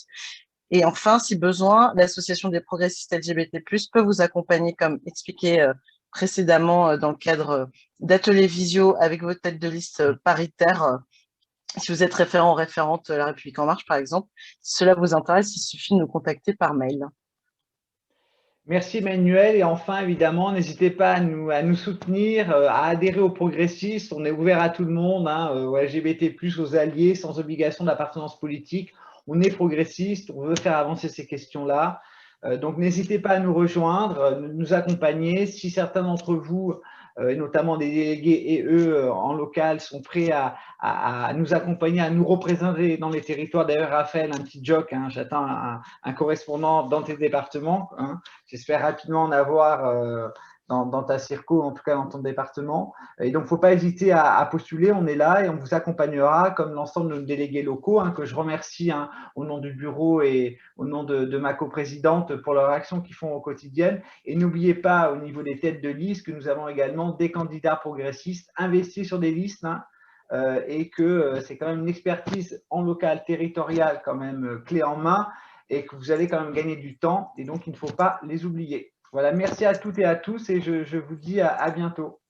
Et enfin, si besoin, l'association des progressistes LGBT+, peut vous accompagner, comme expliqué précédemment dans le cadre d'ateliers visio avec vos têtes de liste paritaires. Si vous êtes référent ou référente La République En Marche, par exemple, si cela vous intéresse, il suffit de nous contacter par mail. Merci Emmanuel, et enfin évidemment n'hésitez pas à nous soutenir, à adhérer aux progressistes, on est ouvert à tout le monde, aux LGBT+, aux alliés, sans obligation d'appartenance politique, on est progressiste, on veut faire avancer ces questions-là, donc n'hésitez pas à nous rejoindre, nous accompagner, si certains d'entre vous, et notamment des délégués et eux en local sont prêts à nous accompagner, à nous représenter dans les territoires. D'ailleurs, Raphaël, un petit joke, j'attends un correspondant dans tes départements. J'espère rapidement en avoir dans ta circo, en tout cas dans ton département. Et donc, il ne faut pas hésiter à postuler, on est là et on vous accompagnera comme l'ensemble de nos délégués locaux, que je remercie au nom du bureau et au nom de ma coprésidente pour leur action qu'ils font au quotidien. Et n'oubliez pas, au niveau des têtes de liste, que nous avons également des candidats progressistes investis sur des listes et que c'est quand même une expertise en local, territorial, quand même clé en main et que vous allez quand même gagner du temps et donc il ne faut pas les oublier. Voilà, merci à toutes et à tous et je vous dis à bientôt.